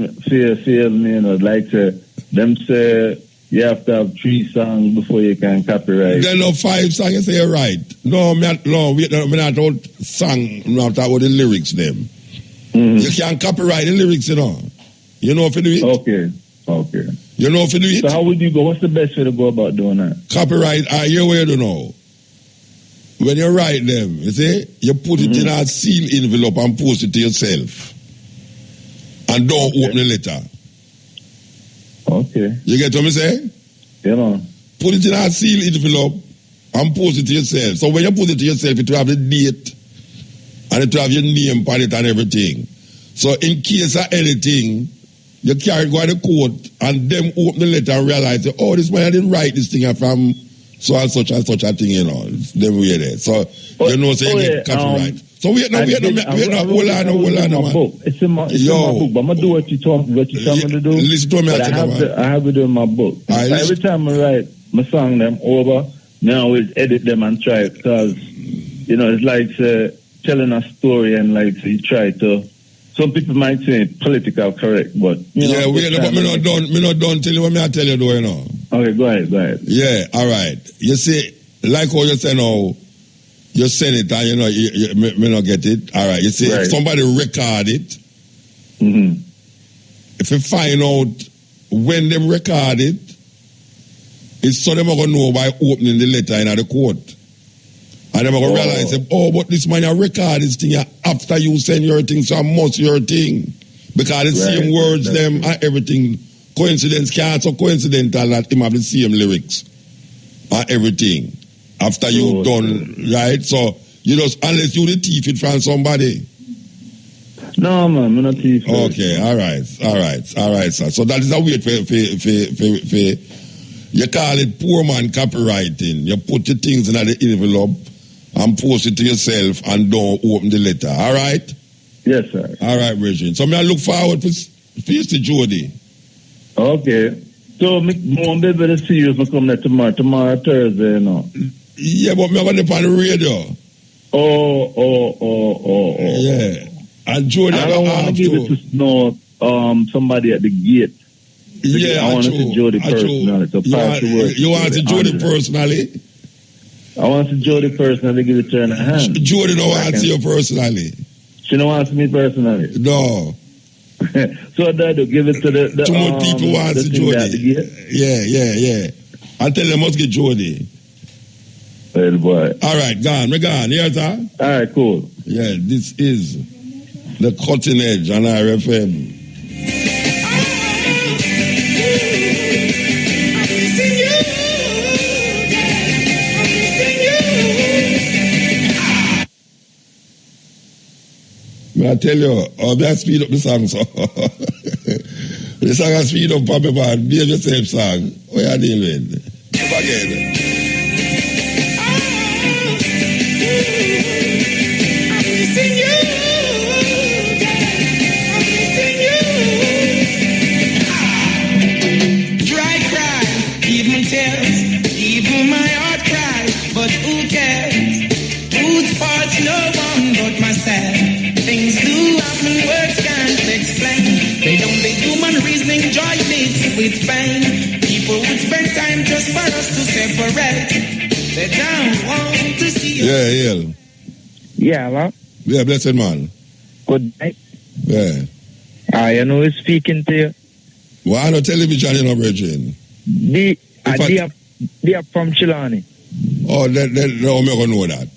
me, you know, like them say you have to have 3 songs before you can copyright. Then no 5 songs, you say you're right. No, we're not out song, we're not about the lyrics, them. Mm-hmm. You can't copyright the lyrics, you know. You know if you do it? Okay. You know if you do it? So how would you go? What's the best way to go about doing that? Copyright, you where you know. When you write them, you see, you put it in a sealed envelope and post it to yourself. And don't open the letter. Okay. You get what I'm saying? Yeah, man. Put it in a sealed envelope and post it to yourself. So when you put it to yourself, it will have the date and it will have your name on it and everything. So in case of anything, you carry go to the court and them open the letter and realize, oh, this man I didn't write this thing from so and such a thing, you know. It's them way there. So you know, so you get copyright. So wait, hold on, man. It's in my book, but I'm gonna do what you tell me to do. Listen to me, I have it in my book. Every time I write my song them over, now I always edit them and try it because you know it's like telling a story and like you try to. Some people might say political correct, but you know, but me not done tell you what I tell you though, you know. Okay, go ahead. Yeah, all right. You see, like how you say now, you send it and you know you may not get it. All right. You see, if somebody record it, if you find out when them record it, it's so them are gonna know by opening the letter in the court. And they're going to realize, but this man, you record this thing after you send your thing, so I must your thing. Because the same words, them, and everything. Coincidence can't so coincidental that him have the same lyrics and everything. After you done, right? So, you just, unless you the thief it from somebody. No, man, I'm not thief. Okay, all right, sir. So that is a way for you call it poor man copywriting. You put your things in the envelope and post it to yourself and don't open the letter. All right? Yes, sir. All right, Regine. So I look forward to see Jody. Okay. So I won't be able to see you if I come there tomorrow Thursday, you know. Yeah, but I'm going to be on the radio. Oh. Yeah. And Jody, I don't want to give it to somebody at the gate. Yeah, I want to see Jody personally. You want to see Jody personally? I want to see Jody personally, give it to her in the hand. Jody don't want to see you personally. She don't want to see me personally. No. So I do give it to the too much people want to see Jody. Yeah. I tell them must get Jody. Well, boy. All right, gone. Yes, sir? All right, cool. Yeah, this is the Cutting Edge on RFM. I tell you, I speed up the song, so the song I speed up, Papa Man, behave yourself song. What are you dealing with? Never again. Dry cry, even tears, even my heart cries, but who cares? Whose fault's no one but myself. Things do happen, words can't explain. They don't make human reasoning, joy mixed with pain. People would separate. They don't want to see us. Yeah. Yeah, man. Yeah, blessed man. Good night. Yeah. You know who's speaking to you? Why no television, you know, brethren? They are from Chilani. Oh, they don't know that.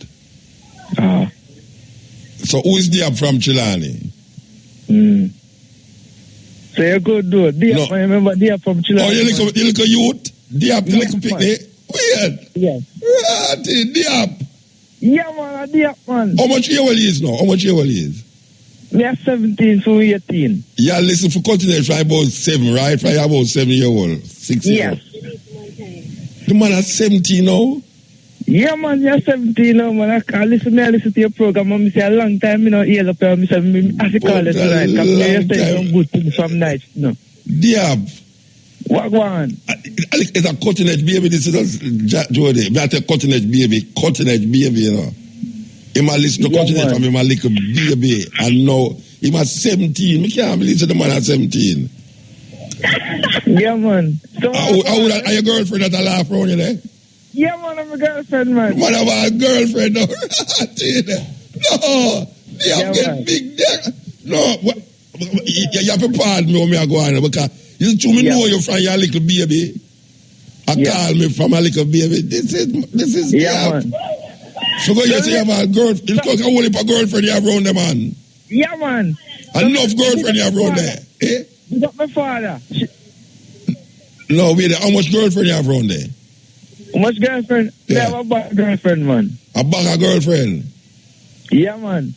So who is there from Chilani? So you're good, dude. I remember they are from Chilani. Oh, you look a youth? They are little picnic? Weird. Yes. Diap. Yeah, man, Diap, man. How much year old is now? How much year old is? Me are 17 to 18. Yeah, listen, for continent from about 7, right? From about 7 year old, 6 year old. The man is 17 now? Yeah, man, you're 17 now, man. I can't listen to your program. I say a long time, you know, ears up here. I say, I have to call it tonight. You're saying some good things from night, no. Diab. What one? It's a continent baby, this is Jody. But a continent baby, you know. He might listen to continent from him a little baby. And now, he was 17. I can't believe the man at 17. Yeah, man. So, are your girlfriend that I laugh around you there? Yeah, man, I'm a girlfriend, man. What about a girlfriend? No, they have get big there. No, you have to pardon me when I go on because you know you from your little baby. Call me from a little baby. This is man. So go you say you have a girlfriend. You talk only a girlfriend you have around there, man. Yeah, man. Enough girlfriend you have around there. Eh? You got my father. No, wait, how much girlfriend you have around there? How much girlfriend? Yeah. I have a bag girlfriend, man. A bag of girlfriend? Yeah, man.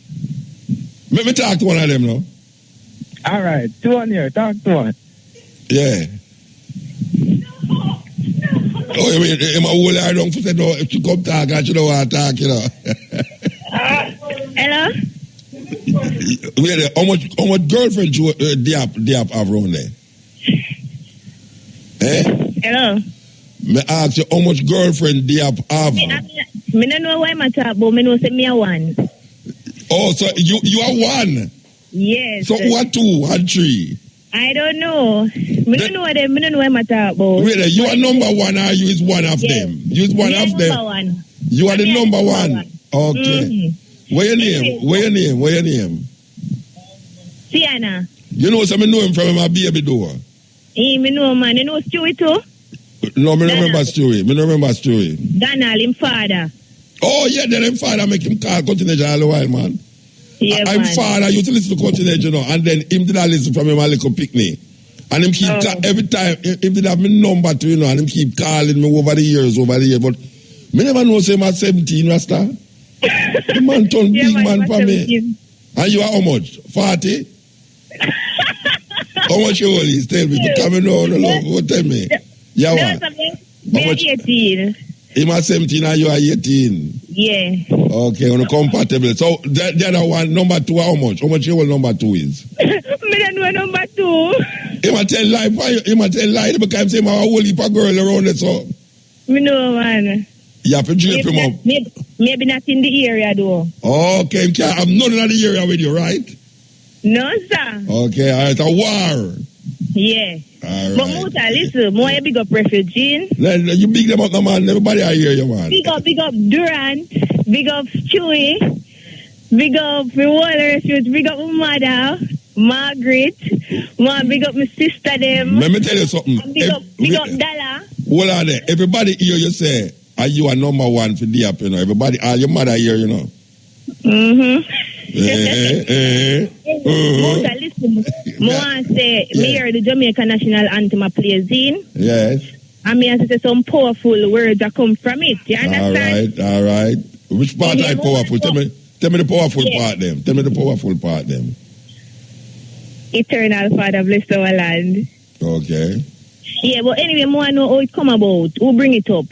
Let me talk to one of them now. All right, 2 on here. Talk to one. Yeah. Oh, you mean, I'm a whole hour long for say, no, if you come talk, I should know what to talk, you know. Hello? Wait, how much girlfriend you Diap have around there? Eh? Hello? Me ask you how much girlfriend Diap have? Me don't know why I talk, but me know say me a one. Oh, so you are one? Yes. So who are 2 and 3? I don't know. Me don't know them. Me don't know why I talk about. Wait, you are number 1 or you is one of them? You is one of them? Number 1. You are the number 1? Okay. Mm-hmm. Where your name? Sienna. You know, so I know him from my baby door. Me know, man. You know Stewie too? No, me don't remember Stewie. Donald, him father. Oh, yeah, then him father make him call Continental all the while, man. Yeah, I'm man. father, you to listen to Continental, you know, and then him did not listen from him a little picnic. And him keep, every time, him did have me number too, you know, and him keep calling me over the years. But me never know, say, I'm 17, Rasta. The man turn big man for me. And you are how much? 40? How much you old is? Tell me. Because I know the love. What tell me? Yeah, what? Me 18. Him at 17 and you are 18? Yeah. Okay, on a compatible. So the other one, number 2, how much? How much your number 2 is? Me don't know number 2. He might tell lie because I'm saying my whole heap of girl around it, so. Me know, man. You have to drape him up. Maybe not in the area, though. Okay, I'm not in the area with you, right? No, sir. Okay, all right, a war. Yeah. All right. But Muta, listen, more big up refugee. You big them up, no, man. Everybody I hear you, man. Big up Durant. Big up Chewy. Big up the water refuge. Big up my mother, Margaret. Big up my sister, them. Let me tell you something. Big up Dalla. Hold on there. Everybody hear you say, are you a number 1 for Diap, you know? Everybody, all your mother here, you know. Mm-hmm. Muta, listen. I say, me hear the Jamaica national anthem I play in. Yes. And me say some powerful words that come from it. You understand? All right. Which part are powerful? Tell me the powerful part, them. Tell me the powerful part, them. Eternal Father, bless our land. Okay. Yeah, but anyway, more know how it come about. Who bring it up?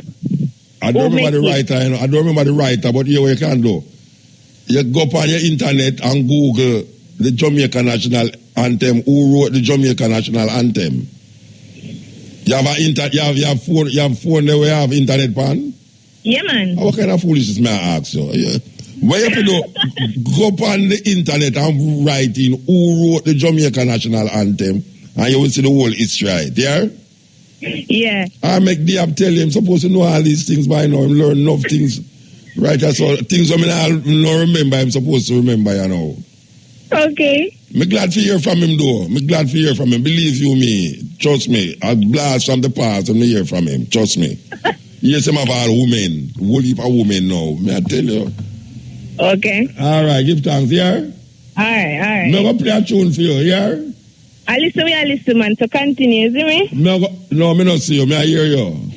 I don't remember the writer, you know. I don't remember the writer, but here what you can do. You go up on your internet and Google the Jamaica National Anthem. Who wrote the Jamaica National Anthem? You have you have phone there where you have internet pan? Yeah, man. What kind of foolishness may I ask you? Yeah. What you have to do, go up on the internet and write in who wrote the Jamaica National Anthem, and you will see the whole history right there. Yeah. I make Diab tell him supposed to know all these things by now. Him learn enough things. Right, that's all things I don't remember. I'm supposed to remember, you know. Okay. Me glad to hear from him, though. Me glad to hear from him. Believe you me. Trust me. A blast from the past and me hear from him. Trust me. Yes, I'm about women. Whole heap of women now. May I tell you? Okay. All right, give thanks, yeah? All right. Me go play a tune for you, yeah? I listen, man. So continue, see me? No, me not see you. Me I hear you.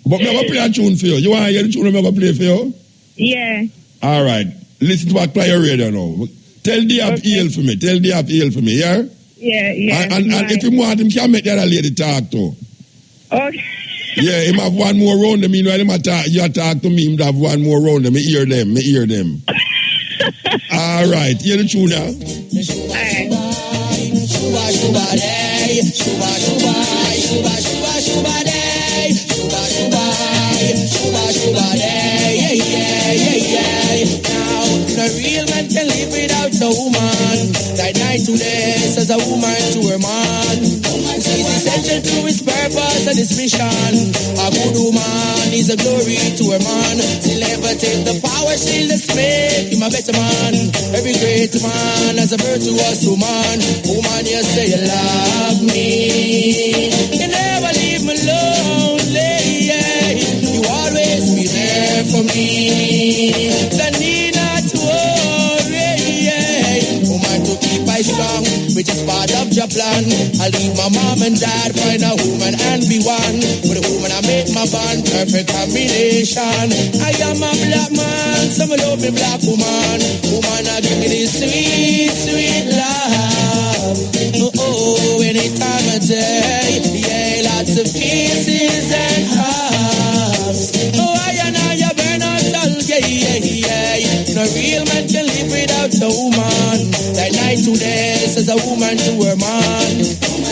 But me go play a tune for you. You want to hear the tune me go play for you? Yeah. All right. Listen to what play your radio now. Tell Diab heal for me. Tell Diab heal for me, yeah? Yeah. And if you want him, can make the other lady talk too. Okay. Yeah, him have one more round them. Meanwhile, you talk to me, him have one more round them. Me hear them. All right. Hear the tune now. Now, the real man can live without no woman. Night today says a woman to her man. She's essential to his purpose and his mission. A good woman is a glory to her man. She'll never take the power, she'll just make him a better man. Every great man has a virtuous woman. Woman, you say you love me, you never leave me lonely. You always be there for me. So need not to worry. Woman, to keep I strong, which is part of your plan. I'll leave my mom and dad, find a woman and be one. With a woman I make my bond, perfect combination. I am a black man, so I love me black woman. Woman, I give me this sweet, sweet love. Oh, any time of day. Yeah, lots of kisses and hugs. Oh, I burn out all yeah. No real man can live without a woman. That night today says a woman to her man.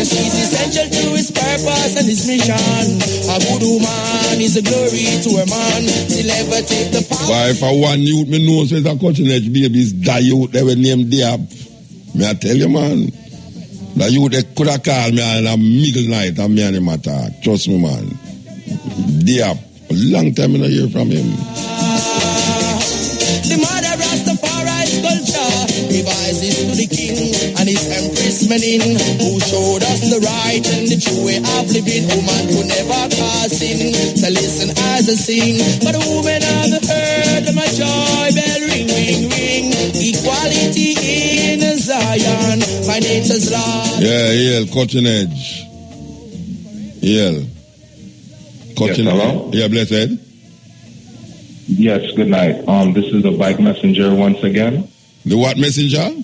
She's essential to his purpose and his mission. A good woman is a glory to her man. She'll never take the power. Why, if I want youth, me know says a cutting edge babies die youth, they will name Diab. May I tell you, man? The youth, they could have called me in a middle night and me and him attack. Trust me, man. Diab. A long time I don't hear from him. The mother Rastafari culture revises to the king and his empress Menin, who showed us the right and the true way of living. Woman could never cause sin, so listen as I sing. But the woman on the earth, my joy bell ring, ring, ring. Equality in Zion, my nature's law. Yeah, cutting edge. Yeah. Cutting edge. Yeah, blessed. Yes, good night. This is the bike messenger once again. The what messenger?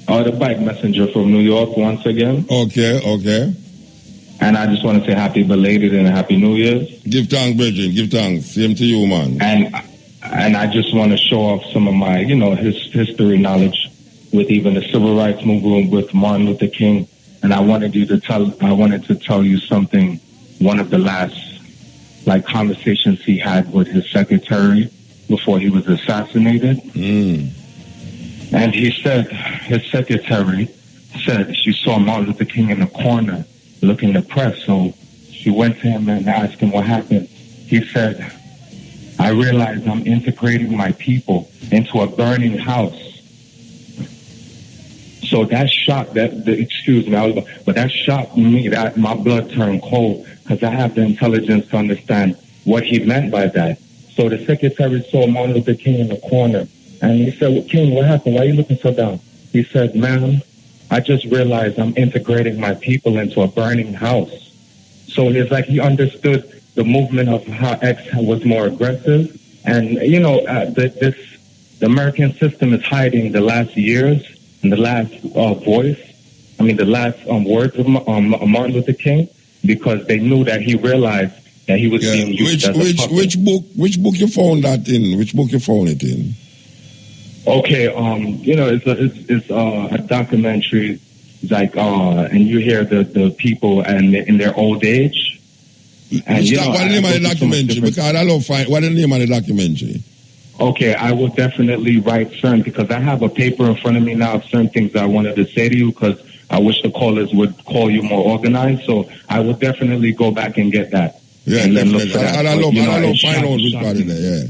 The bike messenger from New York once again. Okay. And I just want to say happy belated and happy New Year's. Give thanks, Bridget. Give thanks. Same to you, man. And I just want to show off some of my, history knowledge with even the civil rights movement with Martin Luther King. And I wanted to tell you something. One of the last conversations he had with his secretary before he was assassinated. And he said, his secretary said she saw Martin Luther King in the corner looking depressed. So she went to him and asked him what happened. He said, I realized I'm integrating my people into a burning house. So that shocked, but that shocked me, that my blood turned cold, because I have the intelligence to understand what he meant by that. So the secretary saw Martin Luther King in the corner, and he said, well, King, what happened? Why are you looking so down? He said, ma'am, I just realized I'm integrating my people into a burning house. So it's like he understood the movement of how X was more aggressive. And, the American system is hiding the last years and the last the last words of Martin Luther King, because they knew that he realized that he was being used as a puppet. Which book you found that in? Which book you found it in? Okay, it's a documentary, and you hear the people and in their old age. And what's the name of the documentary? Because I love what's the name of the documentary? Okay, I will definitely write certain, because I have a paper in front of me now of certain things I wanted to say to you, because I wish the callers would call you more organized. So I will definitely go back and get that. Yeah, and then definitely. Look for that. I love find out which part in there. Yeah.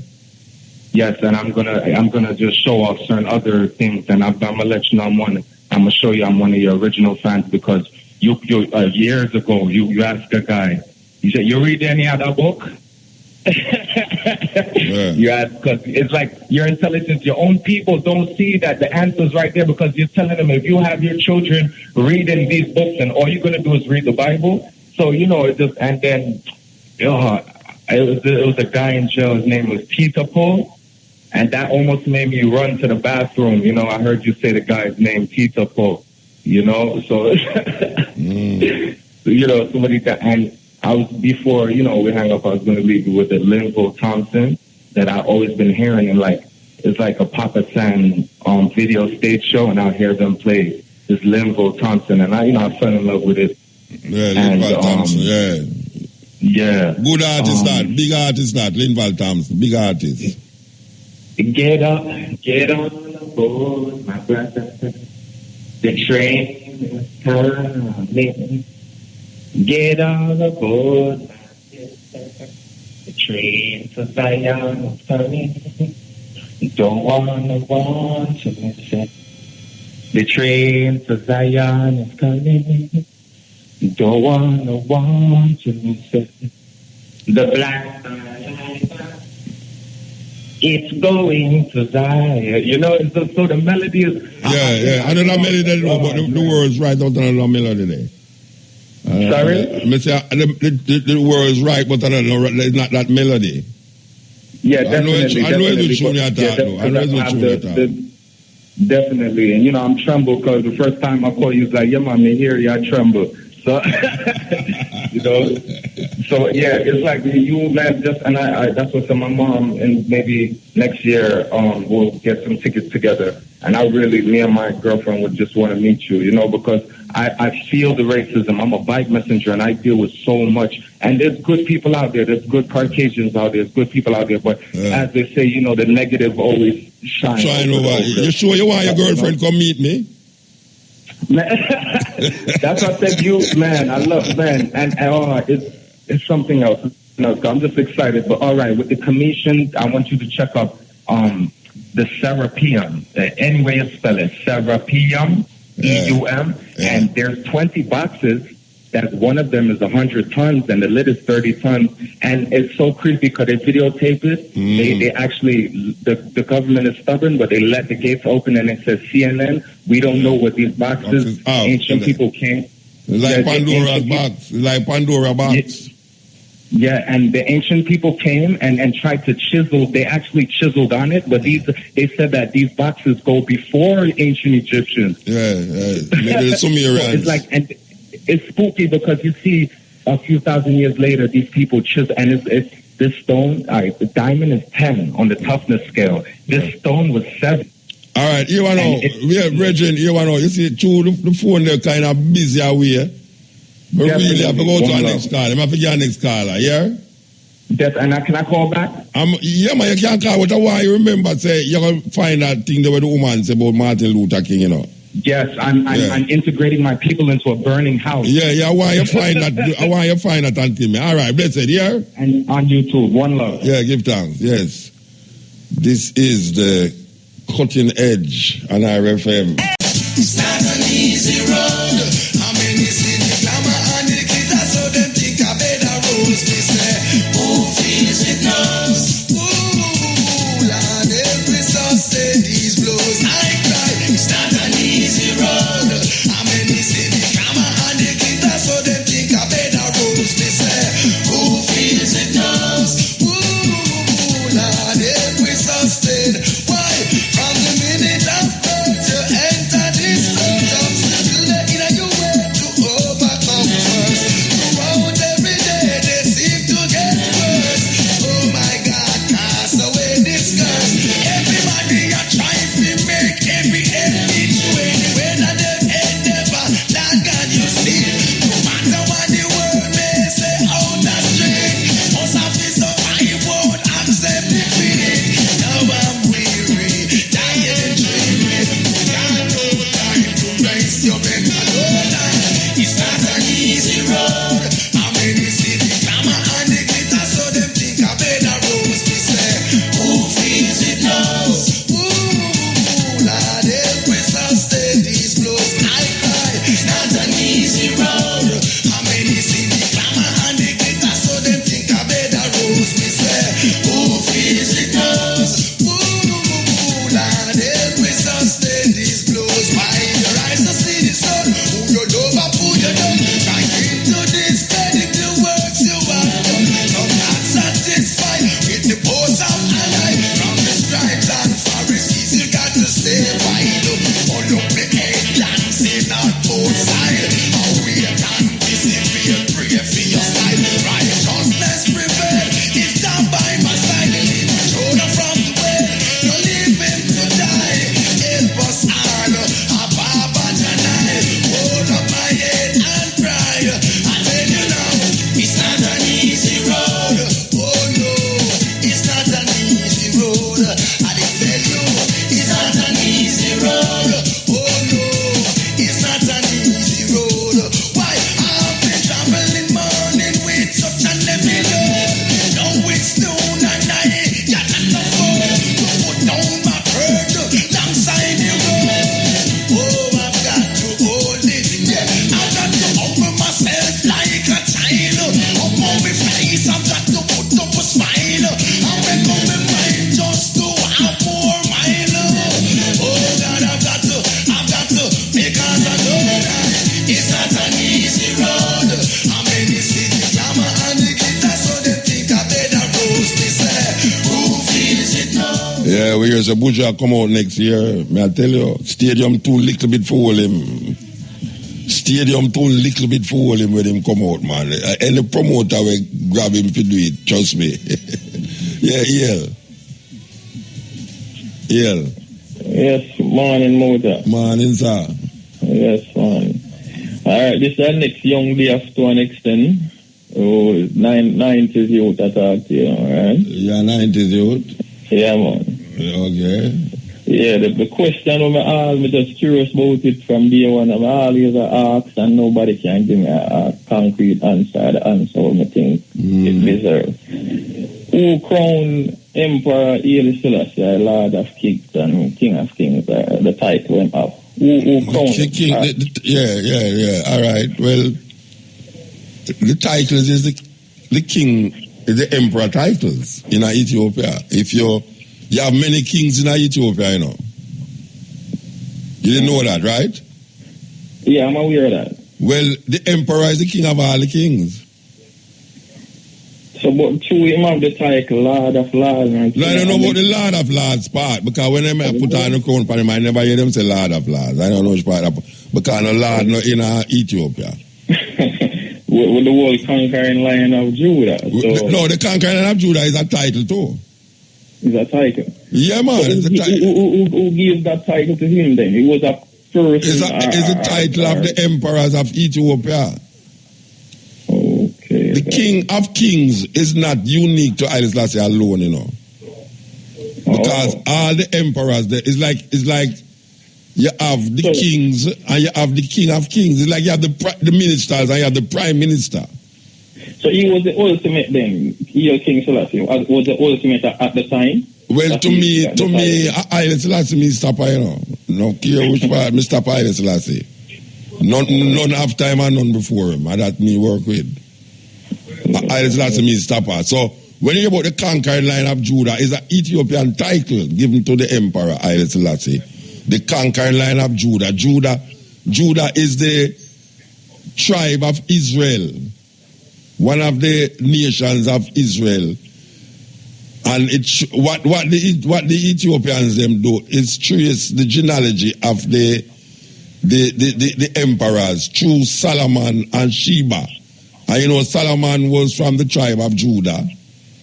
Yes, and I'm gonna just show off certain other things, and I'm gonna let you know I'm gonna show you I'm one of your original fans because you years ago you asked a guy, you said you read any other book? Yeah. You ask because it's like your intelligence, your own people don't see that the answer's right there because you're telling them if you have your children reading these books and all you're gonna do is read the Bible, so it just and then it was a guy in jail. His name was Peter Paul. And that almost made me run to the bathroom. I heard you say the guy's name, Tita Po. So, somebody that, and I was, before, we hang up, I was going to leave you with the Linville Thompson that I've always been hearing. And it's like a Papa San video stage show, and I hear them play this Linville Thompson. And I fell in love with it. Yeah, Linville Thompson, yeah. Yeah. Good artist, big artist, Linville Thompson, big artist. Get on board, my brother. The train is coming. Get on board, my sister. The train to Zion is coming. Don't want to miss it. The train to Zion is coming. Don't want to miss it. The black it's going to Zion. So the melody is... Yeah. I don't know melody, but the words right out on the melody there. Sorry? The words right, but I don't know, it's not that melody. Yeah, definitely. I know it's tune you're talking. I know it's tune you're talking. Definitely. And, I'm tremble because the first time I call you, it's like, yeah, man, me hear you, I tremble. So, so yeah, it's like you, man, and I that's what my mom, and maybe next year, we'll get some tickets together. And me and my girlfriend would just want to meet you, because I feel the racism. I'm a bike messenger and I deal with so much. And there's good people out there. There's good Caucasians out there. There's good people out there. But as they say, the negative always shines. Shine over. You sure you want your girlfriend come meet me? That's what I said. Man, I love, man, and it's something else. I'm just excited. But all right, with the commission, I want you to check up the Serapeum. Any way you spell it, Serapeum, EUM, and there's 20 boxes. That one of them is 100 tons and the lid is 30 tons, and it's so creepy because they videotape it. They actually, the government is stubborn, but they let the gates open and it says CNN. We don't know what these boxes. Ancient people came. It's like Pandora's box. It's like Pandora box. Yeah, and the ancient people came and tried to chisel. They actually chiseled on it, but they said that these boxes go before ancient Egyptians. Yeah. Maybe the Sumerians. So it's spooky because you see a few thousand years later, these people chisel, and it's this stone. The diamond is 10 on the toughness scale. This stone was 7. All right, you want to know, Brethren, you see, the phone, they're kind of busy away. But really have to go to our next caller. I'm have to get our next caller, yeah? Yes, and can I call back? Yeah, man, you can't call. What I want you remember, say, you're going to find that thing that the woman said about Martin Luther King, Yes, I'm integrating my people into a burning house. Yeah, I want you find that. I want you find that until me. All right, blessed, yeah? And on YouTube, one love. Yeah, give thanks, yes. This is the Cutting Edge on RFM. It's not an easy road. How many see the glamour and the glitter, so them think I better rules. Me say, who feels it knows? Ooh, Lord, every Sunday these blows. I cry. It's not an easy road. How many see the glamour and the glitter, so them think I better rules. Me say, who feels it knows? Ooh, Lord, every Sunday. Why? From the minute of birth to enter this world of It's not an easy road. How many cities, glamour and the glitter, so them think I better rose. We say, who feels it knows? Ooh, Lord, help me sustain these blows. I cry, it's not an easy road. How many cities, glamour and the glitter, so them think I better rose. We say, who feels it knows? Ooh, Lord, help me sustain these blows. Why your eyes to see the sun? Who you love and who you don't? Right into this bed if the works you have done. Some not satisfied with the pose of an eye. From the stripes and forest keys you got to stay wide up. Hold up the headlands in our both sides. How we can disappear, pray for your side. Righteousness prevail, if down by my side. Lead my shoulder from the way, no leave him to die. Help us all, Ababa Janai. Hold up my head and cry. I tell you now, it's not an easy road. Oh no, it's not an easy road. I tell you, it's not an easy road. Oh no, it's not an easy road. Why I've been traveling morning with such a heavy load. Now it's noon and I ain't got enough road to put down my burden alongside the road. Oh, I've got to hold it, yeah. I've got to open myself like a child. Up on my face, I've got to put up a smile. I'll make up my mind just to have more mile. Oh God, I've got to, because I know that it's not an easy road. How many cities, glamour and the glitter, so they think I better rose. They say, who feels it now? Yeah, we hear the Buja come out next year. May I tell you, stadium too little bit for him. Stadium too little bit for him when him come out, man. Any promoter will grab him to do it, trust me. Yeah. Yes, morning, Muta. Morning, sir. Yes, morning. Alright, this is the next young day to an extent. Oh, 90s youth I talk to you, alright? Yeah, 90s youth. Yeah, man. Okay. Yeah, the question I'm always just curious about it from day one. I'm always ask and nobody can give me a concrete answer. The answer what I think it deserves. Who crowned Emperor Haile Selassie, Lord of Kings and King of Kings, the title went up? Who crowned him? Yeah. All right. Well, the titles is the king, the emperor titles in Ethiopia. If you have many kings in Ethiopia, you know. You didn't know that, right? Yeah, I'm aware of that. Well, the emperor is the king of all the kings. So, but through him have the title Lord of Lords. No, I don't know about the Lord of Lords part, because when I put on the crown for him, I never hear them say Lord of Lords. I don't know which part, because the Lord no in Ethiopia. With the whole conquering Lion of Judah. So no, the conquering Lion of Judah is a title too. Is a title? Yeah, man. So it's a title. Who gives that title to him then? He was a person. It's a title of the emperors of Ethiopia. Okay. The king of kings is not unique to Haile Selassie alone, you know. Because all the emperors there is like you have the kings and you have the king of kings. It's like you have the ministers and you have the prime minister. So he was the ultimate then. King Selassie was the ultimate at the time. Well, to me, Haile Selassie means stopper, you know. No care which part, me stop Haile Selassie. None after him and none before him. And that me work with. Haile Selassie means stopper. So when you hear about the conquering line of Judah, it's an Ethiopian title given to the emperor Haile Selassie. The conquering line of Judah. Judah is the tribe of Israel, one of the nations of Israel. And what the Ethiopians them do is trace the genealogy of the emperors through Solomon and Sheba. And you know Solomon was from the tribe of Judah,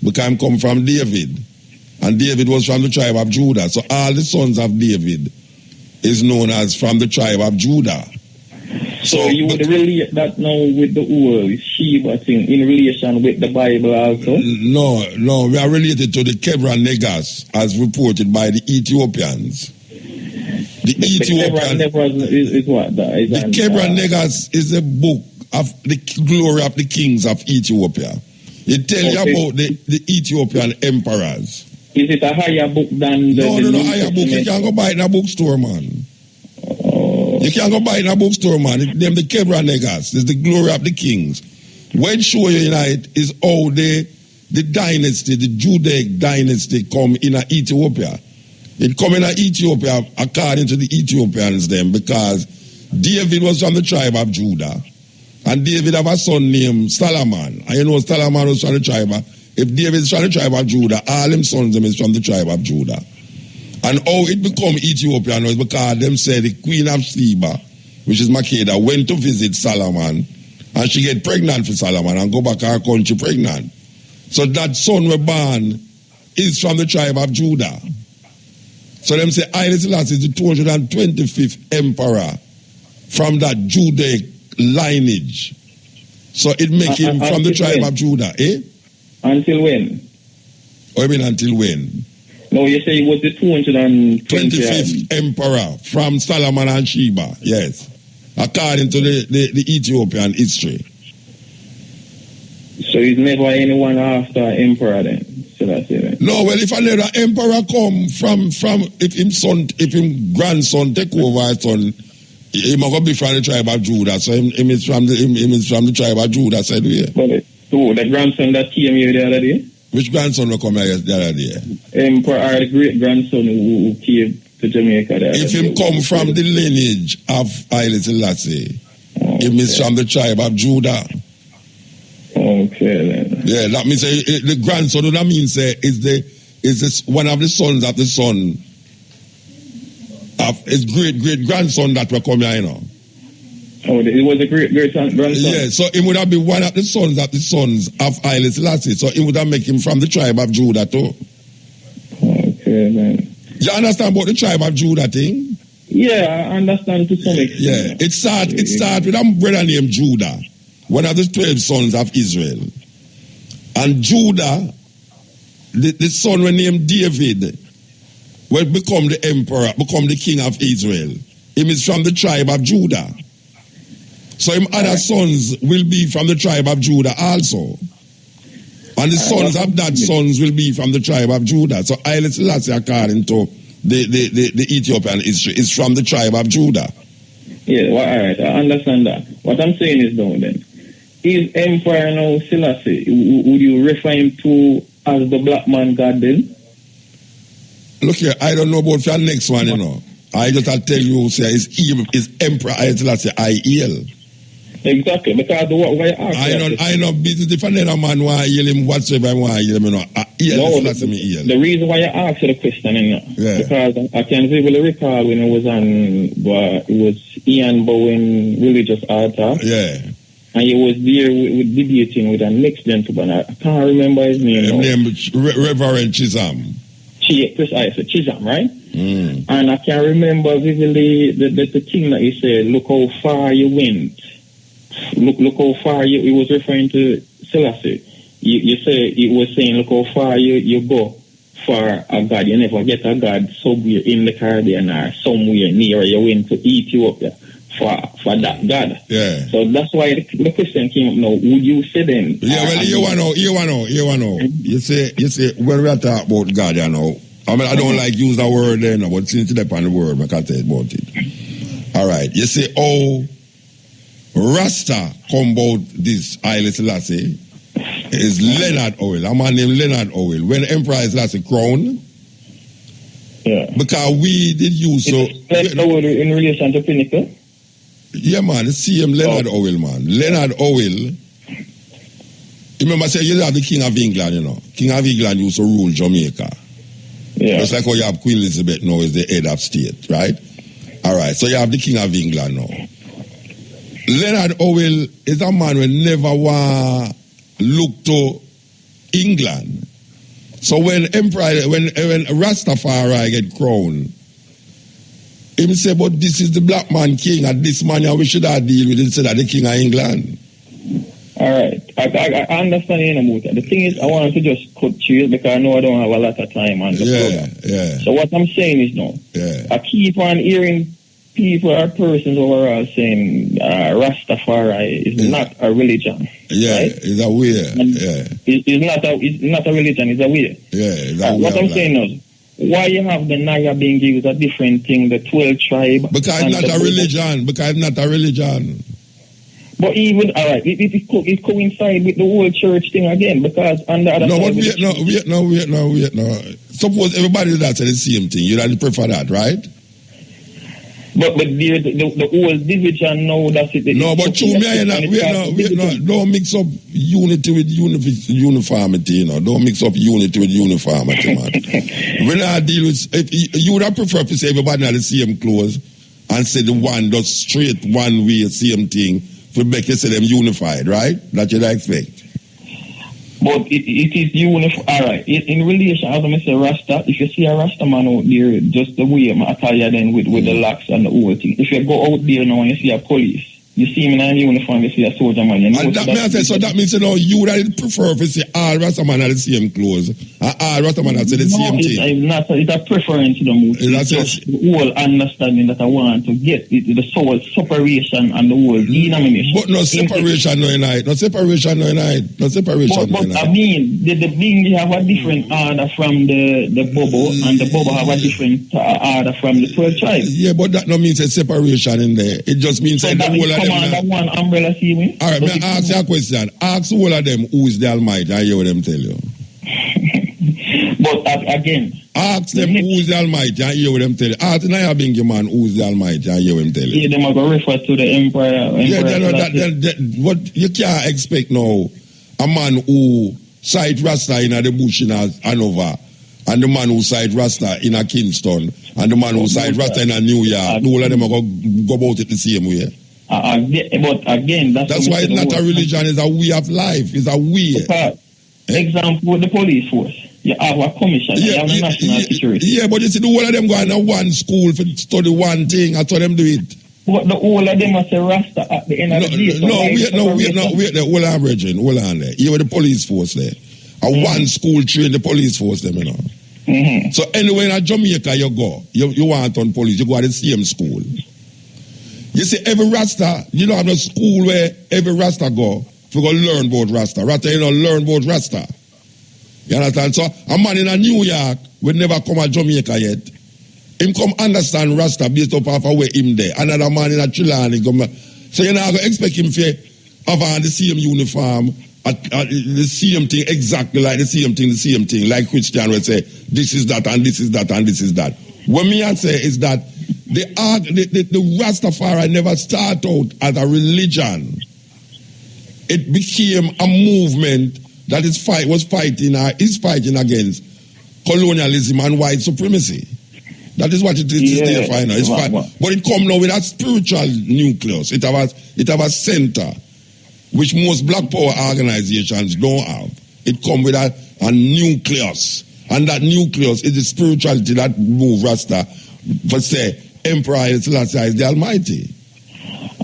because he come from David. And David was from the tribe of Judah. So all the sons of David is known as from the tribe of Judah. So you would relate that now with the whole Sheba thing in relation with the Bible also? No, we are related to the Kebra Negas as reported by the Ethiopians. The Ethiopian is what? The Kebra Negas is a book of the glory of the kings of Ethiopia. It tells you about the Ethiopian emperors. Is it a higher book than the... No, higher book. You can't go buy it in a bookstore, man. You can't go buy it in a bookstore, man. It's named the Kebra Negas. It's the glory of the kings. What it show you tonight is how the dynasty, the Judaic dynasty come in Ethiopia. It come in Ethiopia according to the Ethiopians then, because David was from the tribe of Judah. And David have a son named Solomon. And you know Solomon was from the tribe of... If David is from the tribe of Judah, all them sons them is from the tribe of Judah. And how it become Ethiopian was because them say the queen of Sheba, which is Makeda, went to visit Solomon, and she get pregnant for Solomon and go back to her country pregnant. So that son was born is from the tribe of Judah. So them say Haile Selassie is the 225th emperor from that Judaic lineage. So it make him from the tribe of Judah, eh? Until when? What do you mean until when? No, you say he was the 225th emperor from Solomon and Sheba, yes. According to the Ethiopian history. So he's never anyone after emperor then? No, well, if another emperor come from if him grandson take over his son, he must be from the tribe of Judah. So him is from the tribe of Judah, said we. So the grandson that came here the other day? Which grandson will come here the other day? Emperor, the great grandson who came to Jamaica the other day. If him come from the lineage of Haile Selassie, him is from the tribe of Judah. Okay then. Yeah, that means the grandson. That means is one of the sons of the son of his great grandson that will come here, you know. Oh, it was a great grandson. Yeah, so it would have been one of the sons of Haile Selassie. So it would have make him from the tribe of Judah too. Okay, man. You understand about the tribe of Judah thing? Yeah, I understand to some extent. Yeah, it start with a brother named Judah, one of the 12 sons of Israel. And Judah, the son was named David, will become the emperor, become the king of Israel. Him is from the tribe of Judah. So him other sons will be from the tribe of Judah also. And the sons of that sons will be from the tribe of Judah. So Haile Selassie, according to the Ethiopian history, is from the tribe of Judah. Yeah, well, all right, I understand that. What I'm saying is though then, is Emperor now Selassie, would you refer him to as the black man God then? Look here, I don't know about your next one, you know. I just tell you, say, is Emperor Haile Selassie I.E.L. Exactly, because why I know business if another man want to heal him whatsoever I want to heal him, you know. The reason why I asked the question, you know, because I can vividly recall when it was on, it was Ian Bowen Religious Altar. Yeah. And he was there with debating with the next gentleman. I can't remember his name. His name is Reverend Chisholm. Precisely, Chisholm, right? Mm. And I can remember vividly the thing that he said, look how far you went. Look how far he was referring to Selassie. You say, he was saying, look how far you go for a God. You never get a God somewhere in the Caribbean or somewhere near. You went to Ethiopia for that God. Yeah. So that's why the question came up now. Would you say then? Yeah, well, you want to know. You say, when we are talking about God, you know, I mean, I don't like use the word there, no, but since it's upon the word, I can't tell you about it. All right. You say, oh, Rasta come about this Haile Selassie is Leonard Oil. A man named Leonard Oil. When Emperor Haile Selassie crowned, because we did use so. In relation to Pinnacle? Yeah, man, the same Leonard Oil, man. Leonard Oil. Remember, I said you have the King of England, you know. King of England used to rule Jamaica. Yeah. Just like how you have Queen Elizabeth now is the head of state, right? All right, so you have the King of England now. Leonard Oil is a man who never want look to England. So when Rastafari get crowned, him say, but this is the black man king, and this man we should have deal with instead of the King of England. All right. I understand you know, Muta. The thing is, I want to just cut through because I know I don't have a lot of time on the program. Yeah. So what I'm saying is, no. Yeah. I keep on hearing people or persons overall saying Rastafari is not a religion. Yeah, right? it's a way. Yeah. It's not a religion, it's a way. Yeah, it's a way. What I'm saying is, why you have the Naya being used a different thing, the 12 tribe. Because it's not a religion. Because it's not a religion. But even, all right, it coincides with the whole church thing again, because on the other side... Wait. Suppose everybody that's the same thing. You'd prefer that, right? But the whole division now, that's it. No, but to me, don't mix up unity with uniformity, you know. Don't mix up unity with uniformity, man. When I deal with... You would have preferred to say everybody had the same clothes and say the one does straight one way, same thing. For make you say them unified, right? That you'd expect. But it is unified. All right. In relation, as I say, Rasta, if you see a Rasta man out there, just the way I attire then with the locks and the whole thing. If you go out there now and you see a police, you see him in a uniform, you see a soldier man. You know, and so that means, you know, you would prefer to see all Rasta man have the same clothes, and all Rasta man have the same thing. It's a preference to the most. It's just the whole understanding that I want to get. The soul separation and the whole denomination. But no separation, no night. No separation, no night. No separation, no night. But I mean, the being have a different order from the bubble, and the bubble have a different order from the 12 tribes. Yeah, but that no means a separation in there. It just means that the whole of them. One umbrella see. All right, may I ask you a question? Ask all of them who is the Almighty, I hear what them tell you. But again, ask them who is the Almighty, I hear what them tell you. Ask Naya Bingy man who is the Almighty, I hear what them tell you. Yeah, them are going to refer to the emperor. What you can't expect now, a man who sight Rasta in the bush in Hanover, and the man who sight Rasta in a Kingston, and the man who sight Rasta in a New York, all of them are going to go about it the same way. But again, that's why it's not a religion, it's a way of life, it's a way. Example, the police force. You have a commission, you have a national security. Yeah, but you see, the whole of them go to one school to study one thing, that's how them do it. But the whole of them are say Rasta at the end of the day. Wait there, hold on, Bridget, hold on there. You have the police force there. One school train the police force them, you know. Mm-hmm. So anywhere in Jamaica you go, you want on police, you go to the same school. You see, every Rasta, you don't have a school where every Rasta go to go learn about Rasta. Rasta, you know, learn about Rasta. You understand? So, a man in a New York will never come to Jamaica yet. Him come understand Rasta based up off where him there. Another man in a Chilani come. So, you're not going to expect him to have on the same uniform, the same thing, exactly like the same thing. Like Christian would say, this is that, and this is that, and this is that. What me I say is that the Rastafari never started out as a religion. It became a movement that is fighting against colonialism and white supremacy. That is what it is there for now. But it come now with a spiritual nucleus. It have a center, which most black power organizations don't have. It come with a nucleus. And that nucleus is the spirituality that move Rasta for say Emperor Selassie is the Almighty.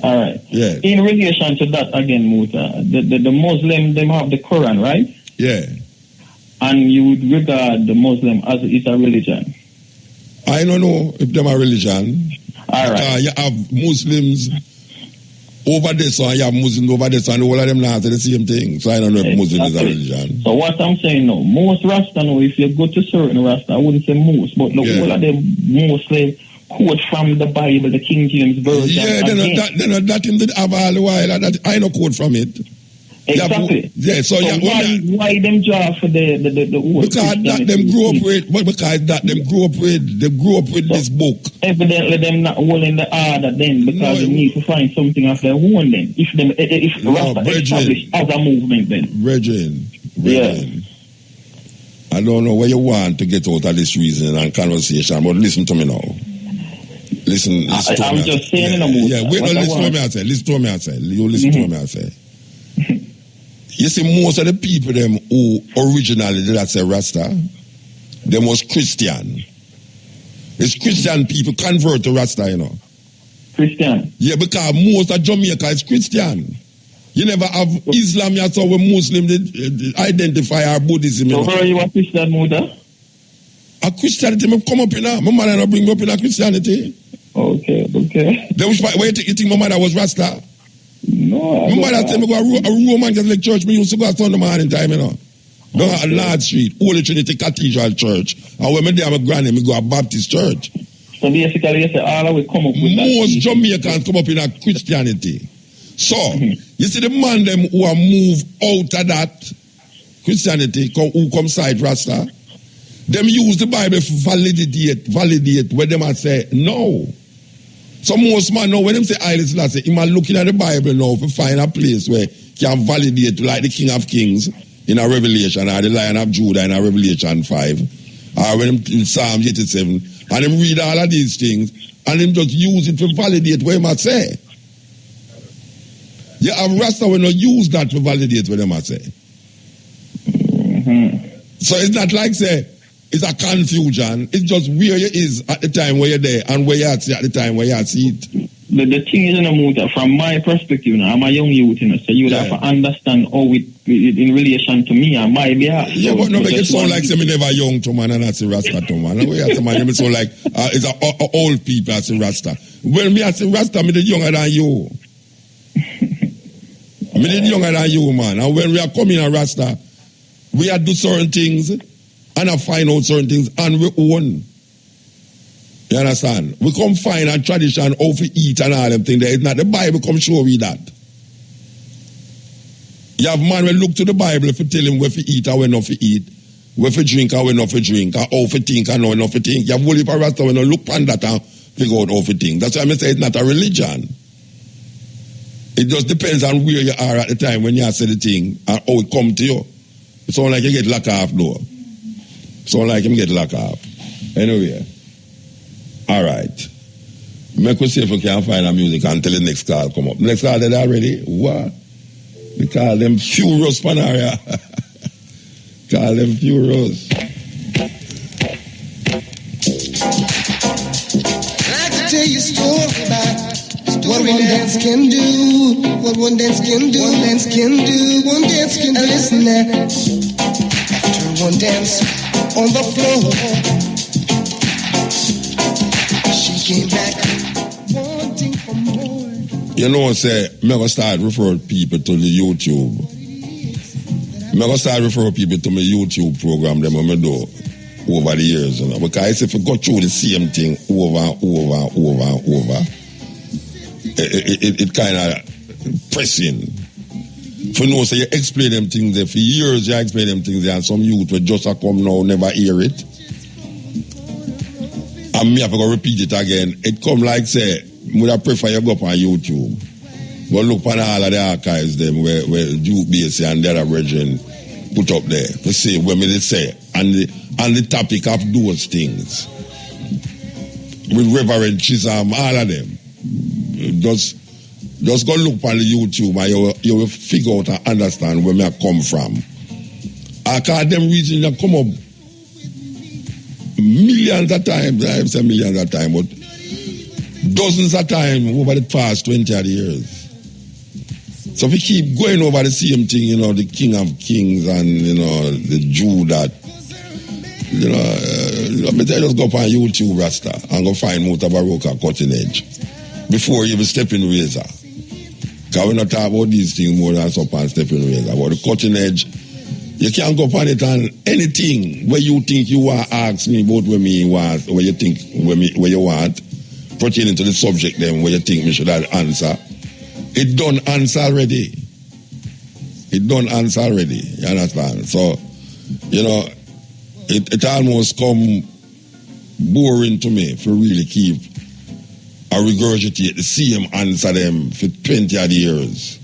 All right. Yeah. In relation to that again, Muta, the Muslim them have the Quran, right? Yeah. And you would regard the Muslim as it's a religion. I don't know if them are religion. All right. You have Muslims over this, or you have Muslims over this, and all of them now say the same thing. So I don't know if Muslim is a religion. So what I'm saying now, most Rasta now, if you go to certain Rasta, I wouldn't say most, but all of them mostly quote from the Bible, the King James Version. Yeah, that him did have all the while. I no quote from it. Exactly. Yeah, so why them draw for the because that them grew up with, they grew up with this book. Evidently them not holding the order then because they need to find something of their own then. If Rasta established as a movement then. Brethren. I don't know where you want to get out of this reasoning and conversation, but listen to me now. Listen to I'm me. just saying in a movement. Yeah, wait, no, listen to me I say. You listen to me I say. You see, most of the people them who originally did that say Rasta, they was Christian. It's Christian people convert to Rasta, you know. Christian? Yeah, because most of Jamaica is Christian. You never have Islam, that's how we Muslim they identify our Buddhism. So where are you a Christian, Muta? A Christianity, me come up in that. My mother not bring me up in a Christianity. Okay. Then why you think my mother was Rasta? No. My mother tell me go a Roman Catholic church, me used to go at Sunday morning time, Down at Lord Street, Holy Trinity Cathedral Church. And when me there, my granny, me go a Baptist church. So basically, you say all we come up with most Jamaicans come up in a Christianity. So, you see the man them who are moved out of that Christianity, who come side Rasta, them use the Bible to validate where them say no. So most man now, when them say Haile Selassie, he man looking at the Bible now to find a place where he can validate like the King of Kings in a Revelation, or the Lion of Judah in a Revelation 5, or when in Psalm 87, and them read all of these things, and them just use it to validate what he must say. You have Rasta when you use that to validate what they must say. So it's not like say, it's a confusion. It's just where you is at the time where you're there and where you at the time where you see it. The thing is, Muta, from my perspective, I'm a young youth, so you would have to understand how it in relation to me and my behalf. Yeah, but no, make it sound like me never young to man and I say Rasta to man. We have to man, it sound like it's a old people I say Rasta. Well, me I say Rasta, me the younger than you. Me the younger than you, man. And when we are coming at Rasta, we are do certain things and I find out certain things and we own. You understand? We come find a tradition how to eat and all them things. There is not the Bible come show we that. You have man will look to the Bible if you tell him where to eat and where not to eat, where to drink and where not to drink, and how to think and how not to think. You have only for Rasta when you look on that and figure out how to think. That's why I say it's not a religion. It just depends on where you are at the time when you say the thing and how it come to you. It sounds like you get locked off though. It sounds like him get locked off. Anyway. All right. Make us see if we can find a music until the next call come up. Next call, they already? What? We call them Furious Panaria. Call them Furious. I'd like to tell you a story about what one dance can do. What one dance can do. One dance can do. One dance can do. Listen now. After one dance on the floor, came back wanting for more. You know, say, I'm going to start referring people to the YouTube. I'm going to start referring people to my YouTube program that I do over the years. You know, because if you go through the same thing over and over, it kind of pressing. For you know, so you explain them things there. For years you explain them things there, and some youth will just come now, never hear it. And me have to go repeat it again. It come like say, would I prefer you go up on YouTube. But look on all of the archives them where Duke Basie and the other brethren put up there to see what they say and the topic of those things. With Reverend Chisholm, all of them. Just go look on the YouTube and you will figure out and understand where I come from. I can't them reason that come up millions of times, I say millions of times, but dozens of times over the past 20 years. So if we keep going over the same thing, you know, the King of Kings and, you know, the Judah, you know, I just go up on YouTube, Rasta, and go find Mutabaruka Cutting Edge before you even step in razor. Because we're not talking about these things more than up and step in razor. About the Cutting Edge, you can't go upon it on anything where you think you want to ask me about where me want, where you think where you want, pertaining to the subject then where you think me should have answer. It done answer already. It done answer already. You understand? So, you know, it almost come boring to me for really keep or regurgitate the same answer them for 20 odd years.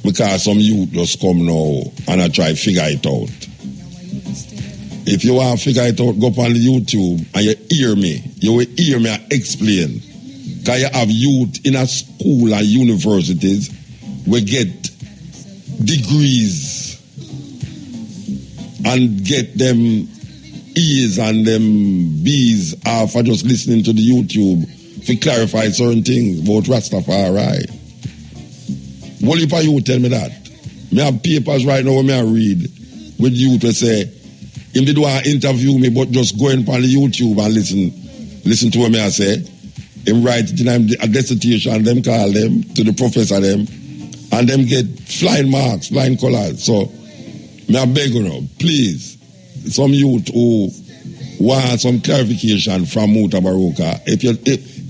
Because some youth just come now and I try to figure it out. If you want to figure it out, go up on the YouTube and you hear me. You will hear me explain. Because you have youth in a school and universities we get degrees and get them E's and them B's after just listening to the YouTube to clarify certain things about Rastafari. What if you tell me that? Me have papers right now where I read with youth to say, him did want to interview me, but just go in on the YouTube and listen to what I say. Him write it in a dissertation, them call them to the professor them, and them get flying marks, flying colors. So, me I beg you, please, some youth who want some clarification from Mutabaruka, if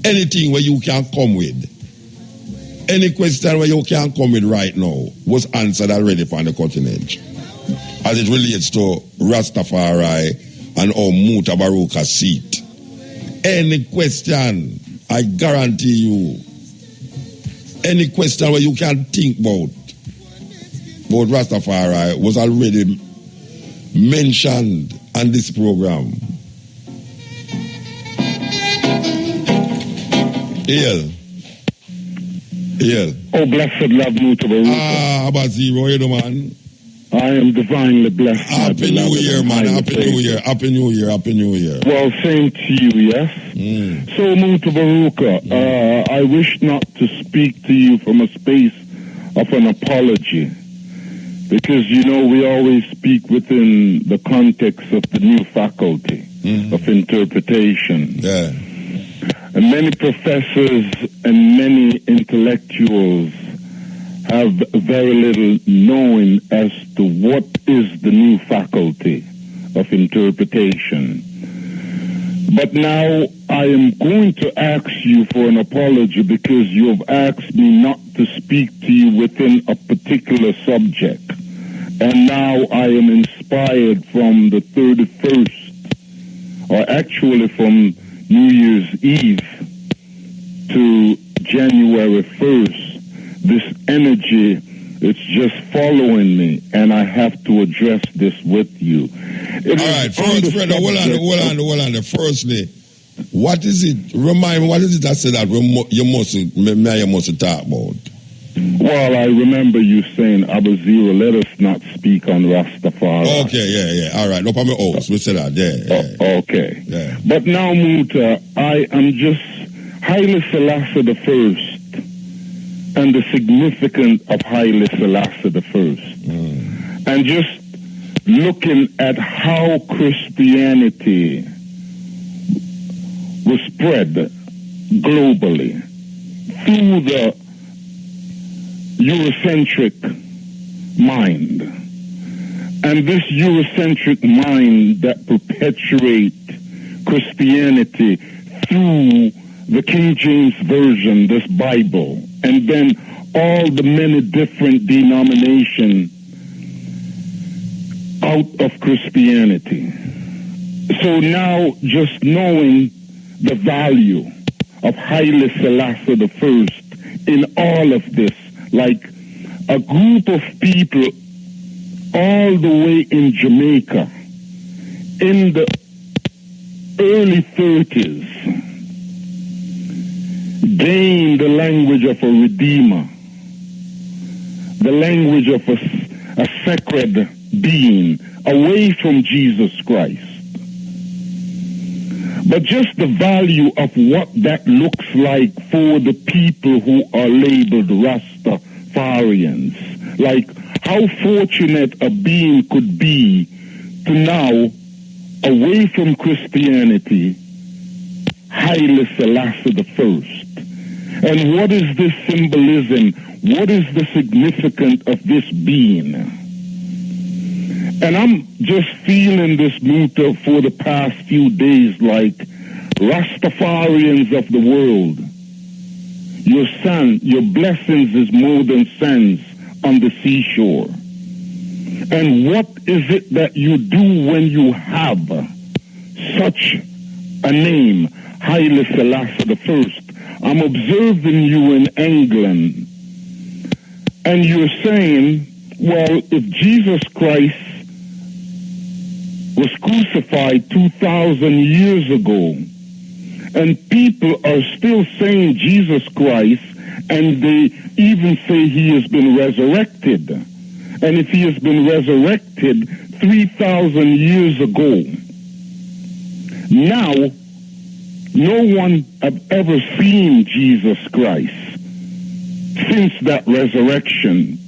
anything where you can come with, any question where you can come with right now was answered already on the cutting edge, as it relates to Rastafari and our Mutabaruka seat. Any question, I guarantee you, any question where you can think about Rastafari was already mentioned on this program. Yeah. Oh, blessed love, Mutabaruka. About zero, you know, man. I am divinely blessed. Happy New Year, man. Happy New Year. Happy New Year. Happy New Year. Well, same to you, yes? So, Mutabaruka, I wish not to speak to you from a space of an apology. Because, you know, we always speak within the context of the new faculty of interpretation. Yeah. And many professors and many intellectuals have very little knowing as to what is the new faculty of interpretation. But now I am going to ask you for an apology because you have asked me not to speak to you within a particular subject. And now I am inspired from the 31st, or actually from New Year's Eve to January 1st, this energy, it's just following me, and I have to address this with you. All right, first, Fred, hold on. Firstly, what is it? Remind me, what is it that said that you must talk about? Well, I remember you saying, Abazira, let us not speak on Rastafari. Okay, yeah. All right, no problem. Oh, we said that, yeah. Okay. Yeah. But now, Muta, I am just Haile Selassie the First and the significance of Haile Selassie the First. And just looking at how Christianity was spread globally through the Eurocentric mind. And this Eurocentric mind that perpetuates Christianity through the King James Version, this Bible, and then all the many different denominations out of Christianity. So now just knowing the value of Haile Selassie the First in all of this, like a group of people all the way in Jamaica in the early 30s gained the language of a redeemer, the language of a sacred being away from Jesus Christ. But just the value of what that looks like for the people who are labeled Rastafarians. Like how fortunate a being could be to now, away from Christianity, Haile Selassie the First. And what is this symbolism? What is the significance of this being? And I'm just feeling this Muta for the past few days like Rastafarians of the world. Your blessings is more than sands on the seashore. And what is it that you do when you have such a name, Haile Selassie the First? I'm observing you in England, and you're saying, well, if Jesus Christ was crucified 2,000 years ago, and people are still saying Jesus Christ, and they even say he has been resurrected. And if he has been resurrected 3,000 years ago, now no one have ever seen Jesus Christ. since that resurrection.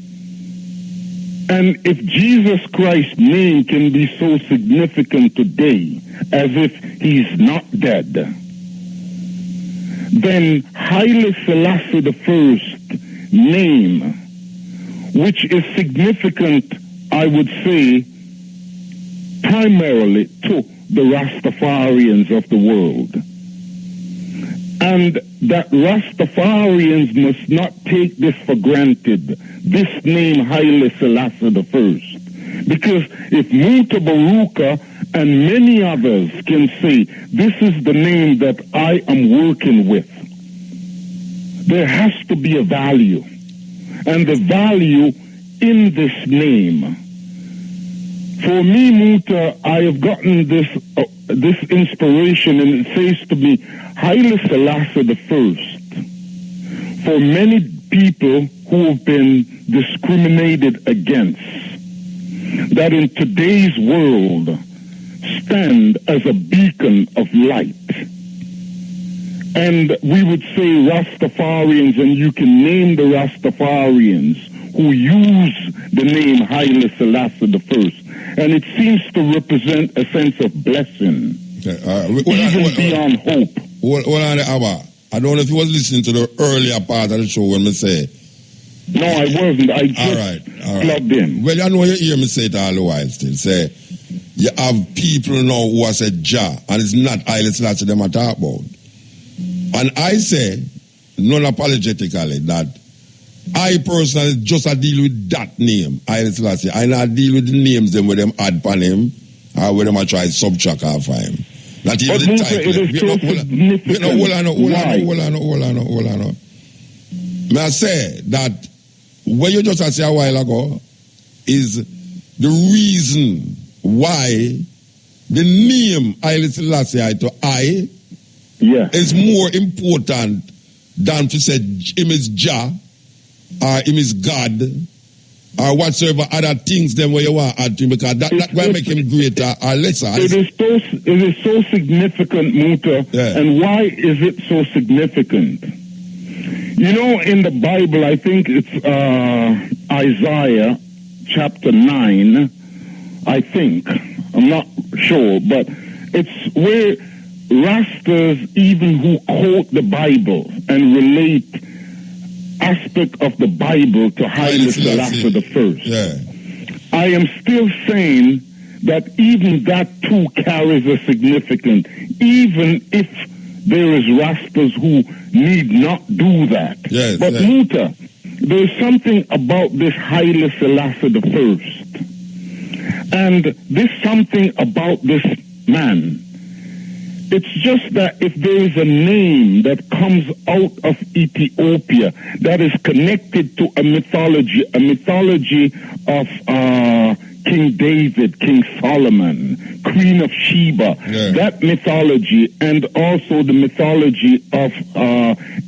And if Jesus Christ's name can be so significant today as if he's not dead, then Haile Selassie I's name, which is significant, I would say, primarily to the Rastafarians of the world. And that Rastafarians must not take this for granted, this name Haile Selassie I. Because if Mutabaruka and many others can say, this is the name that I am working with, there has to be a value. And the value in this name. For me, Muta, I have gotten this inspiration, and it says to me, Haile Selassie I, for many people who have been discriminated against, that in today's world stand as a beacon of light. And we would say Rastafarians, and you can name the Rastafarians who use the name Haile Selassie I. And it seems to represent a sense of blessing, even beyond hope. Hold on, Abba. I don't know if you was listening to the earlier part of the show when me say. No, I wasn't. I just plugged in. Well, I know you hear me say it all the while still. Say, you have people now who are said Jah, and it's not Haile Selassie them I talk about. And I say, non-apologetically, that I personally just deal with that name, Haile Selassie. I not deal with the names them where them add upon him, or where them I try subtract off of him. Not even the title. Hold on. May I say that what you just said a while ago is the reason why the name Haile Selassie to I is more important than to say him is Jah or him is God or whatsoever other things then where you want to add to him, because that will make him greater or lesser. It is so significant, Muta, and why is it so significant? You know, in the Bible, I think it's Isaiah chapter 9, I think. I'm not sure, but it's where Rastas, even who quote the Bible and relate aspect of the Bible to Haile Selassie I. I am still saying that even that too carries a significance, even if there is Rastas who need not do that. But Muta, there's something about this Haile Selassie I, and there's something about this man. It's just that if there is a name that comes out of Ethiopia that is connected to a mythology of King David, King Solomon, Queen of Sheba, that mythology, and also the mythology of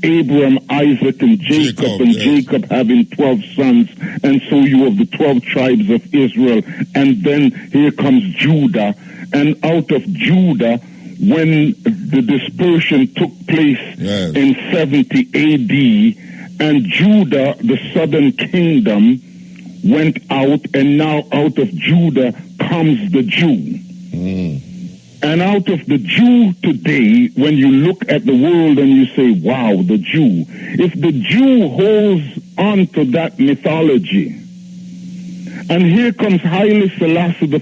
Abraham, Isaac, and Jacob, Jacob having 12 sons, and so you have the 12 tribes of Israel, and then here comes Judah, and out of Judah, when the dispersion took place in 70 AD, and Judah, the southern kingdom, went out, and now out of Judah comes the Jew. And out of the Jew today, when you look at the world and you say, wow, the Jew, if the Jew holds on to that mythology, and here comes Haile Selassie I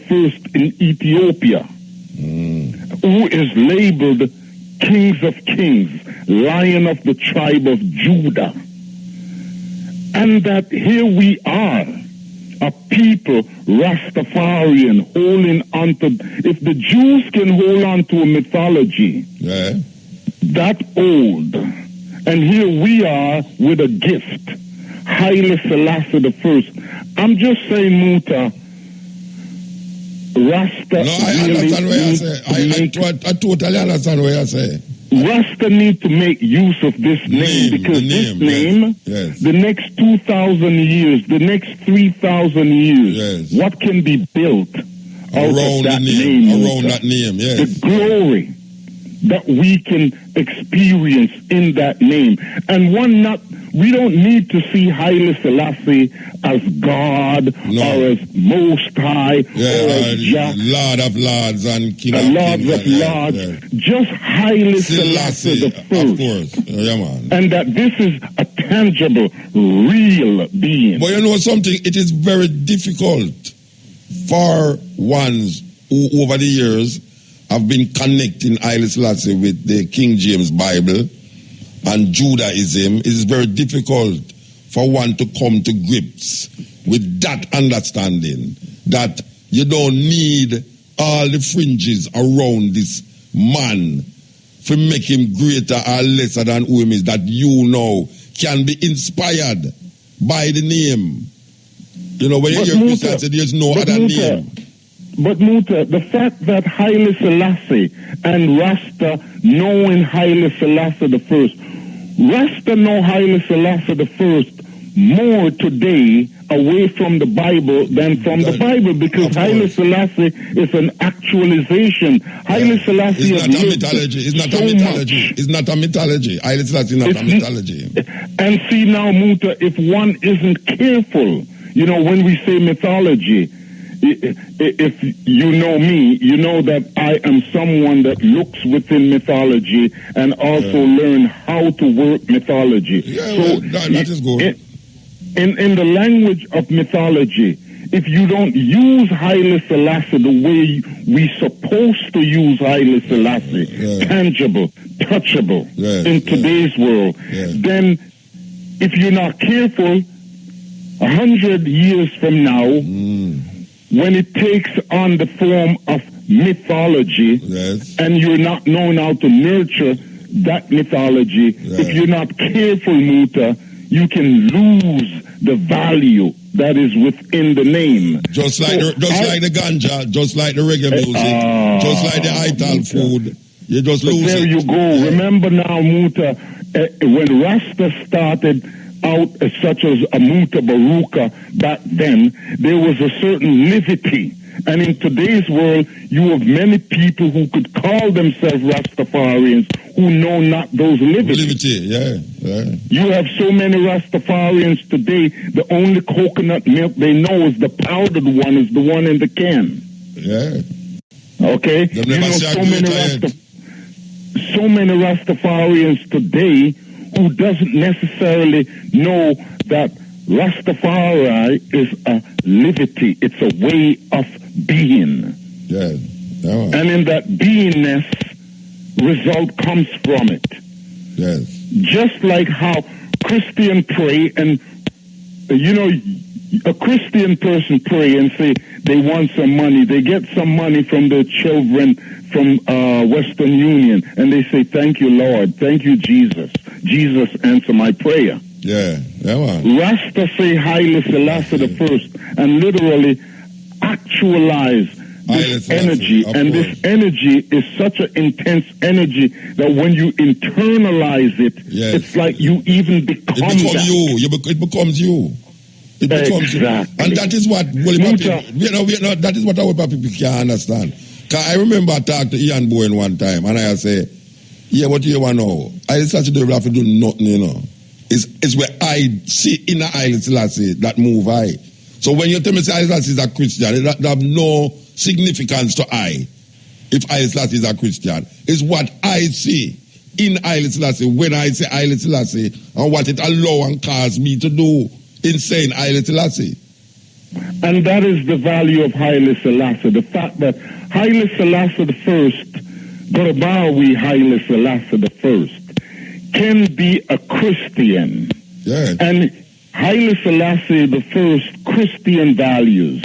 in Ethiopia, who is labeled Kings of Kings, Lion of the tribe of Judah. And that here we are, a people, Rastafarian, holding on to, if the Jews can hold on to a mythology that old, and here we are with a gift, Haile Selassie I. I'm just saying, Muta, Rasta. No, I understand what you say. I totally understand what you say. Rasta need to make use of this name, because this name, the next 2,000 years, the next 3,000 years, what can be built around that name? Around that name, the glory that we can experience in that name. And we don't need to see Haile Selassie as God or as Most High or as Jah, Lord of Lords and King of Lords Kings. of Lords. Just Haile Selassie the first. Of course. Yeah, man. And that this is a tangible, real being. But you know something? It is very difficult for ones who over the years have been connecting Haile Selassie with the King James Bible and Judaism. It is very difficult for one to come to grips with that understanding that you don't need all the fringes around this man to make him greater or lesser than who he is, that you know can be inspired by the name. You know, when you hear Christians say there's no other name. But Muta, the fact that Haile Selassie and Rasta knowing Haile Selassie the first, Rasta know Haile Selassie the first more today away from the Bible than from the Bible, because Haile Selassie is an actualization. Haile Selassie is not a mythology. It's not a mythology. It's not a mythology. Haile Selassie is not a mythology. And see now, Muta, if one isn't careful, you know, when we say mythology, if you know me, you know that I am someone that looks within mythology and also learn how to work mythology. So that is good. In the language of mythology, if you don't use Haile Selassie the way we supposed to use Haile Selassie, tangible, touchable in today's world, then if you're not careful, 100 years from now, when it takes on the form of mythology, and you're not knowing how to nurture that mythology, if you're not careful, Muta, you can lose the value that is within the name. Just like like the ganja, just like the reggae music, just like the Ital food, you just lose there it. You go. Remember now, Muta, when Rasta started out such as a Mutabaruka back then, there was a certain livity. And in today's world, you have many people who could call themselves Rastafarians who know not those liberties. You have so many Rastafarians today, the only coconut milk they know is the powdered one, is the one in the can. Okay? You know, so many Rastafarians today who doesn't necessarily know that Rastafari is a livity. It's a way of being. And in that beingness, result comes from it. Just like how Christian pray, and you know, a Christian person pray and say they want some money. They get some money from the children from Western Union, and they say, "Thank you, Lord. Thank you, Jesus. Jesus, answer my prayer." Rasta say Haile Selassie the first, and literally actualize this energy, and this energy is such an intense energy that when you internalize it, it's like you even become that. It becomes you. It becomes you. And that is what that is what our people can understand. Cause I remember I talked to Ian Bowen one time, and I say, "Yeah, what do you want to know? I decided to have to do nothing, you know. It's where I see in Haile Selassie that move I. So when you tell me Haile Selassie is a Christian, that have no significance to I. If Haile Selassie is a Christian, it's what I see in Haile Selassie when I say Haile Selassie and what it allow and cause me to do in saying Haile Selassie. And that is the value of Haile Selassie, the fact that Haile Selassie the first, Gorabawi Haile Selassie the first, can be a Christian. And Haile Selassie the first Christian values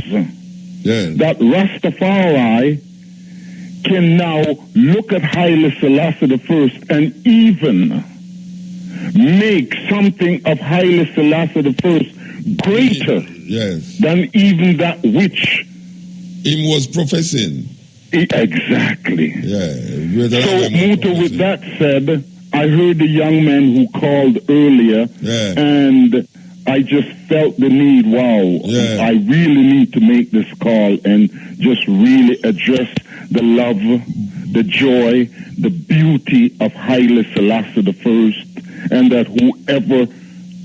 that Rastafari can now look at Haile Selassie the first and even make something of Haile Selassie the first greater than even that which he was professing. Exactly. So, Muta, with that said, I heard the young man who called earlier, and I just felt the need, I really need to make this call and just really address the love, the joy, the beauty of Haile Selassie the first, and that whoever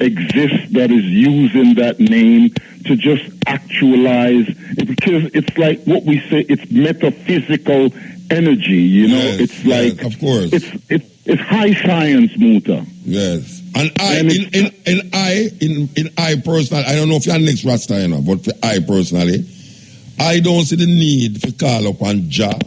exists that is using that name to just actualize it, because it's like what we say, it's metaphysical energy, you know. Yes, it's like, yes, of course, it's high science, Muta. Yes, and I personally, I don't know if you're next Rasta, you know, but for I personally, I don't see the need to call upon Jah.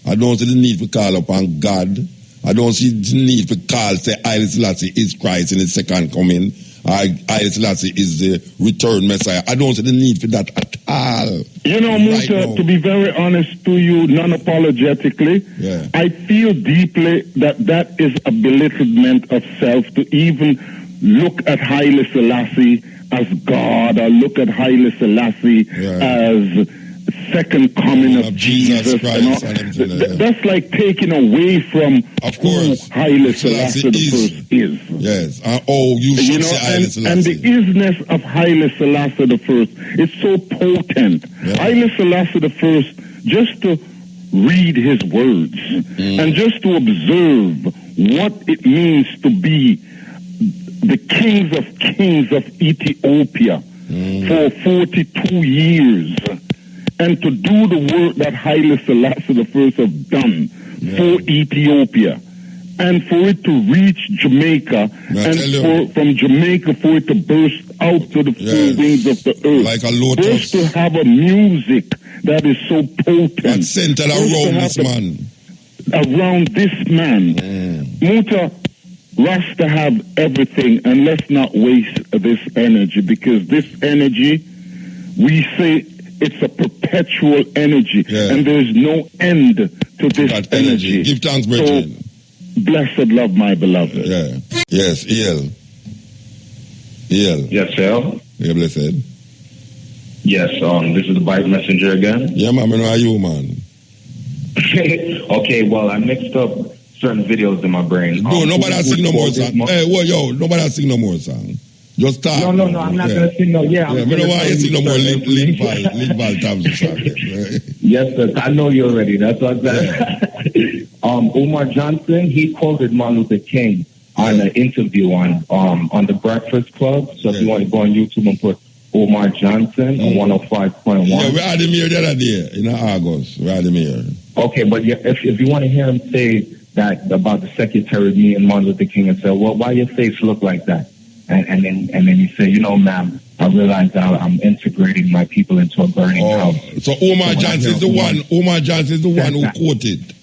I don't see the need to call upon God. I don't see the need to call, say, Haile Selassie is Christ in his second coming. Haile Selassie is the return Messiah. I don't see the need for that at all. You know, Muta, to be very honest to you, non-apologetically, I feel deeply that is a belittlement of self to even look at Haile Selassie as God, or look at Haile Selassie as second coming of Jesus. Christ, that's like taking away from who Haile Selassie the first is. Yes. You know, say Haile Selassie. And the isness of Haile Selassie the first is so potent. Haile Selassie the first, just to read his words and just to observe what it means to be the kings of Ethiopia for 42 years. And to do the work that Haile Selassie the first have done for Ethiopia, and for it to reach Jamaica, and from Jamaica for it to burst out to the four wings of the earth, like a lotus. First to have a music that is so potent, that's centered around this man. Around this man, Muta, Rasta have everything, and let's not waste this energy, because this energy, we say, it's a perpetual energy, and there's no end to this energy. Give thanks, brethren. So, blessed love, my beloved. Yes, El. Yes, sir. Yeah, blessed. Yes, this is the Byles messenger again. Yeah, man, how are you, man? Okay, well, I mixed up certain videos in my brain. No, nobody has sing no more song. Hey, nobody has sing no more song. Just talk. No, I'm not going to sing no. Yeah, I don't know why you sing no more Link Tabs song. Yes, sir. I know you already. That's what I'm saying. Umar Johnson, he quoted Martin Luther King on an interview on the Breakfast Club. So if you want to go on YouTube and put Umar Johnson on 105.1. Yeah, we had him here the other day in August. We had him here. Okay, but if you want to hear him say that about the secretary, me and Martin Luther King, and say, well, why your face look like that? And then you say, you know, ma'am, I realize I'm integrating my people into a burning house. So Umar Johnson is the one. Umar Johnson is the one who quoted.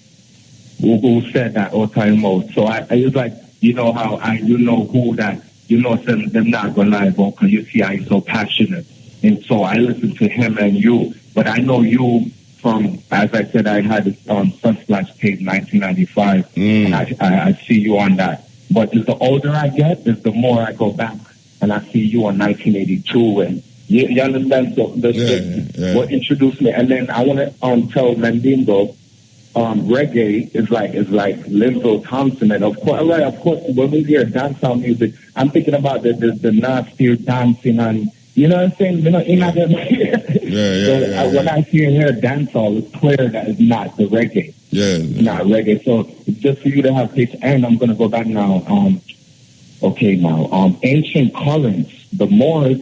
Who said that all time mode. So I was like, you know how you know who that, you know, them not gonna lie about, because you see I'm so passionate. And so I listened to him and you, but I know you from, as I said, I had Sunsplash page 1995, and I see you on that. But as the older I get, is the more I go back and I see you on 1982, and you understand. So what introduced me, and then I want to tell Mandingo, reggae is like Linville Thompson, and of course, when we hear dancehall music, I'm thinking about the nasty dancing and. You know what I'm saying? You know, when I hear dancehall, it's clear that it's not the reggae. Not reggae. So just for you to have taste, and I'm gonna go back now. Ancient currents. The Moors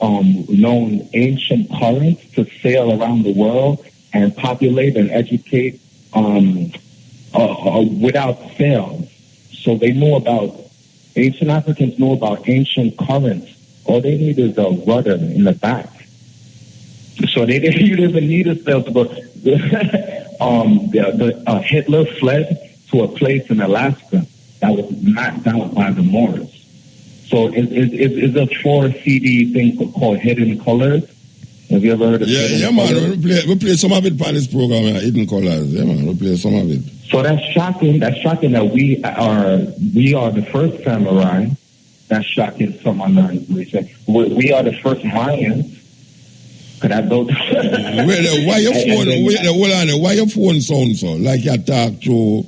known ancient currents to sail around the world and populate and educate without sails. So they know about ancient Africans know about ancient currents. All they need is a rudder in the back. So they didn't even need a sail to go. Hitler fled to a place in Alaska that was mapped out by the Moors. So it's a 4-CD thing called Hidden Colors. Have you ever heard of Hidden Colors? We play some of it on this program, Hidden Colors. Yeah, man, we play some of it. So that's shocking. That's shocking that we are the first samurai. That's shocking. Someone learned. We are the first Mayans. Could I go? Why your phone? Why your phone sound so? Like you talk to?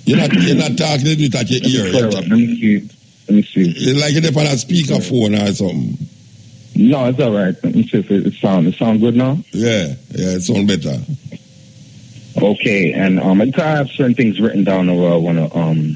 You're not talking to it at your ear. Let me see. It's like you're on a speakerphone or something. No, it's all right. Let me see if it sound good now. Yeah, it sounds better. Okay, and I have certain things written down that I want to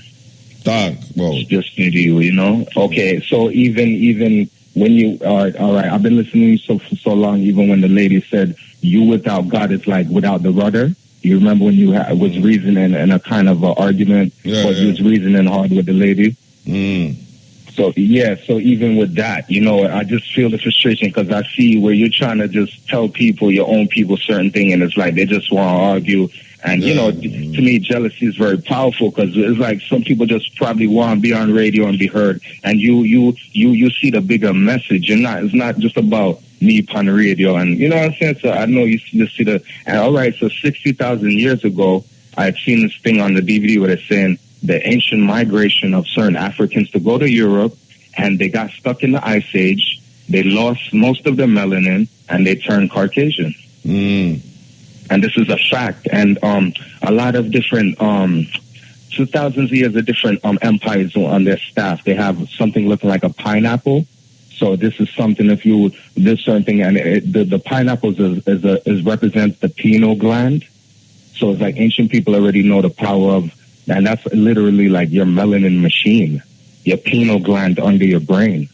talk about. Just to you know. Okay, so even when you are all right, I've been listening to you for so long. Even when the lady said, "You without God is like without the rudder." You remember when you was reasoning in a kind of argument, but you was reasoning hard with the lady. So so even with that, you know, I just feel the frustration because I see where you're trying to just tell people, your own people, certain thing, and it's like they just want to argue. And you know, to me, jealousy is very powerful because it's like some people just probably want to be on radio and be heard, and you see the bigger message. It's not just about me on the radio, and you know what I'm saying. So I know you just see the. And all right, so 60,000 years ago, I had seen this thing on the DVD where it's saying the ancient migration of certain Africans to go to Europe, and they got stuck in the Ice Age. They lost most of their melanin, and they turned Caucasian. And this is a fact. And a lot of different 2,000 years of different empires on their staff. They have something looking like a pineapple. So this is something, this certain thing, and the pineapples is represents the pineal gland. So it's like ancient people already know the power of, and that's literally like your melanin machine, your pineal gland under your brain.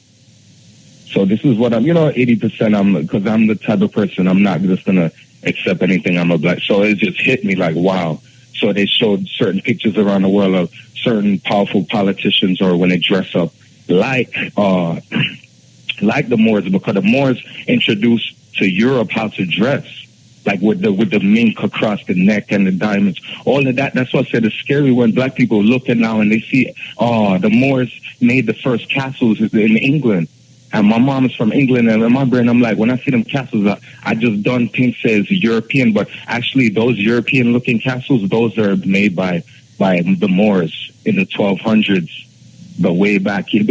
So this is what 80%, because I'm the type of person, I'm not just going to accept anything I'm a black. So it just hit me like, wow. So they showed certain pictures around the world of certain powerful politicians, or when they dress up like the Moors, because the Moors introduced to Europe how to dress, like with the mink across the neck and the diamonds, all of that. That's what I said it's scary when black people look at now and they see, the Moors made the first castles in England. And my mom is from England, and in my brain, I'm like, when I see them castles, I just don't think says European, but actually those European-looking castles, those are made by the Moors in the 1200s, but way back here.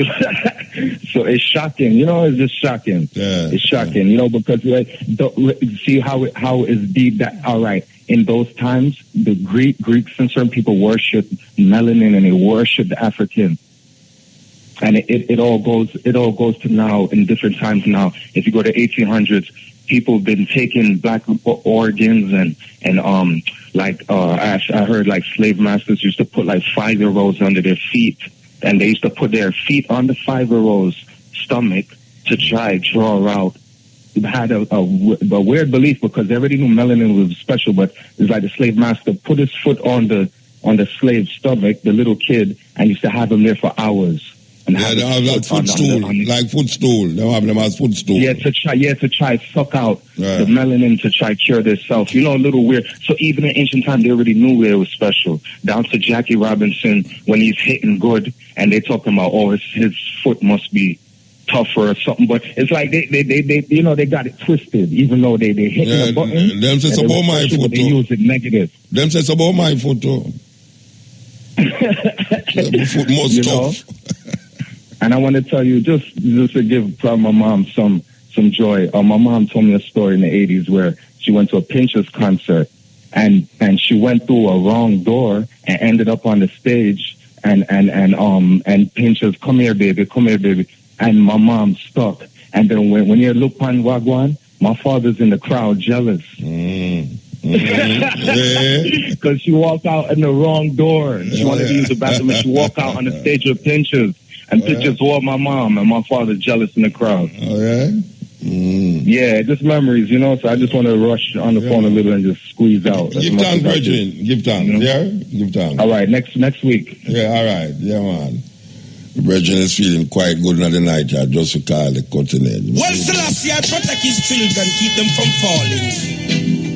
So it's shocking, it's just shocking. Yeah, it's shocking, because see how is deep that, all right, in those times, the Greeks and certain people worship melanin, and they worship the African. And it all goes to now in different times now. If you go to 1800s, people have been taking black organs and I heard like slave masters used to put like 5-year-olds under their feet, and they used to put their feet on the 5-year-old's stomach to try draw out. It had a weird belief because they already knew melanin was special, but it's like the slave master put his foot on the slave's stomach, the little kid, and used to have him there for hours. And they have like footstool, like footstool. They have them as footstool. Yeah, to try suck out the melanin to try cure themselves. A little weird. So even in ancient time, they already knew it was special. Down to Jackie Robinson when he's hitting good, and they talking about his foot must be tougher or something. But it's like they got it twisted. Even though they hit the button. Them says about my foot. They use it negative. Them says about my foot too. Foot most tough. And I want to tell you, just to give my mom some joy. My mom told me a story in the 80s where she went to a Pinchers concert, and she went through a wrong door and ended up on the stage. And Pinchers, come here, baby, and my mom stuck. And then when you look on Wagwan, my father's in the crowd, jealous. Because she walked out in the wrong door. She wanted to use the bathroom, and she walked out on the stage of Pinchers. And pictures of my mom and my father jealous in the crowd. Oh, yeah? Yeah, just memories, So I just want to rush on the phone a little and just squeeze out. Give thanks, Bridget. Give thanks. Yeah? Give thanks. All right, next week. Yeah, all right. Yeah, man. Bridget is feeling quite good in the night, just to call the continent. Well, Selassie, I protect his children, keep them from falling.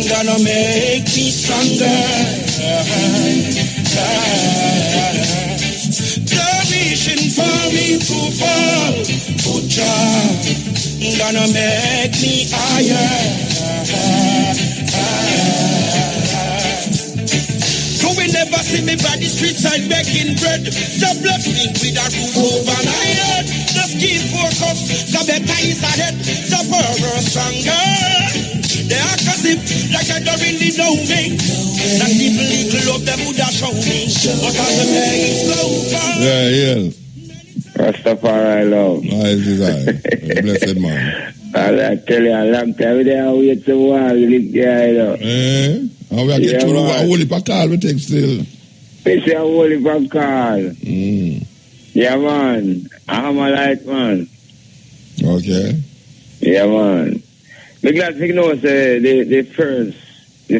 Gonna make me stronger. The vision for me to fall. Good job. Gonna make me higher. So we never see me by the streets outside begging bread. The blessing with a roof over my head. The scheme focus, the better is ahead. The power stronger. They act as if like I don't really know me. That people little love them would have shown me. But as the day is over. Yeah. Rastafari love. Nice is I. Blessed man. I tell you, a long time they are wait to war with this guy, you know. And we are getting through a whole heap of call we take still. It's a whole heap of call. Yeah, man. I'm a light man. Okay. Yeah, man. I'm glad to know say the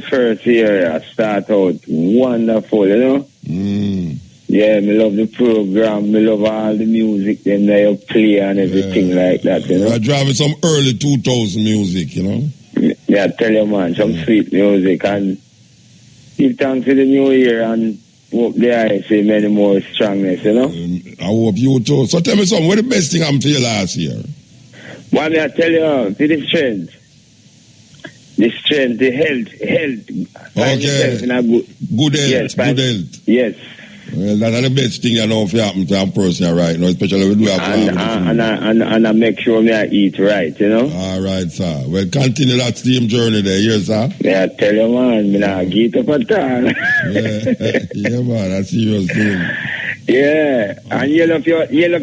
first year start out wonderful, you know. Yeah, me love the program, me love all the music them that you play and everything like that, you know. We are driving some early 2000 music, you know. Yeah, tell you, man, some sweet music, and give thanks to the new year and hope the I see many more strongness, you know. I hope you too. So tell me something, what the best thing happened to you last year? Well, I tell you, to the strength, the health. Okay. In a good health, yes, good health. Yes. Well, that's the best thing you know if you happen to a person right now, especially when we have and I make sure me I eat right, you know. All right, sir. Well, continue that same journey there, yes, sir. Yeah, tell you, man, me not get up at all. yeah, man, that's serious thing. Yeah, and you love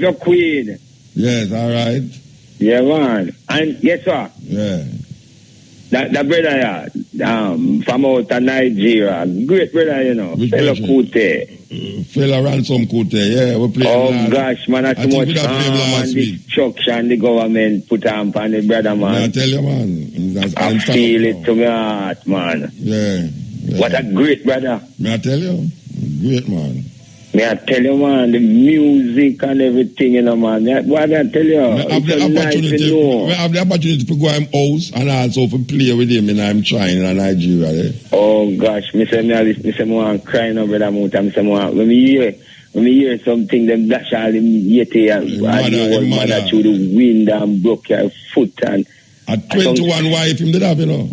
your queen. Yes, all right. Yeah, man, and yes, sir. Yeah. That brother, from out of Nigeria, great brother, you know, fellow Kute. Fellow Ransom Kute, yeah, we play. Oh gosh, man, that's too much harm and destruction the government put on the brother, man. I tell you, man. I feel it to my heart, man. Yeah. What a great brother. May I tell you? Great, man. May I tell you, man, the music and everything, you know, man. What I tell you, I have the opportunity to go to him house and also to play with him and I'm trying in Nigeria. Oh, gosh, me say I'm crying over that mountain. Me say when me hear something, them dash all them yeti and mother through the wind and broke your foot. And at 21 wife him did have, you know.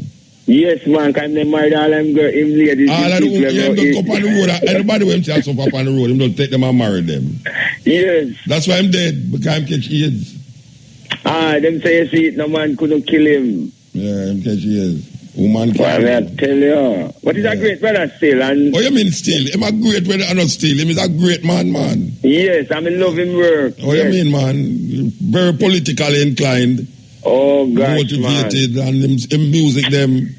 Yes, man, because they married all them girls, him ladies. All of them, don't come on the road. Anybody who himself so up on the road, him don't take them and marry them. Yes. That's why I'm dead, because him catch AIDS. Them say you see it, no man couldn't kill him. Yeah, him catch AIDS. Woman can't. Well, I tell you. But he's a great brother still. And oh, you mean still? Him a great brother and not still. Him is a great man. Yes, I'm in love him work. Oh, yes. You mean, man? Very politically inclined. Oh, gosh, motivated, man. And him music them.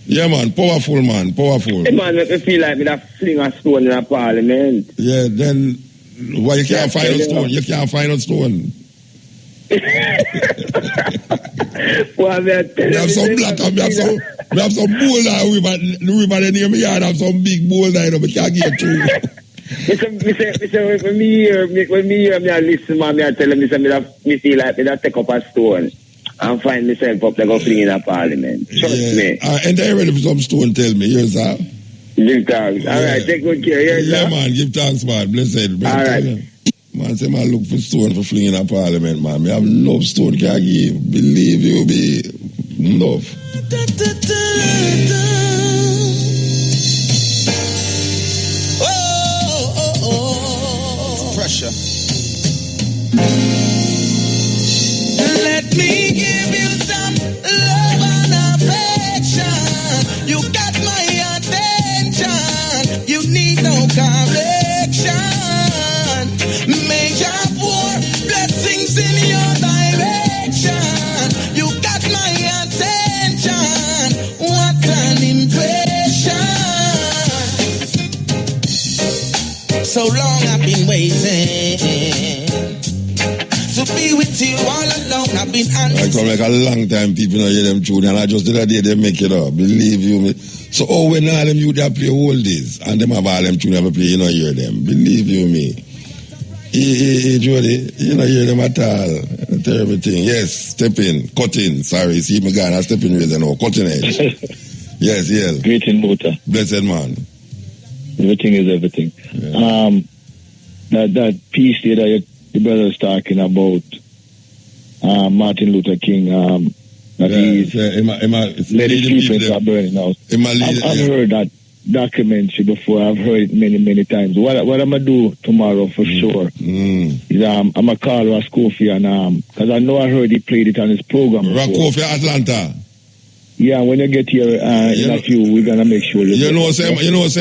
Yeah, man. Powerful, man. Powerful. Hey, man, make me feel like me that fling a stone in a parliament. Yeah, then why you can't find a stone? You can't find a stone. Well, we have some black and we have some boulder river in here. We have some big boulder, you know, we can't get through. When me hear me I listen, man, I tell him, me feel like me take up a stone and find myself up to go fling in a parliament. Trust me. And they ready for some stone, tell me. Here's that. Give thanks. All right, take good care. Here's that. Man, give thanks, man. Blessed. All right. Man, say, man, look for stone for flinging a parliament, man. Me have enough stone can give. Believe you me. Enough. Pressure. Let me give you some love and affection. You got my attention. You need no correction. Make your poor blessings in your direction. You got my attention. What an impression. So long I've been waiting to be with you all alone. I've been I come like a long time people don't hear them tune, and I just the other day they make it up. Believe you me. So when all them you they play oldies and them have all them tune they play, you don't hear them. Believe you me. Jody, you don't hear them at all. Terrible thing. Yes, step in, cut in. Sorry, see me guy, I step in with now. Cutting edge. Yes. Greeting Muta. Blessed man. Everything is everything. Yeah. That piece there that the brother is talking about, Martin Luther King, that he's let his people are burning out. I've heard that documentary before. I've heard it many, many times. What I'm gonna do tomorrow for sure is I'm gonna call Kofi and because I know I heard he played it on his program. Kofi Atlanta. Yeah, when you get here in a few, we're gonna make sure. You know,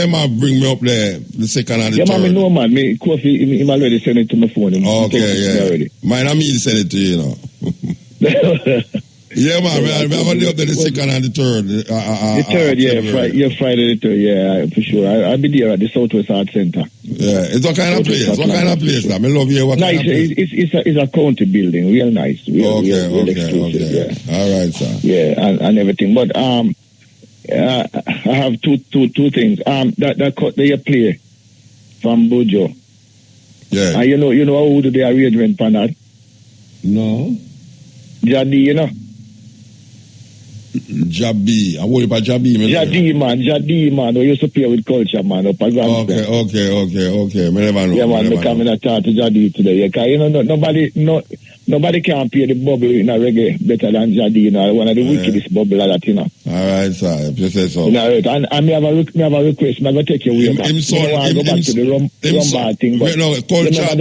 man, bring me up there the second and the third. Yeah, man, no man. Kofi, he already sent it to my phone. Okay, yeah. Mine, I mean, send it to you, Yeah, man, I'm going to up there the second and the third. The third, yeah, Friday the 3rd, yeah, for sure. I'll be there at the Southwest Art Center. Yeah, it's what kind of place? What kind of place? I love you. What kind of place? It's a county building, real nice. Real exclusive, yeah. All right, sir. Yeah, and everything. But I have two things. That cut they play from Bojo. Yeah. And you know who do the arrangement for that? No. Jadi, you know. Jabi. I worry about Jabi. Jadi, man. We used to play with culture, man. Up at okay. Me never know. Yeah, man. We come in and talk to Jadi today. Yeah, cause, you know, nobody can play the bubble in a reggae better than Jadi. You know, one of the wickedest bubble like that, you know. All right, sir. If you say so. You know, and me have a request. I'm going to take you away back. Go back to the rumba thing. Wait, no, culture.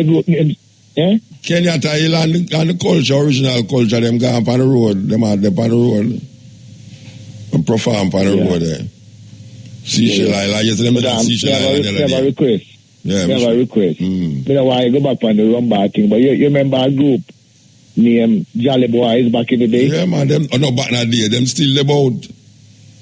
Yeah? Kenyatta Hill and the culture, original culture, them go on the road. Them are on the road. And perform on the road there. Seashell Island. Yes, them are Seashell Island. We have a request. Yeah, we have a request. I don't want to go back on the rumba thing, but you remember a group named Jolly Boys back in the day? Yeah, man. Them, no, back in the day. Them still about.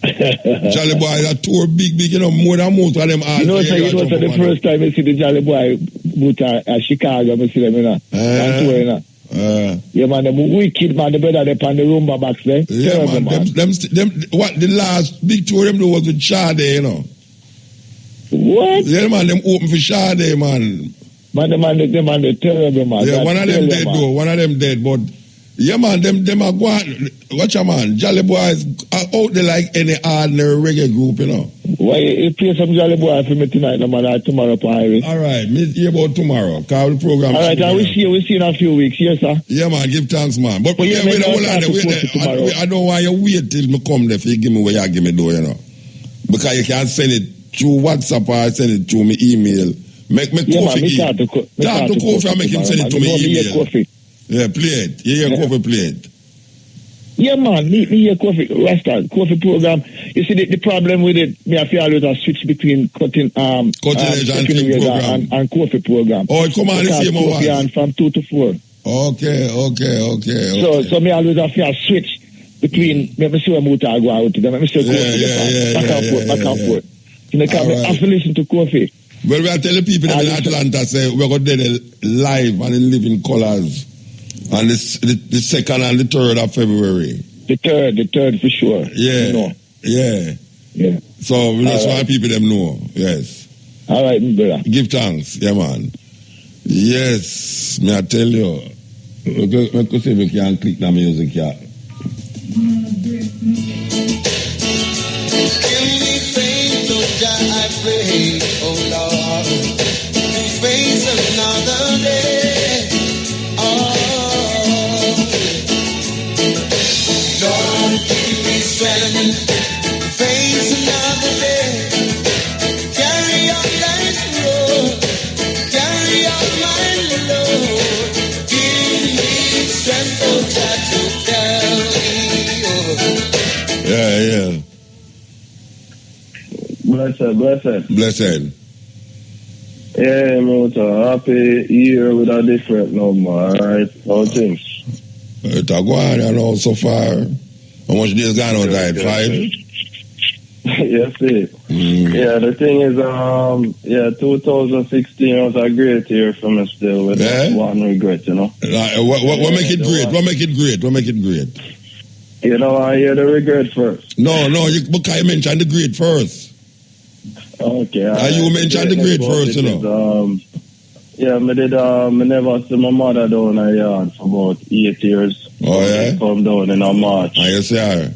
Jolly Boy a tour big, you know, more than most of them. You know, the first time I see the Jolly Boy boot at Chicago, I see them, you know. Yeah, man, them wicked, man. The brother, they on the rumba box there. Yeah, terrible, man. Them, what the last big tour them do was with Sade, you know. What? Yeah, man, them open for Sade, man. Man, they're terrible, man. Yeah, one of them dead, though. One of them dead, but. Yeah, man, them are going. Watch your man. Jolly Boys are out there like any ordinary reggae group, you know. Why you play some Jolly Boy for me tonight, no man? Tomorrow, Pirate. All right, me hear about tomorrow. Call the program. All right, I will see you in a few weeks, yes, sir. Yeah, man, give thanks, man. But yeah, wait, I don't want you wait till me come there for you give me what you give me, though, you know. Because you can't send it through WhatsApp or send it through me email. Make me Kofi. Talk to Kofi and make him send it to me email. Yeah, play it. Yeah, Kofi play it. Yeah, man, me hear Kofi, Rasta, Kofi program. You see, the problem with it, me I feel always a switch between cutting edge and Kofi program. Oh, it come on the same Kofi and from 2 to 4. Okay. So me always have to switch between, let me see where Muta go out to them, let me see Kofi back and forth. You know, I have to listen to Kofi. Well, we are telling people in Atlanta, say, we're going to do live and in living colors. On the 2nd and the 3rd of February. The third for sure. Yeah. You know. Yeah. So we just want people them know. Yes. All right, brother. Give thanks. Yeah, man. Yes. May I tell you. We could see if we can click the music here. Give me faith, so I pray, oh Lord, to face another day. Face another day. Carry on life's road. Carry on my load. Give me strength, oh God, to carry on. Yeah. Blessed. Yeah, Muta. Happy year with a different number, alright? How things? It's a go on, you know, so far. How much days gone on that? 5? Yes, Yeah, the thing is, 2016 was a great year for me still with one regret, you know. What make it great? What make it great? You know, I hear the regret first. No, because you mentioned the great first. Okay. You mentioned the great first, you know. I never see my mother down a yard for about 8 years. Oh, yeah? Come down in a March. I see her.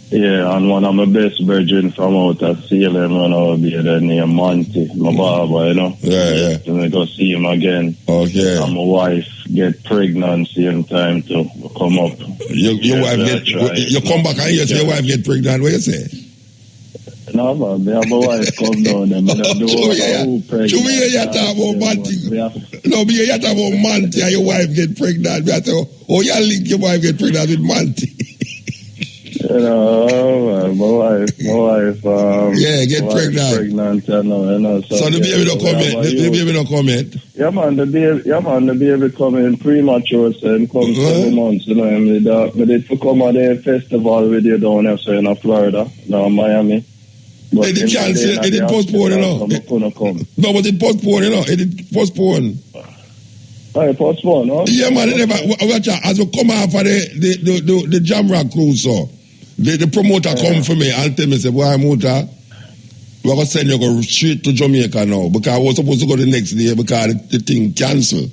Yeah, and one of my best brethren from out of Salem, when I was there named Monty, my barber, you know. Yeah. So I go see him again. Okay. And my wife get pregnant same time to come up. Your wife you come back and you say your wife get pregnant, what you say? No, man, me and my wife come down and I do who pregnant. To me, you talk about man thing. No, me, you talk about man thing and your wife get pregnant. Me, I tell you, oh, you link your wife get pregnant with man thing. You know, my wife, get pregnant. You know, so the baby don't come yet. The baby don't come yet. Yeah, man, the baby coming premature, so it comes 7 months. You know, I did to come at the festival with you down there, so in Florida, down Miami. But it cancel. It did postpone, you know. No, but it postpone, you know. It did postpone. Oh, postpone, huh? Yeah, man. Watch out. As we come off of the Jamrock cruise, so. The promoter come for me and tell me, say, boy, Muta, we're going to send you go straight to Jamaica now because I was supposed to go the next day because the thing cancelled.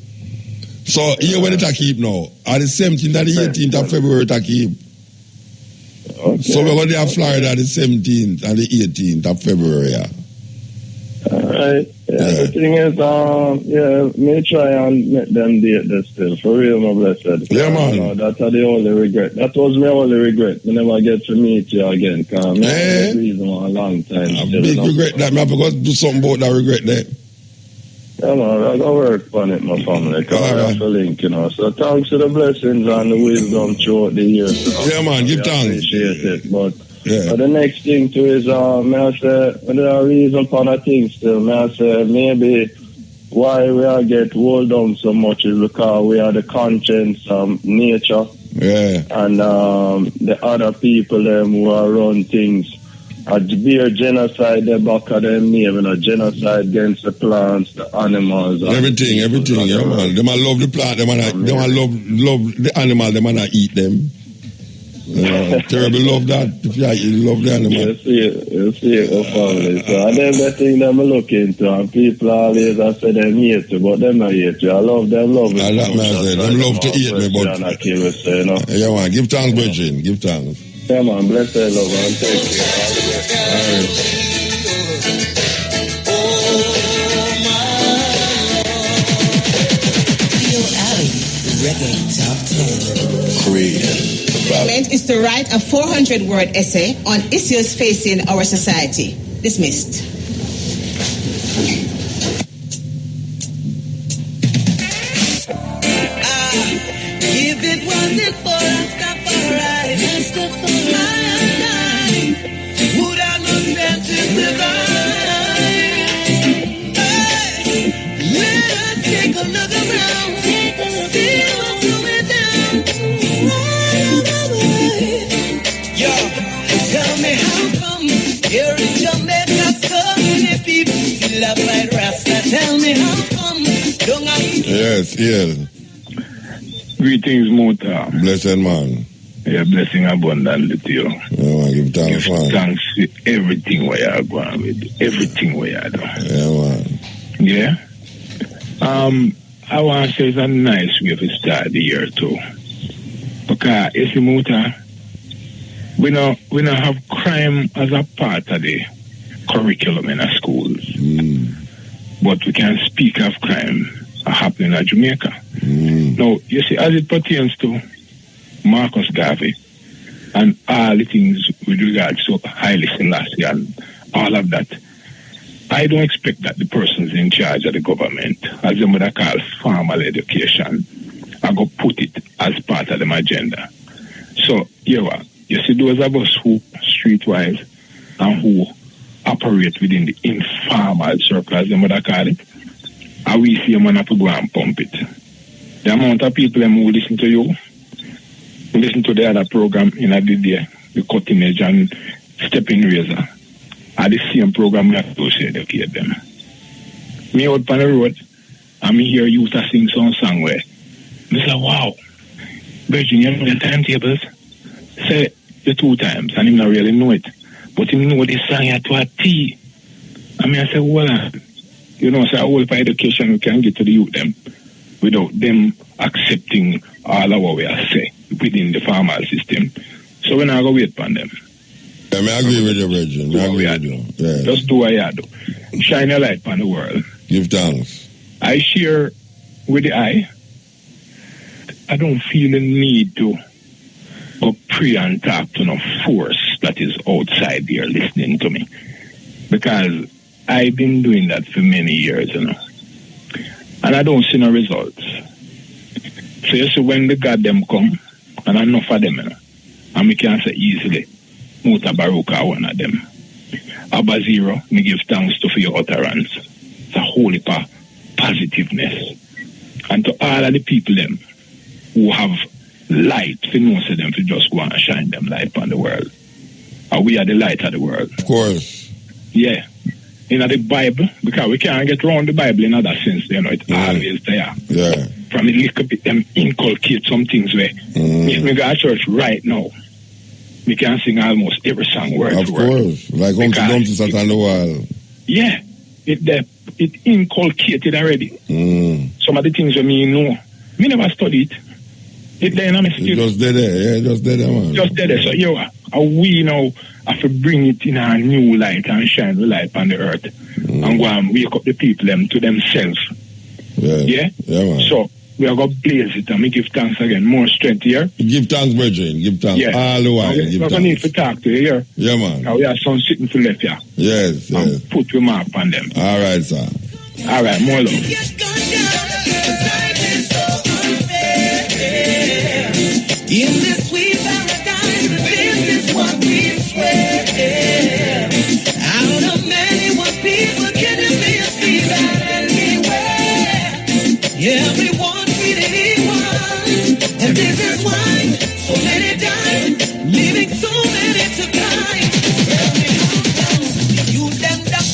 So, here when it keep now, on the 17th and the 18th of February it keep. Okay. So, we're going to have Florida the 17th and the 18th of February, yeah. All right. The thing is, me try and make them date this still. For real, my blessed. Yeah, man. That's the only regret. That was my only regret. I never get to meet you again. Because I have reason a long time. A big regret that. I have to do something about that regret there. Yeah, man. I got to work on it, my family. Because I have to link, you know. So thanks for the blessings and the wisdom throughout the years. Yeah, man. Give thanks. I appreciate it. But the next thing too is, may I say, there are reasons for the things still. May I say, maybe why we are get hold on so much is because we are the conscience, nature, and the other people who are run things. A beer genocide, the back of them name, and a genocide against the plants, the animals. Everything, yeah, man. They might love the plant, they might love the animal, they might not eat them. Terrible love that. If you love the animal. You see it, family. So and then the thing that I look into, and people always say them hate you, but them not hate you. I love them, love it. I like me, I say, them love to eat me, but yeah, man, give thanks, Virgin, give thanks. Yeah, man, bless their love, and take care. All right. Reggae Top 10. Creed. Is to write a 400-word essay on issues facing our society. Dismissed. If it wasn't for Rastafari, would I not stand to survive? Let us take a look around, see what's going down. Tell me how come here in Jamaica so many people still love like Rasta? Tell me how come don't I? Yes. Greetings, Muta. Blessed man. Yeah, blessing abundantly to you. Yeah, man, give thanks, man. Thanks for everything we are going with. Everything we are doing. Yeah, man. Yeah. I want to say it's a nice way to start the year too. Because it's Muta. We don't have crime as a part of the curriculum in our schools. But we can speak of crime happening in Jamaica. Now, you see, as it pertains to Marcus Garvey and all the things with regards to Haile Selassie and all of that, I don't expect that the persons in charge of the government, as they would call formal education, are going to put it as part of the agenda. So, you see, those of us who streetwise and who operate within the informal circle, as they would call it, and we see a man have to go and pump it. The amount of people who listen to you, who listen to the other program in a day, the cutting edge and stepping razor, are the same program we have to educate them. Me out on the road, and me hear youth sing some song where I say, wow, Virgin, you know the timetables? Say the 2 times, and him not really know it. But him know this song at to a T. I mean, I say, well, you know, so all for education we can get to the youth them without them accepting all of what we are saying within the formal system. So we're not going to wait upon them. Yeah, I agree with you, Virgin. I agree with you. Yeah. Just do what you do. Shine a light upon the world. Give thanks. I share with the eye. I don't feel the need to go pray and talk to no force that is outside there listening to me. Because I've been doing that for many years, you know. And I don't see no results. So you see when the God them come, and enough of them, you know, and we can say easily, Mutabaruka one of them. Abba Zero, me give thanks to for your utterance. It's a holy positiveness. And to all of the people them who have light, for most of them to just go and shine them light on the world. And we are the light of the world. Of course. Yeah. In the Bible, because we can't get around the Bible in other sense, you know, it's always there. Yeah. From a little bit, them inculcate some things where if we go to church right now, we can sing almost every song word of for word. Course. Like Humpty Dumpty sat on the wall. Yeah. It inculcated already. Some of the things that me know, me never studied. It there in my skill. Just there, yeah, just there, man. Just there. So we now have to bring it in a new light and shine the light on the earth and go and wake up the people them to themselves. Yeah, man. So we are going to blaze it and we give thanks again. More strength here. Give thanks, brethren. Give thanks. Yeah. All the while. We're going to need to talk to you here. Yeah, man. Now we have some sitting to left here. Yes. And put your mark on them. All right, sir. All right, more love. In this sweet paradise, this is what we swear. Out of many, what people can be see that anywhere. Everyone treated equal, and this is why so many died, leaving so many to die. Use them down.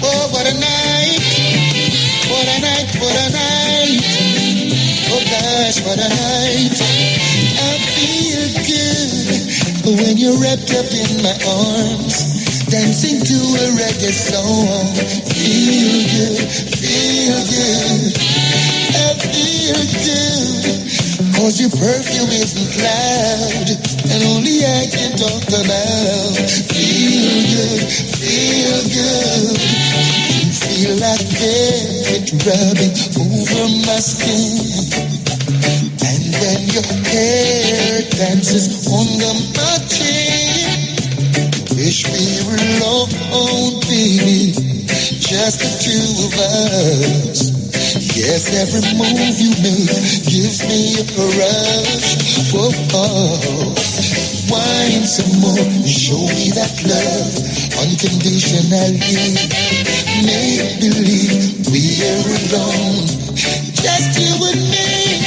Oh, what a night! What a night! What a night! Oh gosh, what a night. I feel good when you're wrapped up in my arms, dancing to a reggae song. Feel good, feel good. I feel good, cause your perfume isn't loud, and only I can talk about. Feel good, feel good. Feel like velvet rubbing over my skin, and when your hair dances under my chin. Wish we were alone, baby, just the two of us. Yes, every move you make gives me a rush. Whoa, oh. Wine some more, show me that love unconditionally. Make believe we're alone, just you and me.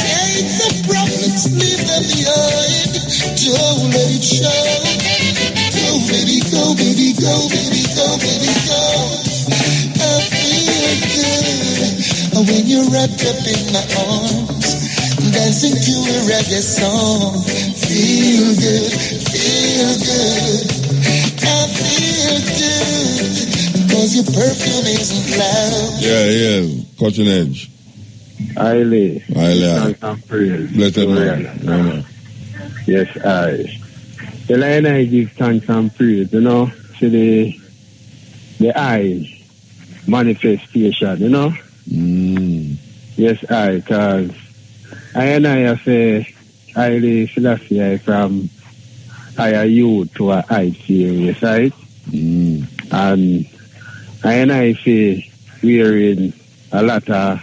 Take the problems, leave them behind. Don't let it show. Go, baby, go, baby, go, baby, go, baby, go. I feel good when you're wrapped up in my arms, dancing to a reggae song. Feel good, feel good. I feel good, cause your perfume isn't loud. Yeah, cutting edge. Aye. Thanks and praise. Blessed man. Yes, aye. The line I give thanks and praise, you know, to the I manifestation, you know. Yes, aye, cause I and I say I philosophy from higher youth to a high serious, right? And I say we're in a lot of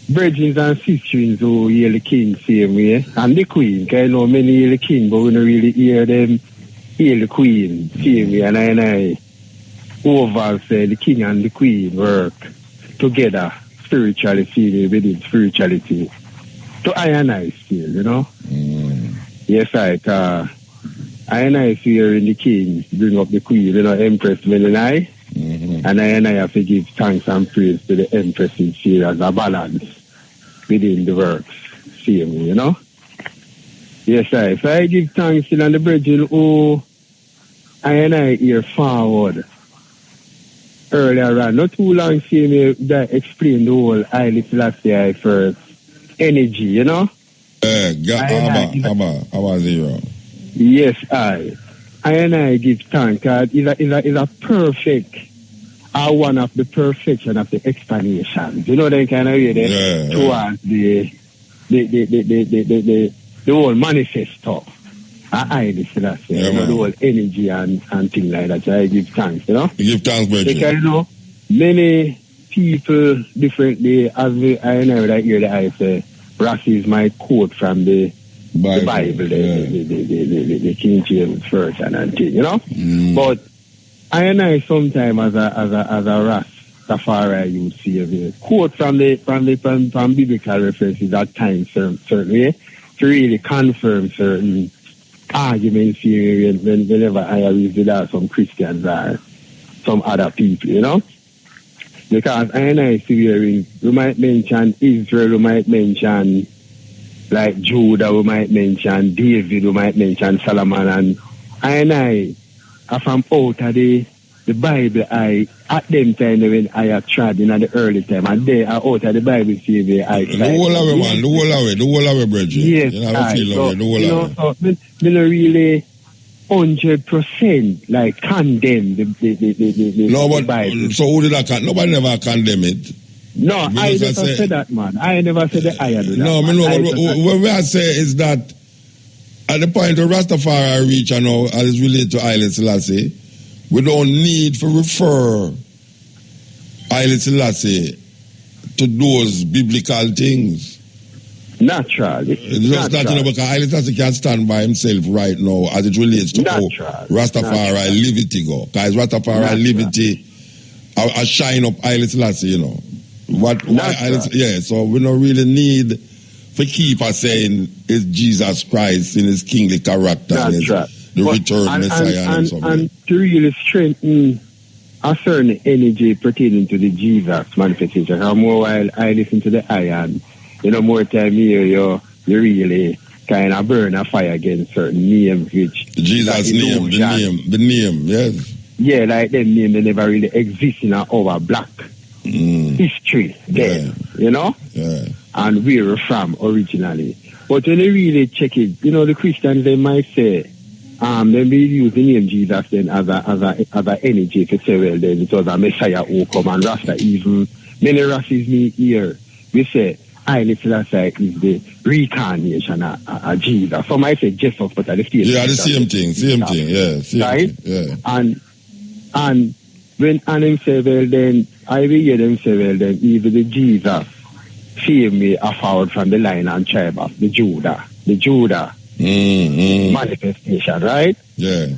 bridges and sisters who hear the king same way, and the queen, because I know many hear the king, but we don't really hear them hear the queen same way, and I overall say the king and the queen work together spirituality within spirituality. So I and I still, you know. Yes, I fear in the king bring up the queen, you know, Empress Melanai. And I have to give thanks and praise to the Empresses here as a balance within the works, same, you know. Yes, so I give thanks to the brethren who I hear forward earlier on, not too long, see me that explain the whole highly philosophy first energy, you know. Abba Zero. Yes, I give thanks, because it's a perfect, one of the perfection of the explanations. You know, they kind of way towards the whole manifesto I the whole energy and things like that. So I give thanks, you know. You give thanks, brother. Because, you know, many people differently, as I know that hear the I say, Rassis might quote from the Bible, the King James Version and things, you know. But I sometimes as a Rastafari, you see quote from biblical references at times certainly to really confirm certain arguments here whenever I read with some Christians or some other people, you know. Because I see hearing, we might mention Israel, we might mention like Judah, we might mention David, we might mention Solomon, and I from out of the Bible, at them time when I had tried in the early time, and they are out of the Bible, see the whole of it, man, the whole of it, brethren. Yes, you know, the whole of it. So, me really 100% like condemn the Bible. So who did I condemn? Nobody never condemn it. No, I never said that, man. I never said that I had that. No, what we say is that at the point of Rastafari reach, you know, as it's related to Haile Selassie, we don't need to refer Haile Selassie to those biblical things. Naturally. It's just that, you know, because Haile Selassie can stand by himself right now as it relates to Rastafari liberty go. Because Rastafari liberty I shine up Haile Selassie, you know. So we don't really need to keep us saying it's Jesus Christ in his kingly character and the return Messiah and something. And to really strengthen a certain energy pertaining to the Jesus manifestation. How more while I listen to the iron, you know, more time here you really kind of burn a fire against certain names which Jesus name, the name, yes. Yeah, like them name they never really exist in our black history there, you know? Yeah. And where we're from originally. But when you really check it, you know, the Christians, they might say, they may use the name Jesus then as a energy to say, well, then it was a Messiah who come and Rasta even, many Rastas me here, we say, Haile Selassie is the reincarnation of Jesus. Some might say Jesus, but at the same thing, yeah. Right? Yeah. And when them say, well, then, I will hear them say, well, then, even the Jesus saved me forward from the line and tribe of the Judah manifestation, right? Yeah.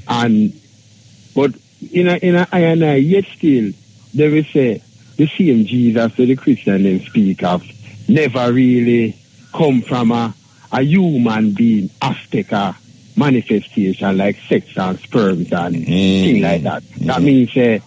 But in a I, yet still, they will say, the same Jesus that the Christian then speak of never really come from a human being, Azteca manifestation like sex and sperms and things like that. That means to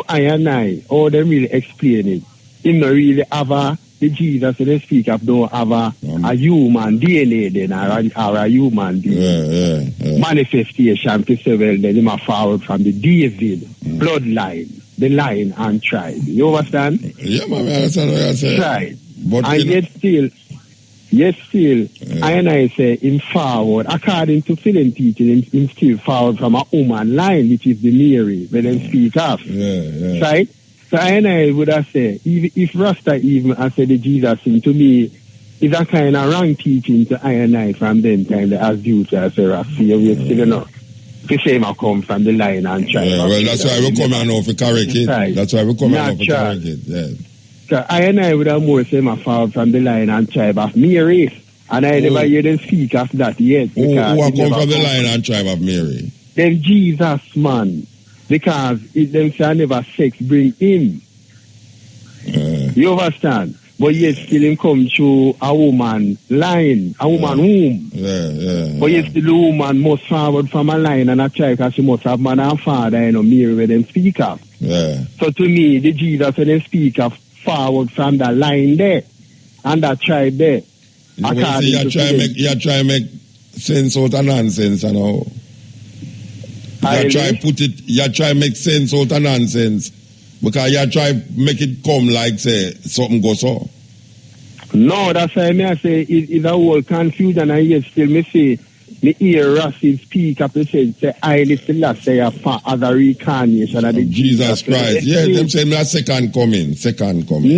I, or they really explain it, him not really have the Jesus that they speak of don't have a human DNA then or a human being manifestation to say, well, then him are forward from the David bloodline, the line and tribe. You understand? Yeah, man, I understand what you're saying. Right. But and yet still, I say in forward, according to Philin teaching, him still forward from a woman line, which is the Mary, when they speak of. Yeah. Right? So I would have said, if Rasta even I said the Jesus thing to me, is a kind of wrong teaching to I from them kind of as due to as a Rasta. You still know. The same I come from the line and tribe. Yeah, well, that's why we come out now for correct it. Right. That's why we come out now for correct it. Yeah. So I would have more say my father from the line and tribe of Mary. And I never hear them speak of that yet. Who come from the line and tribe of Mary? Them Jesus, man. Because them say never sex bring him. You understand? But yet still him come through a woman line, a woman womb. But yet still the woman must forward from a line and a tribe because she must have man and father, you know, Mary where them speak of. So to me, the Jesus when they speak of forward from that line there and that tribe there. You try to make sense out of nonsense, you know. You try to make sense out of nonsense because you try to make it come like say something goes on. No, that's why I say it's a whole confusion and yet still me say me hear Rassi speak up and say Haile Selassie as a reincarnation of the Jesus Christ. Yeah, them say me a second coming.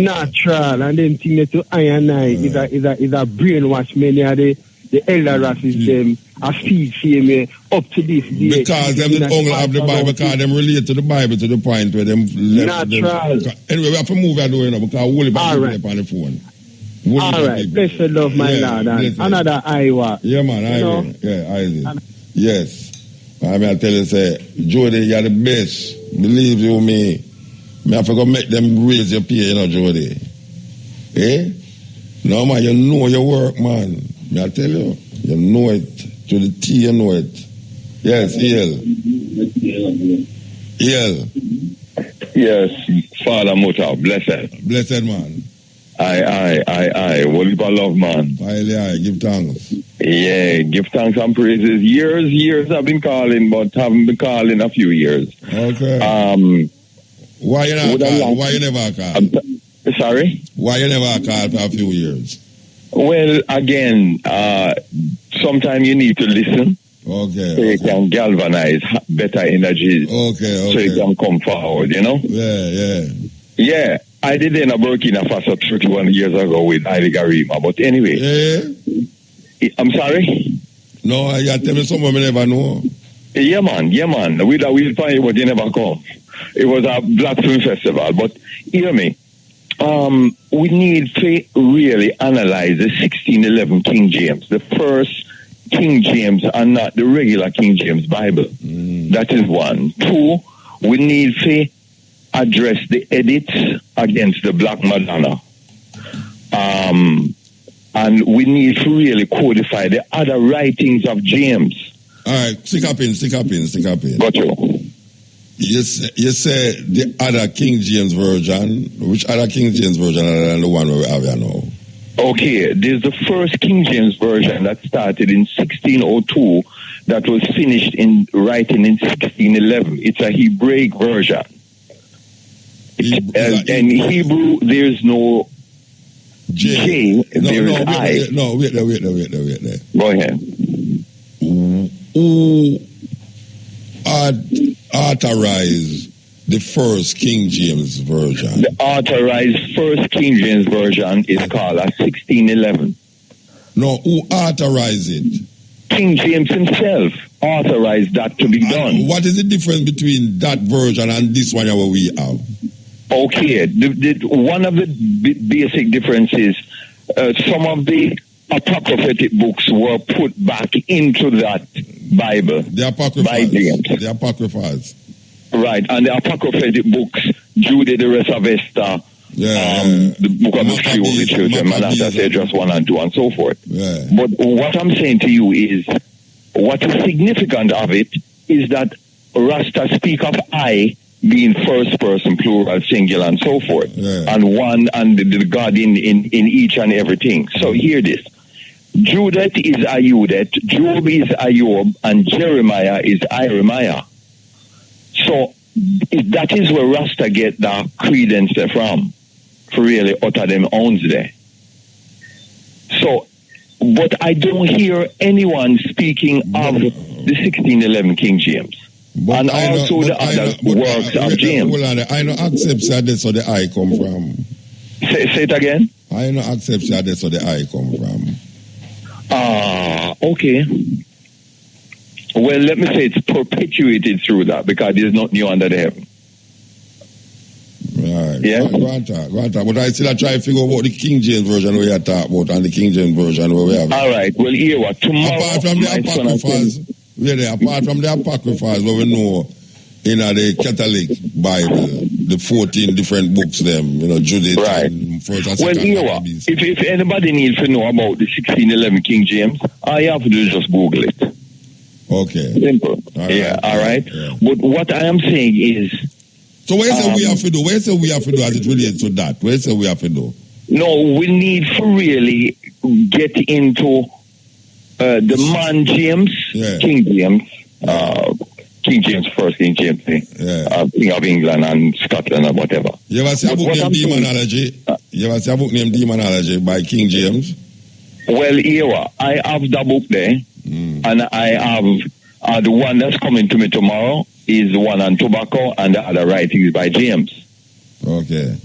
Natural, and then thing to I is a brainwash many of the the elder races them a feed same up to this day. Because them the only have the Bible, because them relate to the Bible to the point where them left. Natural. Anyway, we have to move out the way now because we'll be on the phone. All right, blessed love, my Lord. And another Iowa. Yeah, man, Iowa. Yeah, Isaac. Yes. I mean, I tell you, say, Jody, you're the best. Believe you me. I have to go make them raise your pay, you know, Jody. Eh? No, man, you know your work, man. May I tell you? You know it. To the T, you know it. Yes, EL. Yes, Father Muta, blessed. Blessed, man. Aye. What about love, man? Aye, give thanks. Yeah, give thanks and praises. Years I've been calling, but haven't been calling a few years. Okay. Why you never call? Sorry? Why you never call for a few years? Well, again, sometimes you need to listen. Okay. So you can galvanize better energies. Okay. So you can come forward, you know? Yeah. I did in a Burkina Faso 31 years ago with Haile Garima, but anyway. I'm sorry? No, you tell me someone I never know. Yeah, man. We'll find you, but you never come. It was a Black Film Festival, but hear me. We need to really analyze the 1611 King James, the first King James and not the regular King James Bible. That is one. Two, we need to address the edits against the Black Madonna. And we need to really codify the other writings of James. All right, stick up in. Got you. You say the other King James Version. Which other King James Version other than the one we have here now? Okay, there's the first King James Version that started in 1602 that was finished in writing in 1611. It's a Hebraic version. In Hebrew, there's no J, there is I. Wait there. Go ahead. Who authorized the first King James Version? The authorized first King James Version is called a 1611. No, who authorized it? King James himself authorized that to be done. What is the difference between that version and this one that we have? Okay, one of the basic differences, some of the apocryphatic books were put back into that Bible. The apocryphals. By James. The apocryphals. Right, and the apocryphatic books, Jude the Rest of Esther, the book of the few of the children, Manasseh, Esdras 1 and 2, and so forth. Yeah. But what I'm saying to you is, what is significant of it is that Rasta speak of I being first person, plural, singular, and so forth, and one, and the God in each and everything. So hear this. Judith is Ayudet, Job is Ayob, and Jeremiah is Iremiah. So that is where Rasta get the credence from, for really utter them owns there. So, but I don't hear anyone speaking of the 1611 King James. But and also the other works of James. I don't accept that that's where the I come from. Say it again? I don't accept that that's where the I come from. Okay. Well, let me say it's perpetuated through that because there's not new under the heaven. Right. Yeah. Go on talk. But I still try to figure out what the King James Version we are talking about and the King James Version where we have. All right. Well, here what? Tomorrow. Apart from the apocryphals, apart from the apocryphals, what we know in the Catholic Bible, the 14 different books, them, Judith and First and Second. Well, if anybody needs to know about the 1611 King James, all you have to do is just Google it. Okay. Simple. All right. Yeah. But what I am saying is. So what is it we have to do? What is it we have to do as it relates to that? What is it we have to do? No, we need to really get into the man James, King James, King James first, King James, King of England and Scotland or whatever. You ever see a book named Demonology? You ever see a book named Demonology by King James? Well, here I have the book there, and I have the one that's coming to me tomorrow is the one on tobacco, and the other writings by James. Okay.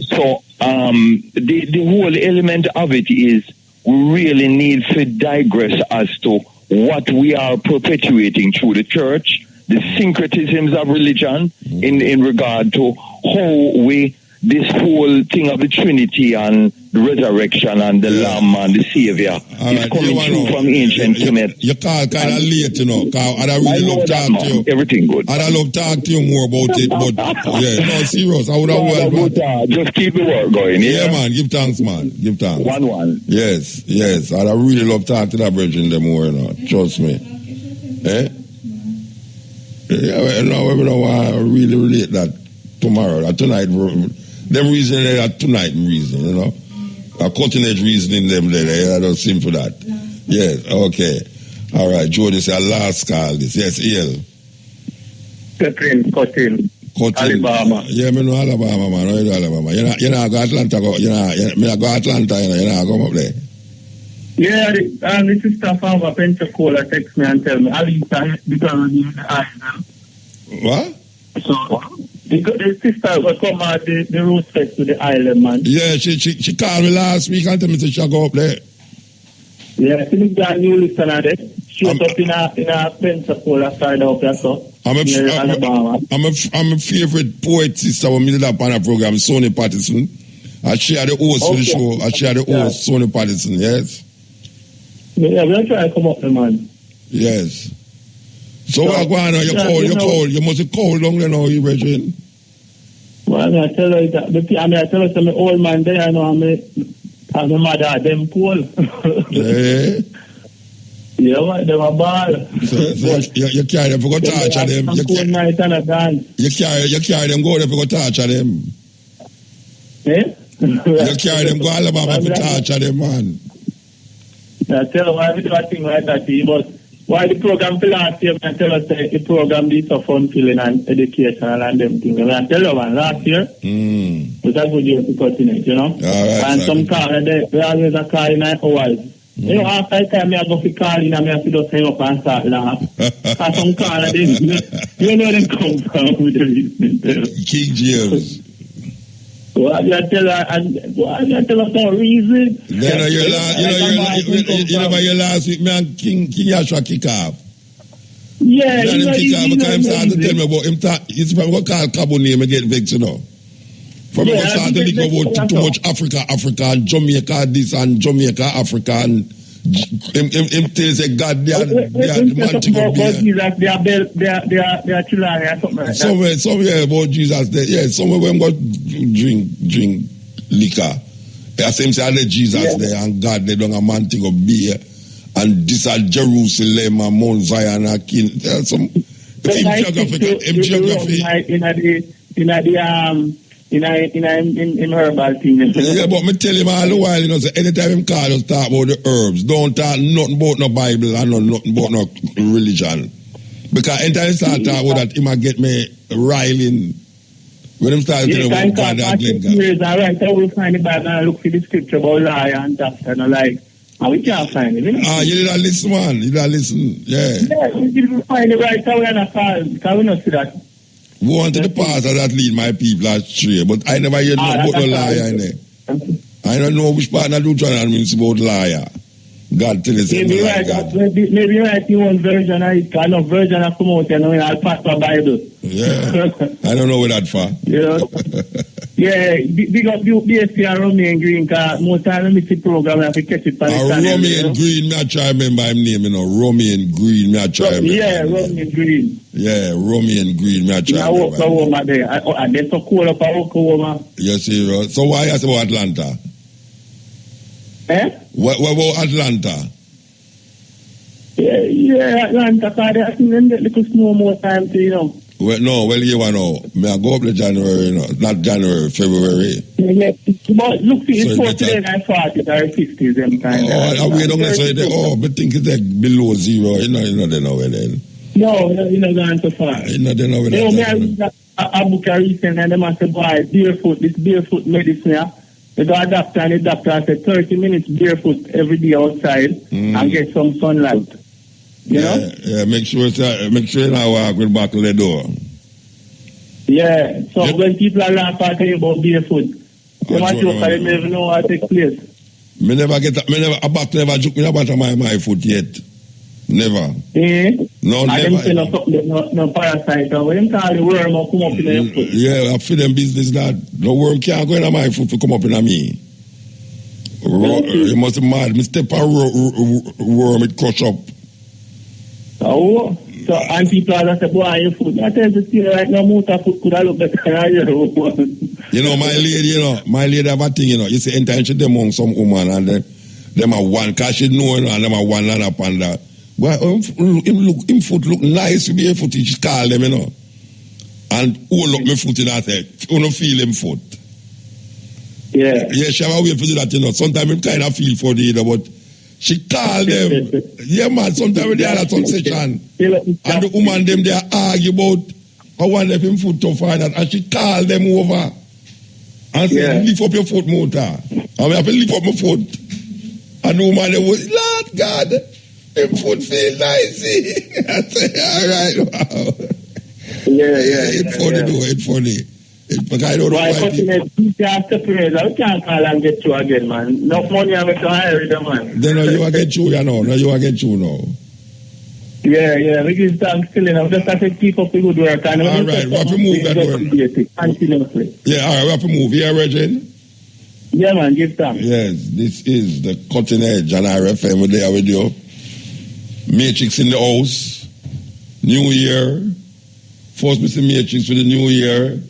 So the whole element of it is we really need to digress as to what we are perpetuating through the church, the syncretisms of religion in regard to how we, this whole thing of the Trinity and the resurrection and the Lamb and the Savior is coming through from ancient Kemet. You call kind of late, you know, because I really love talk to you. Everything good. I'd love talk to you more about it, but yeah, no, serious. I would have just keep the work going, yeah? Yeah, man, give thanks, man. Give thanks. 1-1. Yes, yes. I'd really love talk to that virgin them more, you know. Trust me. Eh? Yeah, no, I really relate that tomorrow, that tonight. Them reason that tonight reason, you know. A cutting edge reasoning them there. I don't seem for that. Yes, okay. All right, Joe, this is our last call. This. Yes, El. Cutting. Alabama. Yeah, me know Alabama, man. I know Alabama. You know, I go Atlanta. I go Atlanta, you know, I come up there. Yeah, the sister from Pensacola text me and tell me, Alisa, because of the island. What? So, the sister will come at the road fest to the island, man. Yeah, she called me last week and tell me to go up there. Yeah, she looked at new listener there. She was up in a Pensacola side up there, so. I'm a favorite poet sister when we did that on a program, Sonny Patterson. I share the host for the show. I share the host, Sonny Patterson, yes? Yeah, we'll try to come up there, man. Yes. So what going on? You're cold. You must be cold long there now, you Regine. Well, I tell her that. I tell her some old man there, I know, and my mother, them cold. Yeah. Yeah, what, them a ball. So you carry them for go touch of them. You carry them go there for go touch of them. Eh? You carry them go Alabama for touch of them, man. I tell her why we do a thing like that, but why the program for last year, I tell us the program did so fun filling and educational and them things. I tell you one, last year, it was a good year to continue, you know. All right, and some cars, they always are calling hours. You know, after the time I go for calling, I have to just hang up and start laugh. And some cars, you know they come from with the reason. King James. What you tell us no reason? You know, your last week, man, King Yashua kick off. Yeah, you know, kick off because him started to tell me about him. It's from what call Cabo name and get vexed, you know. From him start to think about too much Africa, and Jamaica this and Jamaica, Africa, and him tells a God they are man to go be. They are children or something like that. Somewhere about Jesus there. Yeah, somewhere when go drink liquor. They same say the Jesus there and God they don't a man to go be and this are Jerusalem and Mount Zion and King. There's some geography. In herbal thing. Yeah, but me tell him all the while, you know, so anytime him call us talk about the herbs, don't talk nothing about no Bible and nothing about no religion. Because anytime he start talk about that, he might get me riling. When him start telling about God and Glenn. Alright, I will find the Bible and look for the scripture about liar and doctor and like. And we can't find it. You didn't listen, man. You didn't listen, yeah. Yeah, we didn't find it right away and I call because we don't see that. We wanted the pastor that lead my people astray, but I never heard about no liar in there. I don't know which part of Deuteronomy means about liar. God tell us maybe like God. Maybe write your own version of it, kind of version of come out, you know, I'll pass the Bible. Yeah. I don't know where that far. You know? Yeah, big up BSC and Romeo and Green, because most time I see program, I have to catch it by the channel. Romeo and Green, me I try to remember him name, you know. Romeo and Green, me I try to remember. Yeah, Romeo and Green. Yeah, Romeo and Green, me I try to remember. I walk over there. And they're so cool up, I walk over. Yes, sir. So why you say about Atlanta? Eh? What about Atlanta? Yeah, Atlanta, because I think they get little snow more time to, you know. Well, you want to know. May I go up to January, you know, not January, February. Yeah, but look, it's 40 and 40 or 50 them kind of. We don't necessarily, but think it's like below zero. You know, they know where then. No, you're not going so far. You know, they know where then. I book a recent and they must say, boy, this barefoot medicine, yeah. They got a doctor and the doctor said 30 minutes barefoot every day outside and get some sunlight. You know? Yeah, make sure you not walk with back of the door. Yeah, so when people are laughing about barefoot, they want to they never know what takes place. Me never a back never juke me about my foot yet. Never. No, I never. No parasite. When them call the worm or come up in your foot. Yeah, I feel them business that the worm can't go in my foot to come up in me. You must be mad. Me step on worm, it crush up. Oh, so and people are say, boy, your foot. I tell you, still right now, motor foot could have looked better than your own. You know, my lady have a thing, you see, anytime she dem among some woman and them are one, cause she know, and them are one land up and that. Well, him foot look nice to be a foot, she call them, and look my foot in that head. You don't feel him foot. Yeah. Yeah, she have a way to do that, Sometimes I kind of feel for the but she call them. Yeah, man, sometimes they are at some session. And the woman them, they argue about how one left him foot tough and she call them over. And say, lift up your foot, motor. And we have to lift up my foot. And the woman, they was, Lord God, them foot feel nice. I say, all right, wow. It's funny, though, it's funny. Because I don't know why people have to praise. I can't call and get you again, man. Enough money I'm going to hire them, man. Then you will get you, now. Now you will get you, now. Yeah, we give thanks still, just have to keep up the good work. And all right, we have to move that work. Continuously. Yeah, all right, we have to move. Yeah, Regine? Yeah, man, give thanks. Yes, this is the Cutting Edge and RFM. We're there with you. Matrix in the house. New year. First, Mr. Matrix for the new year.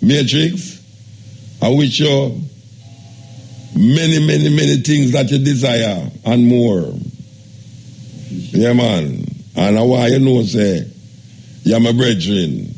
Matrix, I wish you many things that you desire and more. Yeah, man. And I want you know, say, you're my brethren.